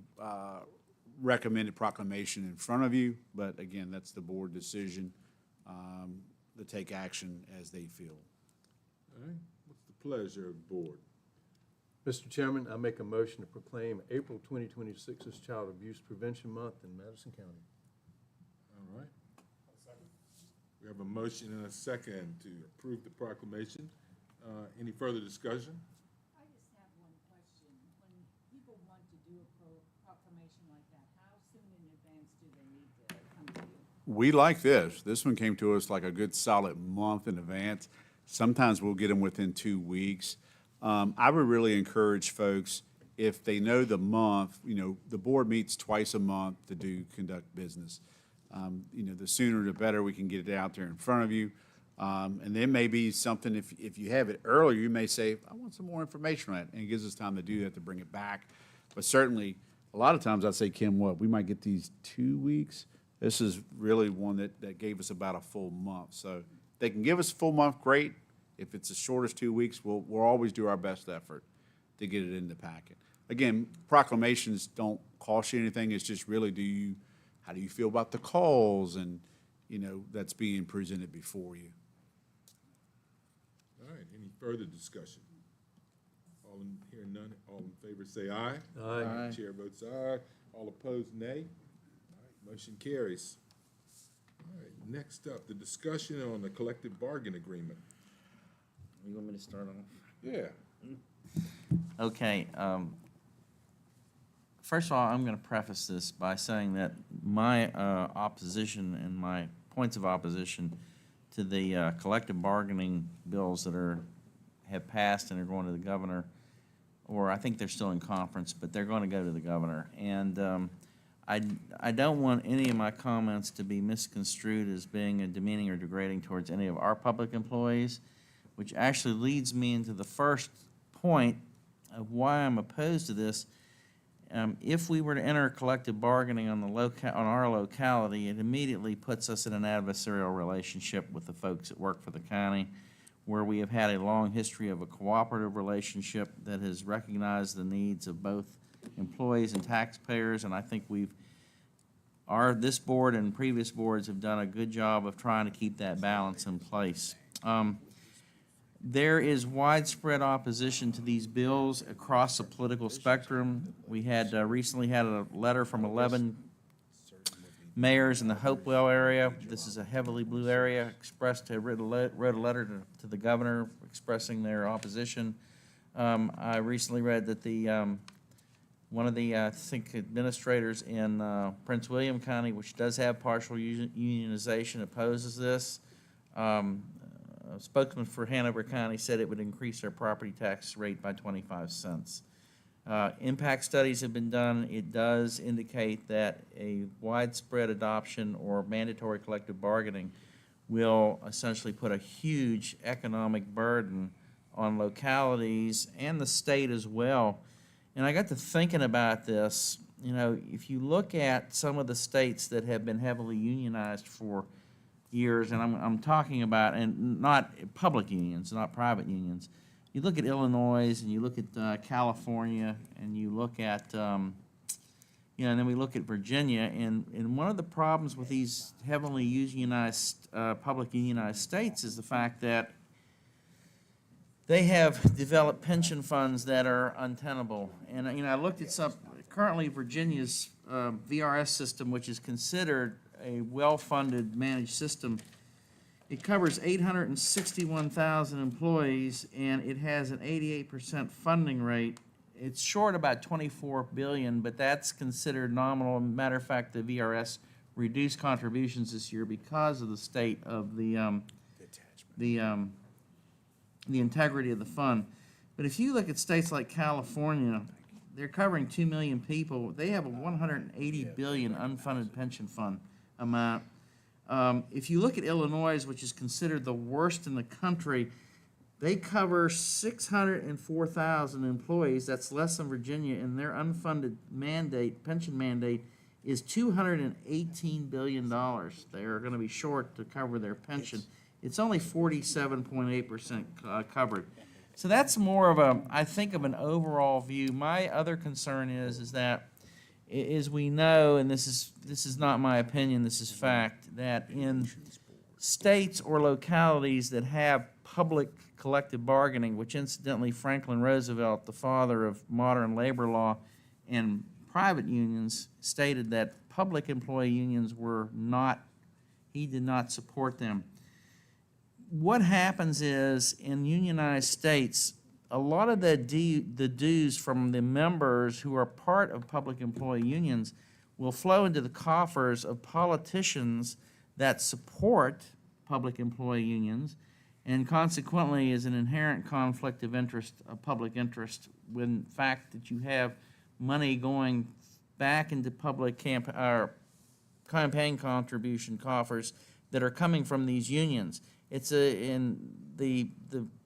recommended proclamation in front of you, but again, that's the board decision to take action as they feel. All right, what's the pleasure of the board? Mr. Chairman, I make a motion to proclaim April 2026 as Child Abuse Prevention Month in Madison County. All right. We have a motion and a second to approve the proclamation. Any further discussion? I just have one question. When people want to do a proclamation like that, how soon in advance do they need to come to you? We like this. This one came to us like a good solid month in advance. Sometimes we'll get them within 2 weeks. I would really encourage folks, if they know the month, the board meets twice a month to conduct business. The sooner the better we can get it out there in front of you. And there may be something, if you have it earlier, you may say, I want some more information on it, and it gives us time to do that, to bring it back. But certainly, a lot of times I'd say, Kim, we might get these 2 weeks. This is really one that gave us about a full month. So if they can give us a full month, great. If it's as short as 2 weeks, we'll always do our best effort to get it in the packet. Again, proclamations don't cost you anything. It's just really, how do you feel about the calls and, that's being presented before you. All right, any further discussion? Hearing none, all in favor say aye. Aye. Chair votes aye. All opposed, nay. All right, motion carries. All right, next up, the discussion on the collective bargain agreement. You want me to start off? Yeah. Okay. First of all, I'm going to preface this by saying that my opposition and my points of opposition to the collective bargaining bills that have passed and are going to the governor, or I think they're still in conference, but they're going to go to the governor. And I don't want any of my comments to be misconstrued as being demeaning or degrading towards any of our public employees. which actually leads me into the first point of why I'm opposed to this. If we were to enter collective bargaining on our locality, it immediately puts us in an adversarial relationship with the folks that work for the county, where we have had a long history of a cooperative relationship that has recognized the needs of both employees and taxpayers, and I think this board and previous boards have done a good job of trying to keep that balance in place. There is widespread opposition to these bills across the political spectrum. We had recently had a letter from 11 mayors in the Hopewell area. This is a heavily blue area. Wrote a letter to the governor expressing their opposition. I recently read that one of the I think administrators in Prince William County, which does have partial unionization, opposes this. A spokesman for Hanover County said it would increase their property tax rate by 25 cents. Impact studies have been done. It does indicate that a widespread adoption or mandatory collective bargaining will essentially put a huge economic burden on localities and the state as well. And I got to thinking about this. You know, if you look at some of the states that have been heavily unionized for years, and I'm talking about, and not public unions, not private unions. You look at Illinois, and you look at California, and you look at, and then we look at Virginia, and one of the problems with these heavily unionized, public unionized states is the fact that they have developed pension funds that are untenable. And, I looked at currently Virginia's VRS system, which is considered a well-funded managed system. It covers 861,000 employees, and it has an 88% funding rate. It's short about $24 billion, but that's considered nominal. Matter of fact, the VRS reduced contributions this year because of the state of the integrity of the fund. But if you look at states like California, they're covering 2 million people. They have a $180 billion unfunded pension fund amount. If you look at Illinois, which is considered the worst in the country, they cover 604,000 employees. That's less than Virginia, and their unfunded pension mandate, is $218 billion. They are going to be short to cover their pension. It's only 47.8% covered. So that's more of I think of an overall view. My other concern is that, as we know, and this is not my opinion, this is fact, that in states or localities that have public collective bargaining, which incidentally Franklin Roosevelt, the father of modern labor law and private unions, stated that public employee unions he did not support them. What happens is, in unionized states, a lot of the dues from the members who are part of public employee unions will flow into the coffers of politicians that support public employee unions, and consequently is an inherent conflict of interest, of public interest, when the fact that you have money going back into public campaign contribution coffers that are coming from these unions. In the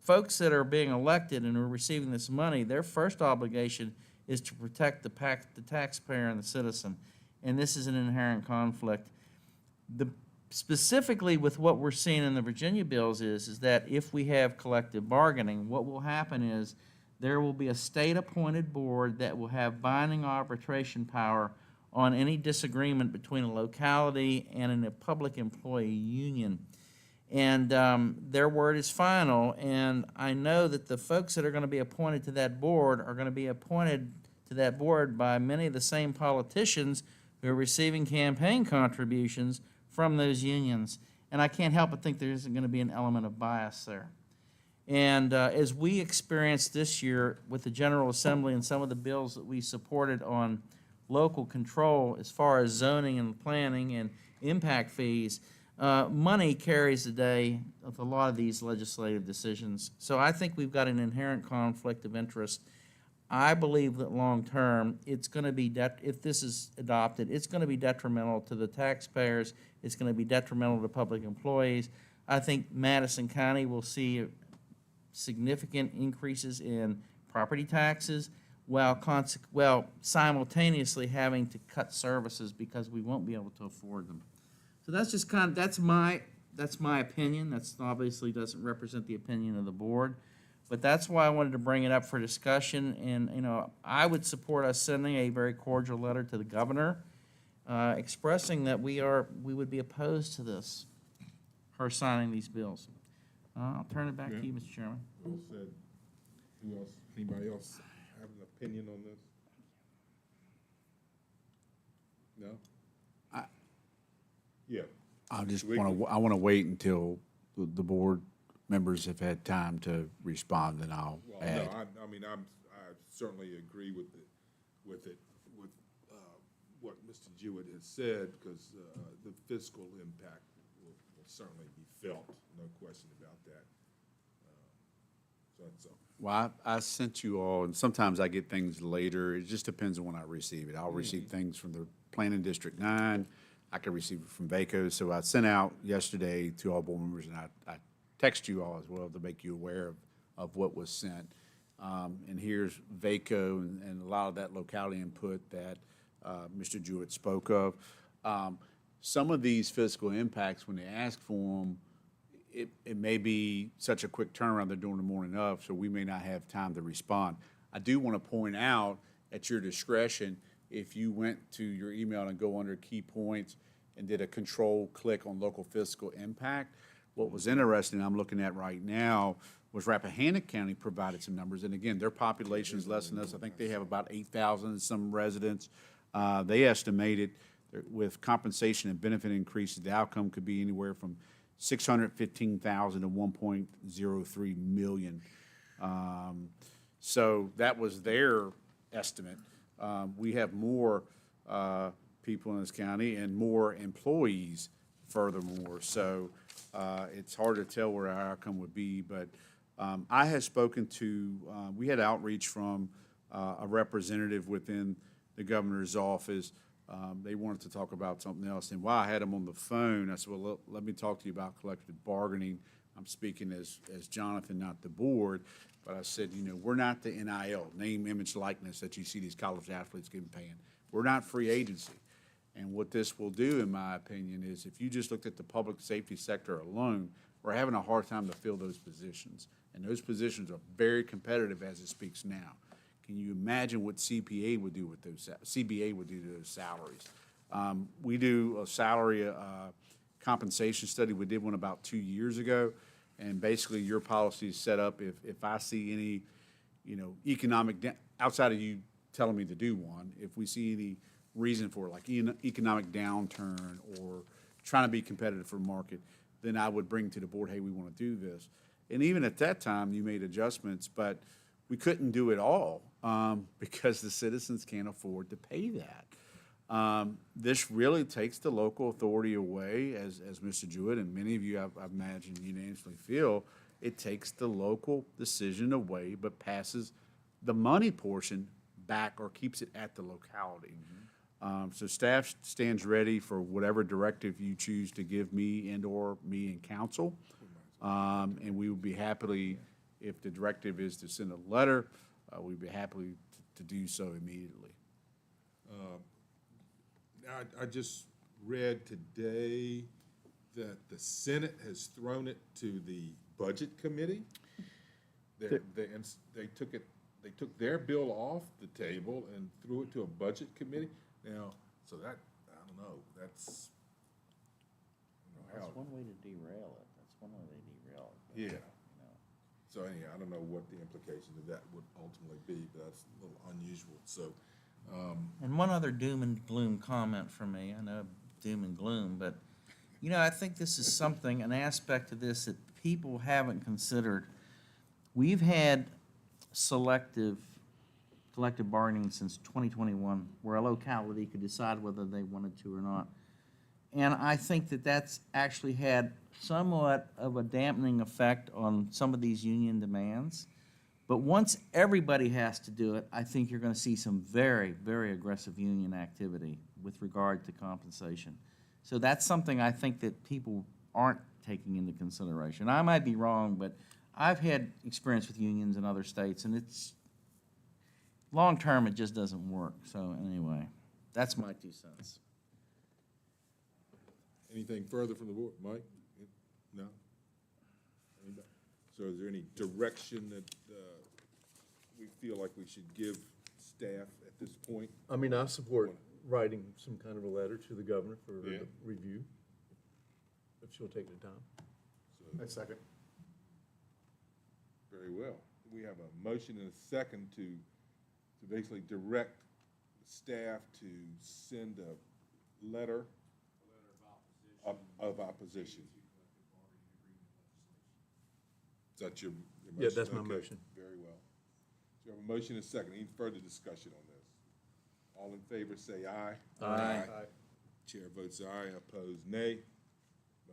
folks that are being elected and are receiving this money, their first obligation is to protect the taxpayer and the citizen, and this is an inherent conflict. Specifically with what we're seeing in the Virginia bills is that if we have collective bargaining, what will happen is there will be a state-appointed board that will have binding arbitration power on any disagreement between a locality and a public employee union. And their word is final, and I know that the folks that are going to be appointed to that board are going to be appointed to that board by many of the same politicians who are receiving campaign contributions from those unions. And I can't help but think there isn't going to be an element of bias there. And as we experienced this year with the General Assembly and some of the bills that we supported on local control as far as zoning and planning and impact fees, money carries the day with a lot of these legislative decisions. So I think we've got an inherent conflict of interest. I believe that long-term, it's going to be, if this is adopted, it's going to be detrimental to the taxpayers. It's going to be detrimental to public employees. I think Madison County will see significant increases in property taxes while simultaneously having to cut services because we won't be able to afford them. So that's just that's my opinion. That's obviously doesn't represent the opinion of the board, but that's why I wanted to bring it up for discussion. And I would support us sending a very cordial letter to the governor, expressing that we would be opposed to this, her signing these bills. I'll turn it back to you, Mr. Chairman. Well said. Who else, anybody else have an opinion on this? No? Yeah. I want to wait until the board members have had time to respond, and I'll Well, add. no, I mean, I certainly agree with what Mr. Jewett has said, because the fiscal impact will certainly be felt, no question about that. So that's all. Well, I sent you all, and sometimes I get things later. It just depends on when I receive it. I'll receive things from the Planning District 9. I could receive it from VACO. So I sent out yesterday to all board members, and I text you all as well to make you aware of what was sent. And here's VACO and a lot of that locality input that Mr. Jewett spoke of. Some of these fiscal impacts, when they ask for them, it may be such a quick turnaround, they're doing the morning of, so we may not have time to respond. I do want to point out, at your discretion, if you went to your email and go under key points and did a control click on local fiscal impact, what was interesting, I'm looking at right now, was Rappahannock County provided some numbers. And again, their population is less than us. I think they have about 8,000 and some residents. They estimated that with compensation and benefit increases, the outcome could be anywhere from 615,000 to 1.03 million. So that was their estimate. We have more people in this county and more employees furthermore. So it's hard to tell where our outcome would be. But I had spoken to, we had outreach from a representative within the governor's office. They wanted to talk about something else. And while I had them on the phone, I said, well, let me talk to you about collective bargaining. I'm speaking as Jonathan, not the board. But I said, we're not the NIL, name, image, likeness, that you see these college athletes getting paid. We're not free agency. And what this will do, in my opinion, is if you just looked at the public safety sector alone, we're having a hard time to fill those positions. And those positions are very competitive as it speaks now. Can you imagine what CPA would do with those, CBA would do to those salaries? We do a salary compensation study. We did one about 2 years ago. And basically your policy is set up if I see any, economic, outside of you telling me to do one, if we see any reason for it, like economic downturn or trying to be competitive for market, then I would bring to the board, hey, we want to do this. And even at that time, you made adjustments, but we couldn't do it all because the citizens can't afford to pay that. This really takes the local authority away, as Mr. Jewett and many of you, I imagine, unanimously feel, it takes the local decision away, but passes the money portion back or keeps it at the locality. So staff stands ready for whatever directive you choose to give me and/or me and council. And we would be happily, if the directive is to send a letter, we'd be happy to do so immediately. I just read today that the Senate has thrown it to the Budget Committee. They took their bill off the table and threw it to a Budget Committee. Now, so that, I don't know, that's, That's one way to derail it. That's one way they derail it. yeah. So anyhow, I don't know what the implications of that would ultimately be, but that's a little unusual, so. And one other doom and gloom comment from me. I know doom and gloom, but, I think this is something, an aspect of this that people haven't considered. We've had collective bargaining since 2021, where a locality could decide whether they wanted to or not. And I think that that's actually had somewhat of a dampening effect on some of these union demands. But once everybody has to do it, I think you're going to see some very, very aggressive union activity with regard to compensation. So that's something I think that people aren't taking into consideration. I might be wrong, but I've had experience with unions in other states, and it's, long-term, it just doesn't work. So anyway, that's my 2 cents. Anything further from the board? Mike? No? Anybody? So is there any direction that we feel like we should give staff at this point? I mean, I support writing some kind of a letter to the governor for Yeah. review, if she'll take the time. A second. Very well. We have a motion and a second to basically direct staff to send a letter of opposition. Is that your motion? Yeah, that's my Okay, motion. Very well. So we have a motion and a second. Any further discussion on this? All in favor, say aye. Aye. Chair votes aye, opposed nay.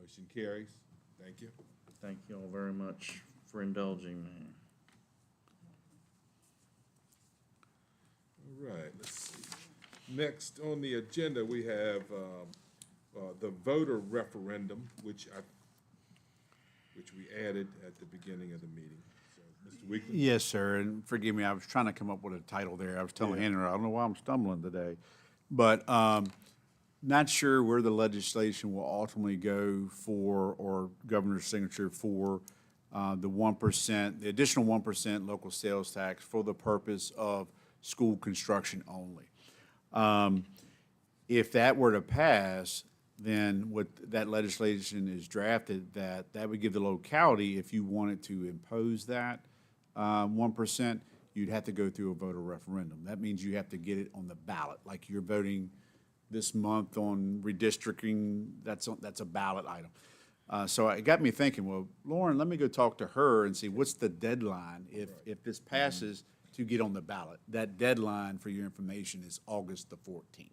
Motion carries. Thank you. Thank you all very much for indulging me. All right, let's see. Next on the agenda, we have the voter referendum, which we added at the beginning of the meeting. So, Mr. Weekly? Yes, sir, and forgive me, I was trying to come up with a title there. I was telling Henry, I don't know why I'm stumbling today. But not sure where the legislation will ultimately go for, or governor's signature for, the 1%, the additional 1% local sales tax for the purpose of school construction only. If that were to pass, then what that legislation is drafted, that would give the locality, if you wanted to impose that 1%, you'd have to go through a voter referendum. That means you have to get it on the ballot, like you're voting this month on redistricting, that's a ballot item. So it got me thinking, well, Lauren, let me go talk to her and see what's the deadline if this passes to get on the ballot. That deadline, for your information, is August the 14th.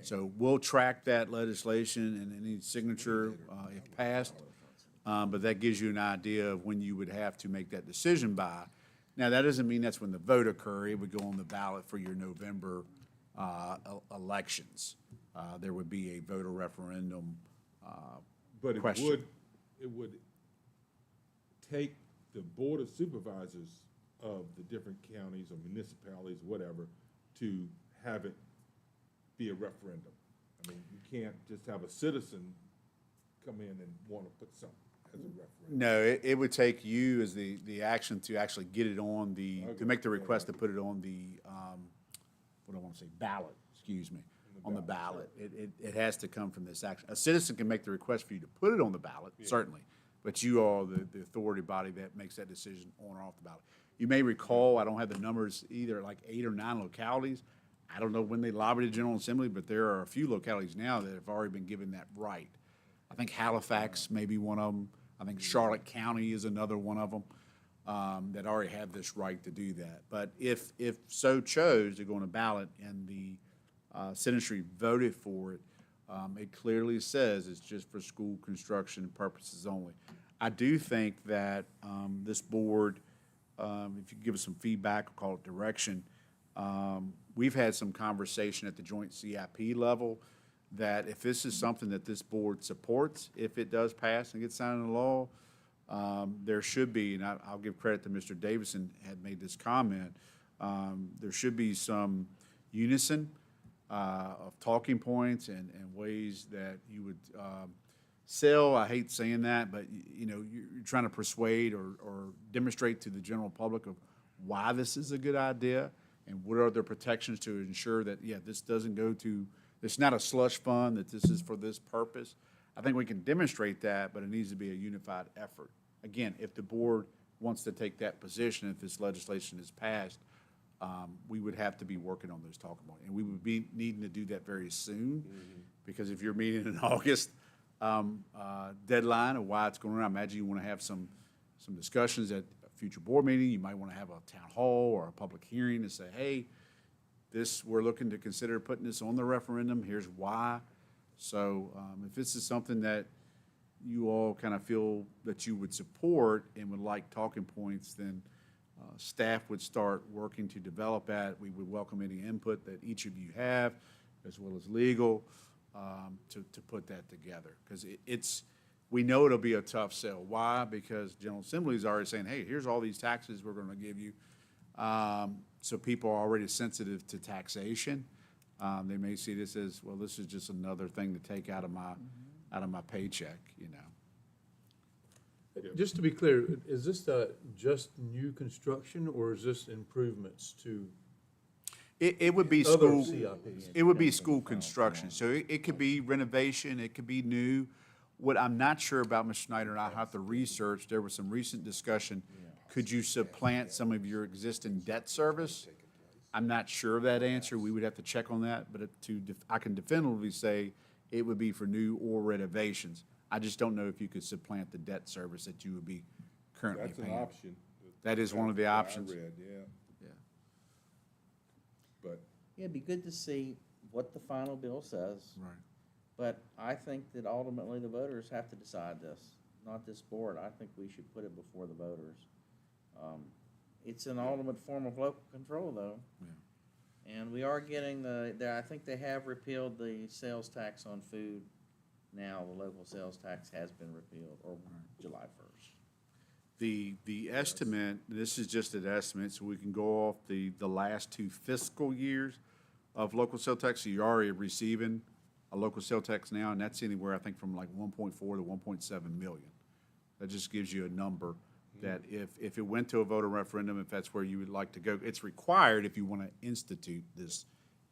So we'll track that legislation and any signature if passed, but that gives you an idea of when you would have to make that decision by. Now, that doesn't mean that's when the vote occur. It would go on the ballot for your November elections. There would be a voter referendum But question. it would take the Board of Supervisors of the different counties or municipalities, whatever, to have it be a referendum. I mean, you can't just have a citizen come in and want to put something as a referendum. No, it would take you as the action to actually get it on the, to make the request to put it on the, what do I want to say, ballot, excuse me, on the ballot. It has to come from this action. A citizen can make the request for you to put it on the ballot, certainly, but you are the authority body that makes that decision on or off the ballot. You may recall, I don't have the numbers either, like 8 or 9 localities. I don't know when they lobbied the General Assembly, but there are a few localities now that have already been given that right. I think Halifax may be one of them. I think Charlotte County is another one of them that already have this right to do that. But if so chose to go on a ballot and the citizenry voted for it, it clearly says it's just for school construction purposes only. I do think that this board, if you give us some feedback, or call it direction, we've had some conversation at the joint CIP level that if this is something that this board supports, if it does pass and gets signed into law, there should be, and I'll give credit to Mr. Davison had made this comment, there should be some unison of talking points and ways that you would sell, I hate saying that, but you know, you're trying to persuade or demonstrate to the general public of why this is a good idea and what are the protections to ensure that, yeah, this doesn't go to, it's not a slush fund, that this is for this purpose. I think we can demonstrate that, but it needs to be a unified effort. Again, if the board wants to take that position, if this legislation is passed, we would have to be working on those talking points. And we would be needing to do that very soon, because if you're meeting in August deadline of why it's going on, I imagine you want to have some discussions at a future board meeting. You might want to have a town hall or a public hearing to say, hey, we're looking to consider putting this on the referendum. Here's why. So if this is something that you all kind of feel that you would support and would like talking points, then staff would start working to develop that. We would welcome any input that each of you have, as well as legal, to put that together. Because we know it'll be a tough sell. Why? Because General Assembly is already saying, hey, here's all these taxes we're gonna give you. So people are already sensitive to taxation. They may see this as, well, this is just another thing to take out of my paycheck, you know. Just to be clear, is this just new construction, or is this improvements to? It would be Other school, CIPs. it would be school construction, so it could be renovation, it could be new. What I'm not sure about, Mr. Snyder, and I have to research, there was some recent discussion, could you supplant some of your existing debt service? I'm not sure of that answer, we would have to check on that, but I can definitively say it would be for new or renovations. I just don't know if you could supplant the debt service that you would be currently That's paying. an option. That is one of the That I options. read, yeah. Yeah. But Yeah, it'd be good to see what the final bill says. Right. But I think that ultimately the voters have to decide this, not this board. I think we should put it before the voters. It's an ultimate form of local control, though. Yeah. And we are getting I think they have repealed the sales tax on food. Now, the local sales tax has been repealed, or July 1st. The estimate, this is just an estimate, so we can go off the last 2 fiscal years of local sales tax. So you're already receiving a local sales tax now, and that's anywhere, I think, from like 1.4 to 1.7 million. That just gives you a number that if it went to a voter referendum, if that's where you would like to go, it's required if you want to institute this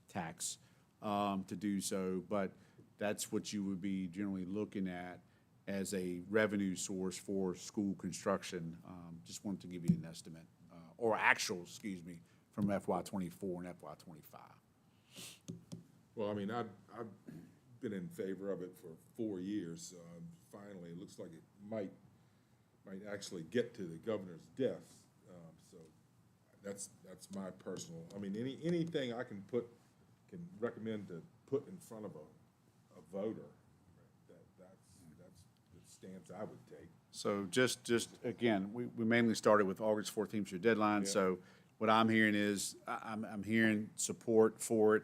tax to do so, but that's what you would be generally looking at as a revenue source for school construction. Just wanted to give you an estimate, or actual, excuse me, from FY '24 and FY '25. well, I mean, I've been in favor of it for 4 years. Finally, it looks like it might actually get to the governor's desk. So that's my personal, I mean, anything I can recommend to put in front of a voter, that's the stance I would take. So just again, we mainly started with August 14th, your deadline. Yeah. So what I'm hearing is, I'm hearing support for it.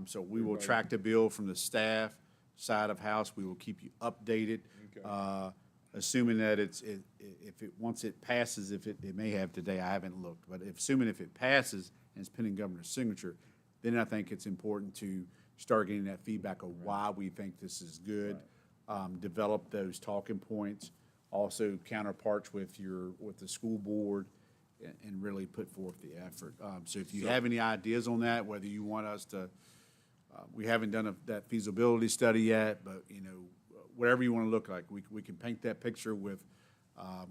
So we will track the bill from the staff side of house. We will keep you updated. Okay. Assuming that once it passes, it may have today, I haven't looked, but assuming if it passes and it's pending governor's signature, then I think it's important to start getting that feedback of why we think this is good. Develop those talking points, also counterparts with the school board, and really put forth the effort. So if you have any ideas on that, whether you want us to, we haven't done that feasibility study yet, but, you know, whatever you want to look like, we can paint that picture with,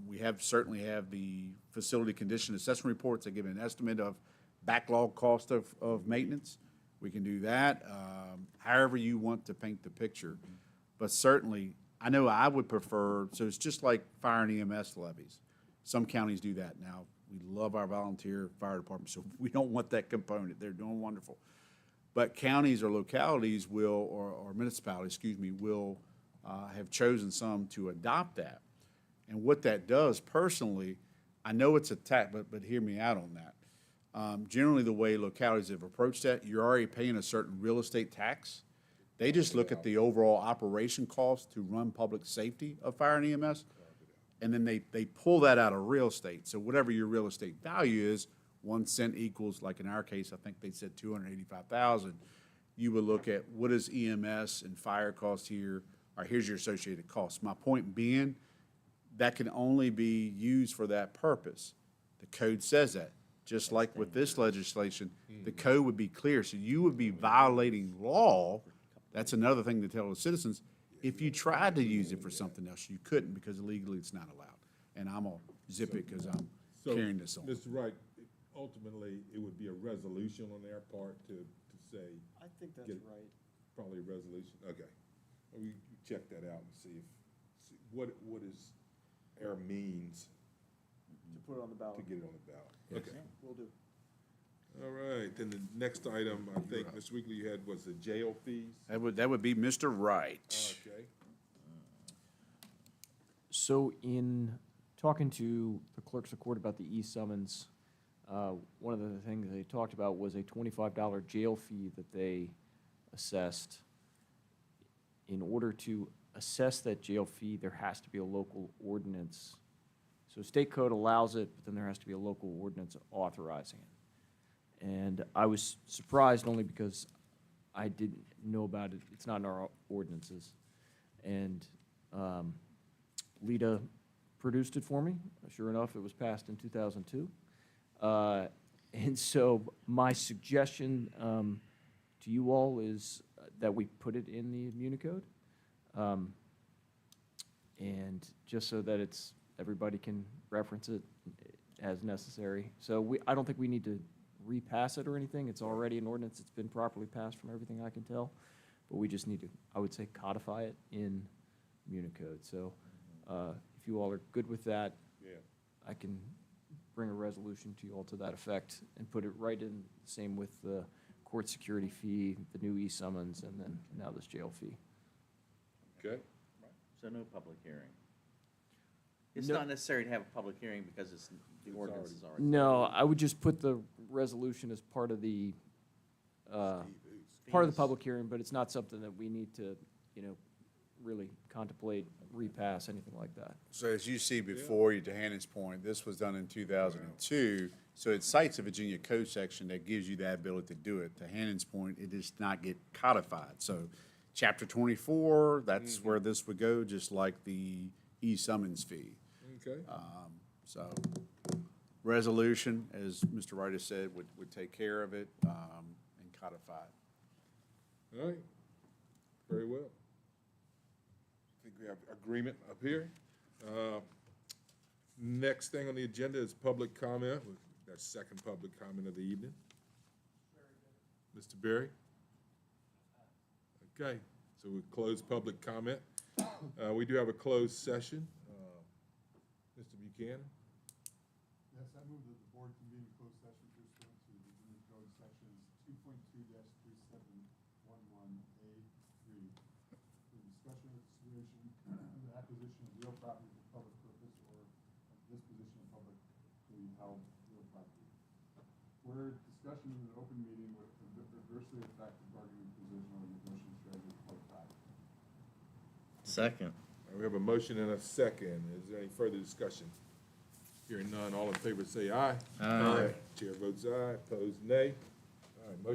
we certainly have the facility condition assessment reports that give an estimate of backlog cost of maintenance. We can do that, however you want to paint the picture. But certainly, I know I would prefer, so it's just like fire and EMS levies. Some counties do that now. We love our volunteer fire department, so we don't want that component. They're doing wonderful. But counties or localities will, or municipalities, excuse me, will have chosen some to adopt that. And what that does personally, I know it's a tax, but hear me out on that. Generally, the way localities have approached that, you're already paying a certain real estate tax. They just look at the overall operation cost to run public safety of fire and EMS, and then they pull that out of real estate. So whatever your real estate value is, 1 cent equals, like in our case, I think they said 285,000. You would look at what is EMS and fire cost here, or here's your associated costs. My point being, that can only be used for that purpose. The code says that. Just like with this legislation, the code would be clear. So you would be violating law. That's another thing to tell the citizens. If you tried to use it for something else, you couldn't, because legally it's not allowed. And I'm gonna zip it because I'm carrying this on. Mr. Wright, ultimately, it would be a resolution on their part to say. I think that's right. Probably a resolution, okay. Well, we check that out and see what is our means To put it on the ballot. to get it on the ballot. Okay. Will do. All right, then the next item, I think, Ms. Weekly, you had was the jail fees. That would be Mr. Wright. Okay. So in talking to the clerks of court about the e-summons, one of the things they talked about was a $25 jail fee that they assessed in order to assess that jail fee, there has to be a local ordinance. So state code allows it, but then there has to be a local ordinance authorizing it. And I was surprised only because I didn't know about it. It's not in our ordinances. And Lita produced it for me. Sure enough, it was passed in 2002. And so my suggestion to you all is that we put it in the Municode. And just so that everybody can reference it as necessary. So I don't think we need to repass it or anything. It's already an ordinance. It's been properly passed from everything I can tell. But we just need to, I would say, codify it in Municode. So if you all are good with that, I can bring a resolution to you all to that effect and put it right in, same with the court security fee, the new e-summons, and then now this jail fee. Okay. So no public hearing. It's No. not necessary to have a public hearing because the ordinance is already. No, I would just put the resolution as part of the public hearing, but it's not something that we need to, really contemplate, repass, anything like that. So as you see before you, to Hannah's point, this was done in 2002, so it cites a Virginia code section that gives you that ability to do it. To Hannah's point, it does not get codified. So Chapter 24, that's where this would go, just like the e-summons fee. Okay. So resolution, as Mr. Wright has said, would take care of it and codify it. All right. Very well. I think we have agreement up here. Next thing on the agenda is public comment. That's second public comment of the evening. Mr. Berry? Okay, so we close public comment. We do have a closed session. Mr. Buchanan? Yes, I move that the board convene a closed session pursuant to the Virginia Code sections 2.2-3711A3 for discussion of consideration of the acquisition of real property for public purpose or disposition of publicly held real property. Where discussion in an open meeting would adversely affect the bargaining position or negotiating strategy of public body. Second. We have a motion and a second. Is there any further discussion? Hearing none, all in favor say aye. Aye. Chair votes aye, opposed nay. All right, motion